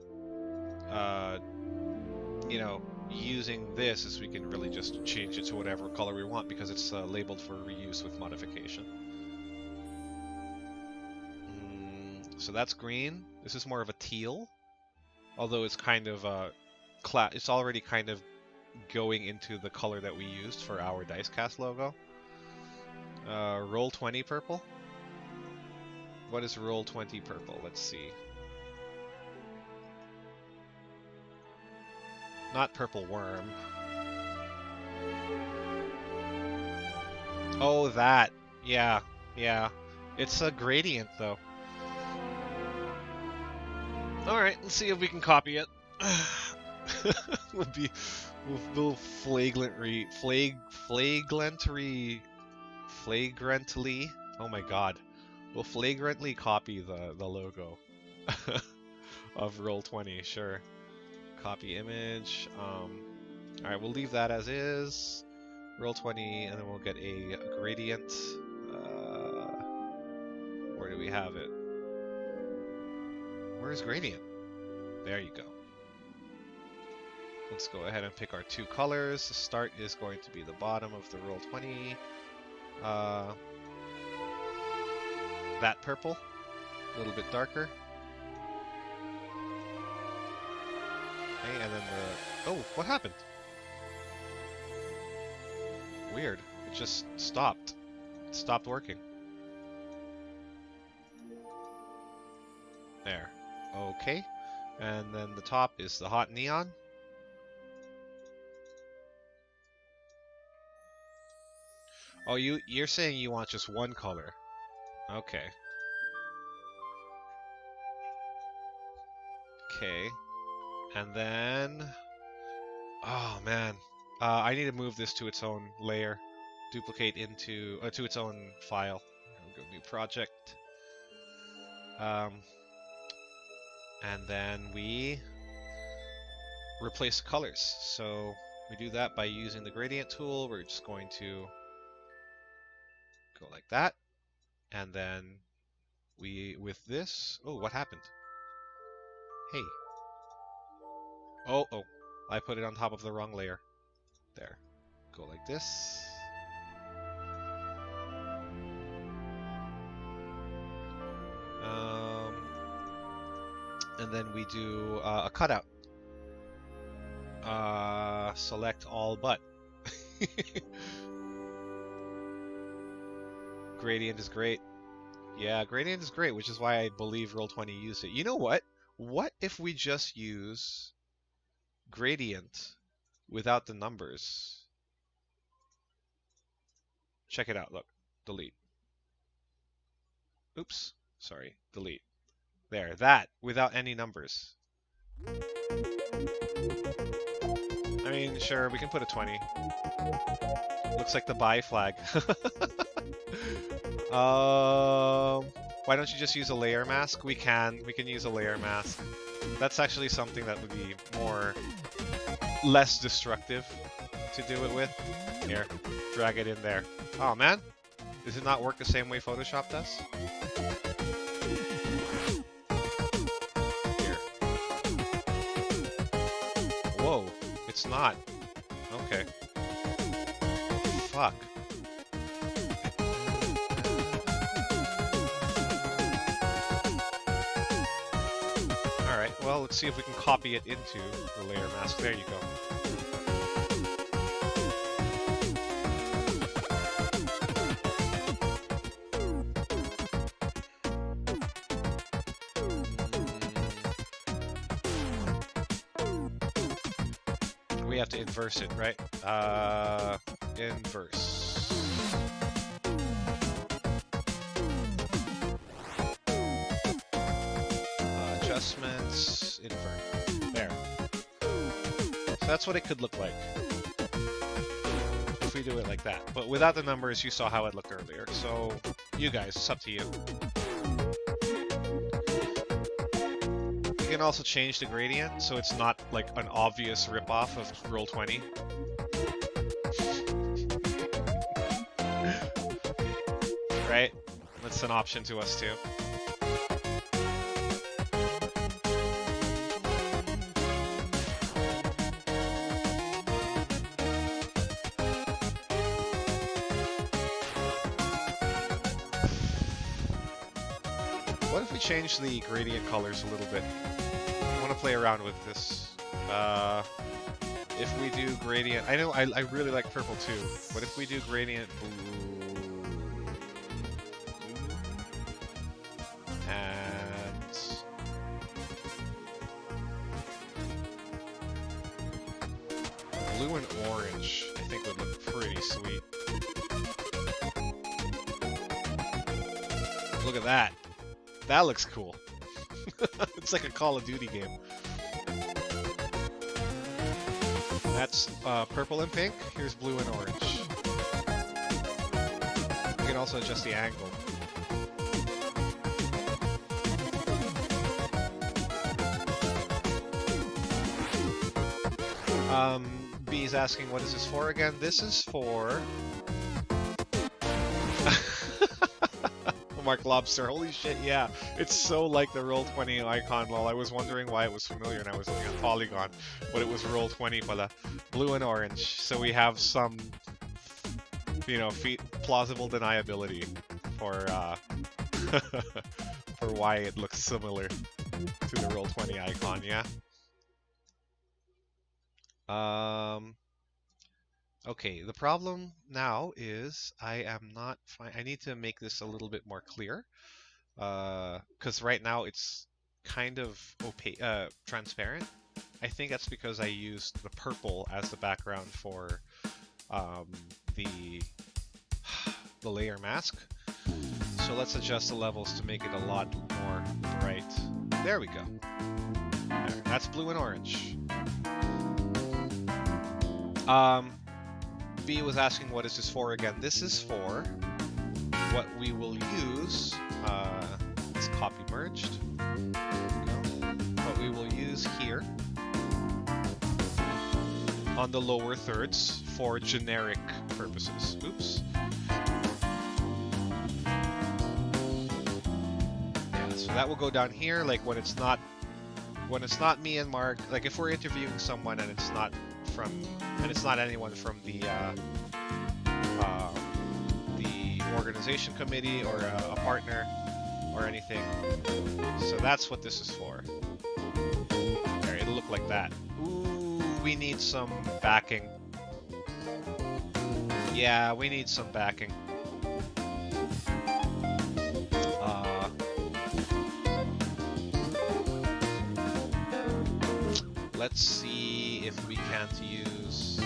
using this is we can really just change it to whatever color we want because it's labeled for reuse with modification. So that's green. This is more of a teal, although it's kind of it's already kind of going into the color that we used for our Dicecast logo. Roll 20 purple. What is roll 20 purple? Let's see. Not purple worm. Oh, that. Yeah, yeah. It's a gradient, though. Alright, let's see if we can copy it. Would be... We'll flagrantly... Oh my god. We'll flagrantly copy the logo of Roll20, sure. Copy image. Alright, we'll leave that as is. Roll20, and then we'll get a gradient. Where do we have it? Where's gradient? There you go. Let's go ahead and pick our two colors. The start is going to be the bottom of the Roll20. That purple, a little bit darker. Okay, and then the... Oh, what happened? Weird. It just stopped. It stopped working. There. Okay. And then the top is the hot neon. Oh, you're saying you want just one color. Okay. Okay. And then... Oh, man. I need to move this to its own layer. Duplicate into... to its own file. I'll go new project. And then we replace the colors. So we do that by using the gradient tool. We're just going to go like that. And then we, with this, oh, what happened? Hey. Oh, I put it on top of the wrong layer. There. Go like this. And then we do a cutout. Select all but. Gradient is great. Yeah, gradient is great, which is why I believe Roll20 used it. You know what? What if we just use gradient without the numbers? Check it out. Look. Delete. Oops. Sorry. Delete. There. That. Without any numbers. I mean, sure, we can put a 20. Looks like the buy flag. Why don't you just use a layer mask? We can use a layer mask. That's actually something that would be less destructive to do it with. Here, drag it in there. Oh man, does it not work the same way Photoshop does? Here. Whoa, it's not. Okay. Fuck. Alright, well, let's see if we can copy it into the layer mask. There you go. We have to inverse it, right? Inverse. Adjustments, invert. There. So that's what it could look like if we do it like that. But without the numbers, you saw how it looked earlier. So, you guys, it's up to you. You can also change the gradient, so it's not like an obvious ripoff of Roll20. Right? That's an option to us too. What if we change the gradient colors a little bit? I want to play around with this. If we do gradient, I know I really like purple too, but if we do gradient blue, and blue and orange, I think would look pretty sweet. Look at that. That looks cool. It's like a Call of Duty game. That's purple and pink. Here's blue and orange. You can also adjust the angle. B is asking, what is this for again? This is for... Mark Lobster, holy shit, yeah. It's so like the Roll20 icon, lol. I was wondering why it was familiar and I was looking at Polygon, but it was Roll20 pala. Blue and orange, so we have some, you know, plausible deniability for for why it looks similar to the Roll20 icon, yeah? Okay, the problem now is I am not fine. I need to make this a little bit more clear, because right now it's kind of opaque, transparent. I think that's because I used the purple as the background for the layer mask. So let's adjust the levels to make it a lot more bright. There we go. There, that's blue and orange. B was asking what is this for again. This is for what we will use, let's copy merged. There we go. What we will use here on the lower thirds for generic purposes. Oops. Yeah, so that will go down here, like when it's not me and Mark, like if we're interviewing someone and it's not anyone from the organization committee or a partner or anything. So that's what this is for. There, it'll look like that. Ooh, we need some backing. Yeah, we need some backing. Let's see if we can't use...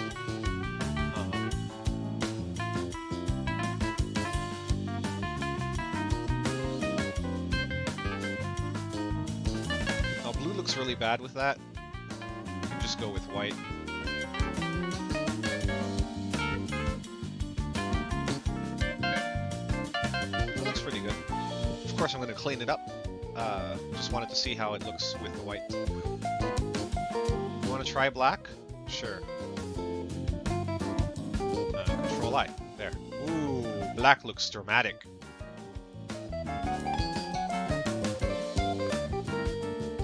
Oh, blue looks really bad with that. We can just go with white. That looks pretty good. Of course, I'm going to clean it up. Just wanted to see how it looks with the white. Want to try black? Sure. Control I. There. Ooh, black looks dramatic.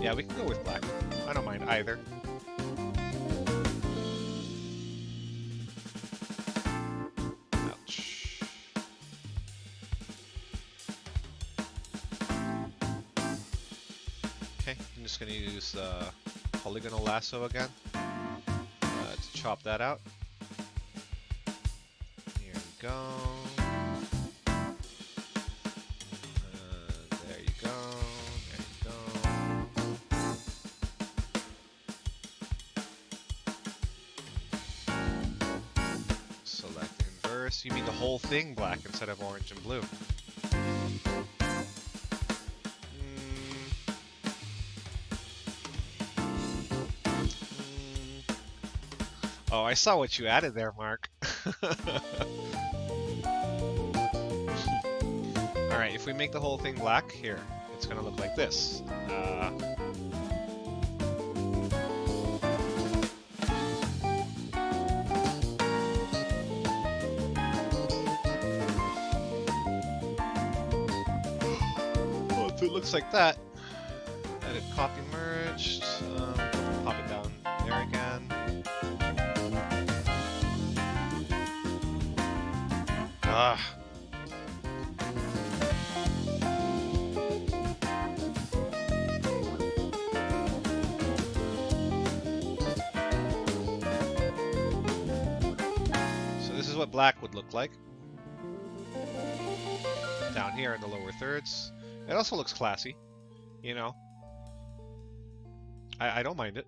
Yeah, we can go with black. I don't mind either. Ouch. Okay, I'm just gonna use the polygonal lasso again to chop that out. Here we go. There you go. There you go. Select inverse. You mean the whole thing black instead of orange and blue? Oh, I saw what you added there, Mark. Alright, if we make the whole thing black, here, it's gonna look like this. Well, if it looks like that, edit copy merged, pop it down there again. Ah. So this is what black would look like. Down here in the lower thirds. It also looks classy, you know. I don't mind it.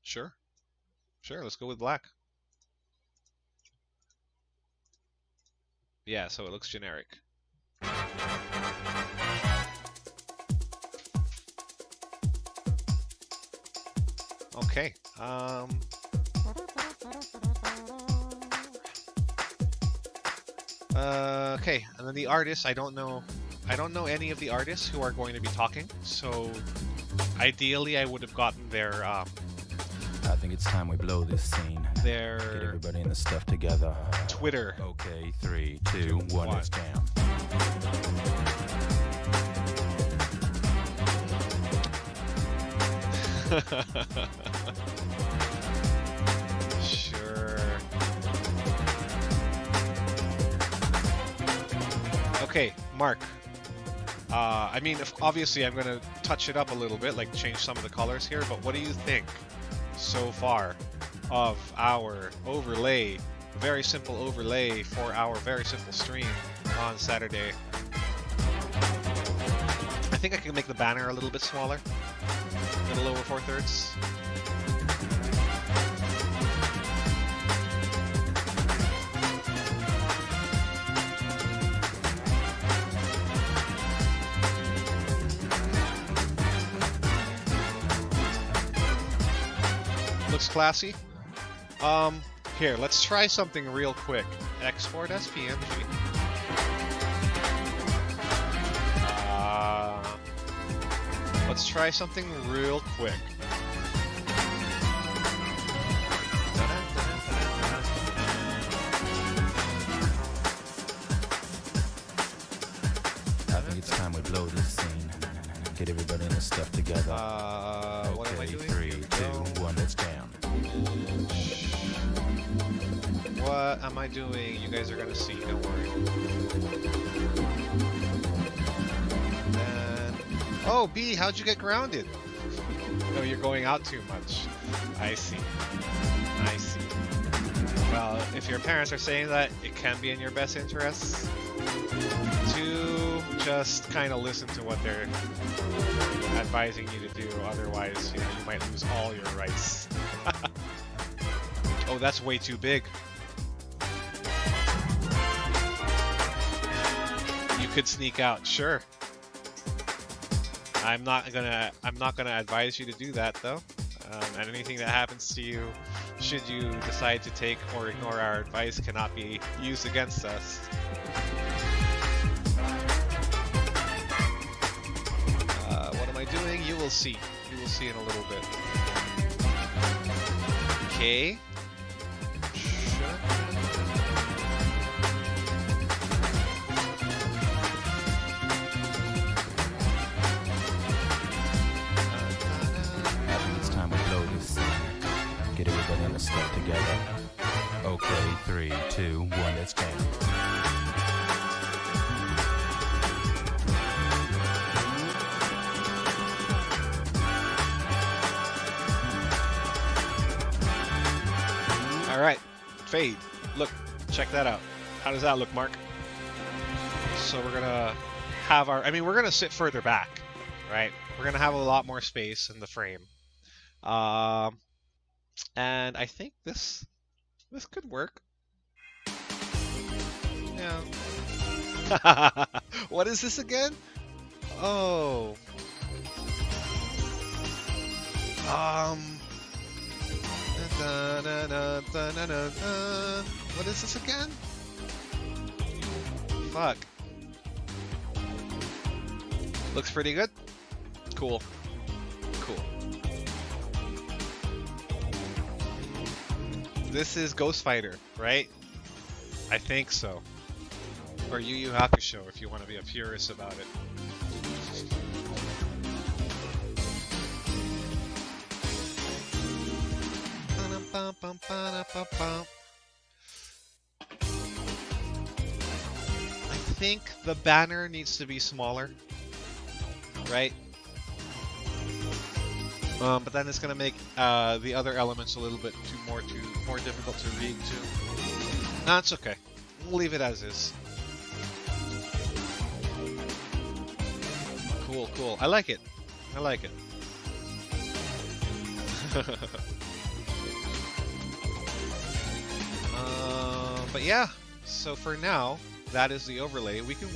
Sure. Sure, let's go with black. Yeah, so it looks generic. Okay. Okay, and then the artists, I don't know any of the artists who are going to be talking, so ideally I would have gotten their I think it's time we blow this scene. Their Get everybody in the stuff together. Twitter. Okay, 3, 2, 1, let's jam. Sure. Okay, Mark. I mean, obviously I'm going to touch it up a little bit, like change some of the colors here, but what do you think so far of our overlay, very simple overlay for our very simple stream on Saturday? I think I can make the banner a little bit smaller in the lower 4/3. Looks classy. Here, let's try something real quick. Export as PNG. Let's try something real quick. I think it's time we blow this scene. Get everybody in the stuff together. What am I doing? 3, Here we 2, go. 1, let's jam. What am I doing? You guys are gonna see, don't worry. And... Oh, B, how'd you get grounded? Oh, you're going out too much. I see. I see. Well, if your parents are saying that, it can be in your best interests to just kind of listen to what they're advising you to do. Otherwise, you might lose all your rights. Oh, that's way too big. You could sneak out, sure. I'm not gonna advise you to do that though. And anything that happens to you, should you decide to take or ignore our advice, cannot be used against us. What am I doing? You will see. You will see in a little bit. Okay. Get everybody in the stuff together. Okay, 3, 2, 1, let's jam. All right, fade. Look, check that out. How does that look, Mark? So we're gonna have our. I mean, we're gonna sit further back, right? We're gonna have a lot more space in the frame. And I think this could work. Yeah. What is this again? Oh. What is this again? Fuck. Looks pretty good. Cool. Cool. This is Ghost Fighter, right? I think so. Or Yu Yu Hakusho, if you want to be a purist about it. I think the banner needs to be smaller, right? But then it's gonna make the other elements a little bit more difficult to read too. No, it's okay. We'll leave it as is. Cool, cool. I like it. I like it. But yeah. So for now, that is the overlay. We can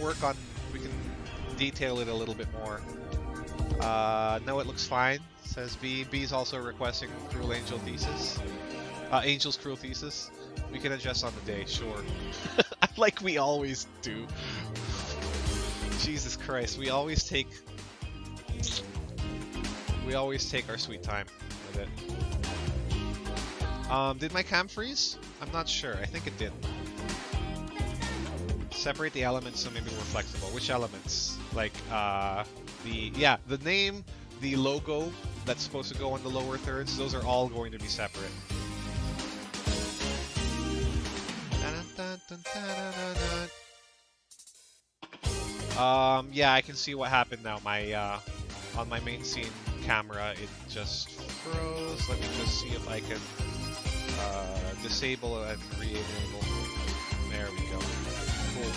detail it a little bit more. No, it looks fine. Says B. B's also requesting Cruel Angel Thesis. Angel's Cruel Thesis. We can adjust on the day, sure. Like we always do. Jesus Christ, we always take our sweet time with it. Did my cam freeze? I'm not sure. I think it did. Separate the elements so maybe we're flexible. Which elements? Like the name, the logo that's supposed to go in the lower thirds, those are all going to be separate. Yeah, I can see what happened now. My on my main scene camera, it just froze. Let me just see if I can disable and re-enable. There we go. Cool.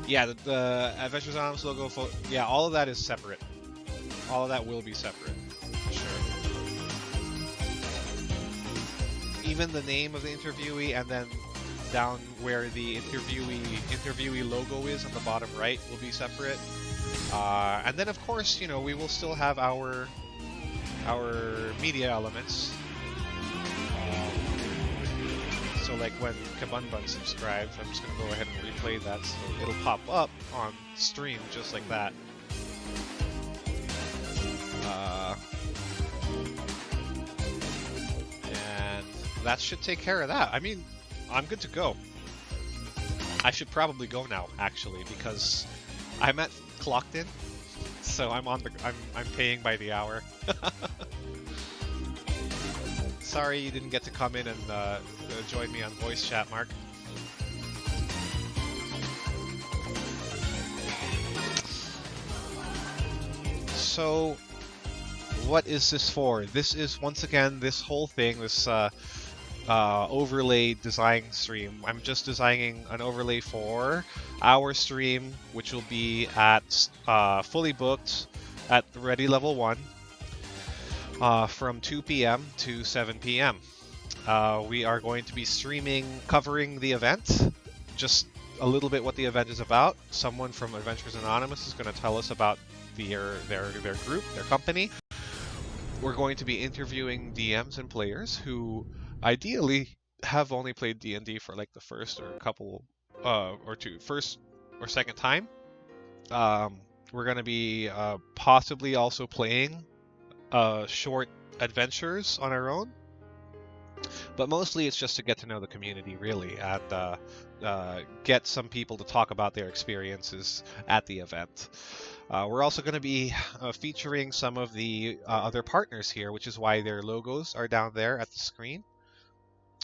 Yeah, the Adventures Anonymous logo, yeah, all of that is separate. All of that will be separate, for sure. Even the name of the interviewee, and then down where the interviewee logo is on the bottom right will be separate. And then of course, we will still have our media elements. So like when Kabunbun subscribes, I'm just going to go ahead and replay that so it'll pop up on stream just like that. And that should take care of that. I mean, I'm good to go. I should probably go now, actually, because I'm at clocked in, so I'm paying by the hour. Sorry you didn't get to come in and join me on voice chat, Mark. So, what is this for? This is, once again, this whole thing, this overlay design stream. I'm just designing an overlay for our stream, which will be at Fully Booked at Ready Level 1 from 2 p.m. to 7 p.m. We are going to be streaming, covering the event, just a little bit what the event is about. Someone from Adventures Anonymous is going to tell us about their group, their company. We're going to be interviewing DMs and players who ideally have only played D&D for like the first or couple first or second time. We're going to be possibly also playing short adventures on our own, but mostly it's just to get to know the community, really, and get some people to talk about their experiences at the event. We're also going to be featuring some of the other partners here, which is why their logos are down there at the screen.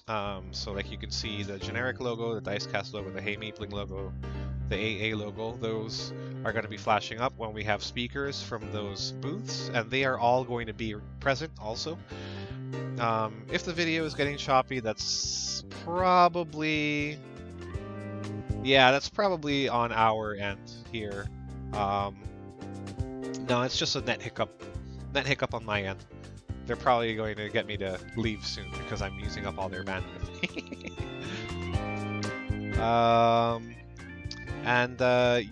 So like you can see the generic logo, the Dicecast logo, the Hey Meepling logo, the AA logo. Those are going to be flashing up when we have speakers from those booths, and they are all going to be present also. If the video is getting choppy, that's probably... yeah, that's probably on our end here. No, it's just a net hiccup on my end. They're probably going to get me to leave soon because I'm using up all their bandwidth.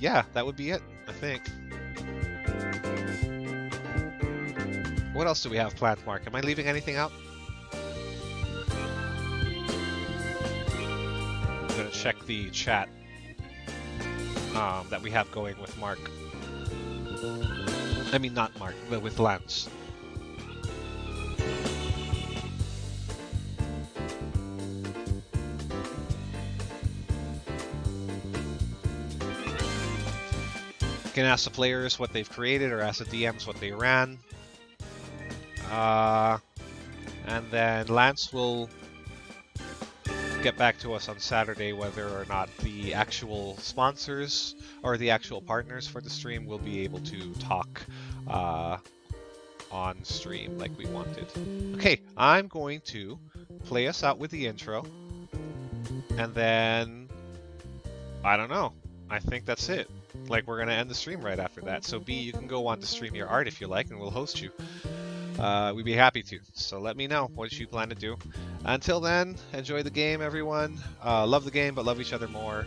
Yeah, that would be it, I think. What else do we have planned, Mark? Am I leaving anything out? I'm gonna check the chat that we have going with Mark. I mean, not Mark, but with Lance. You can ask the players what they've created, or ask the DMs what they ran. And then Lance will get back to us on Saturday whether or not the actual sponsors or the actual partners for the stream will be able to talk on stream like we wanted. Okay, I'm going to play us out with the intro, and then I don't know. I think that's it. Like, we're gonna end the stream right after that. So B, you can go on to stream your art if you like, and we'll host you. We'd be happy to. So let me know what you plan to do. Until then, enjoy the game, everyone. Love the game, but love each other more.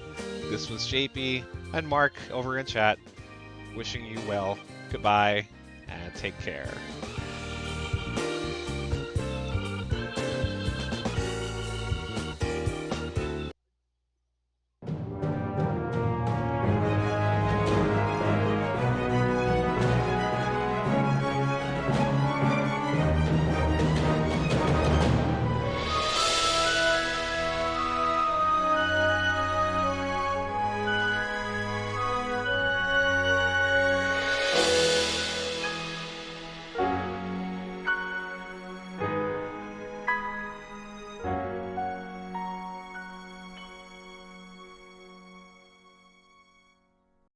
This was JP and Mark over in chat, wishing you well. Goodbye, and take care.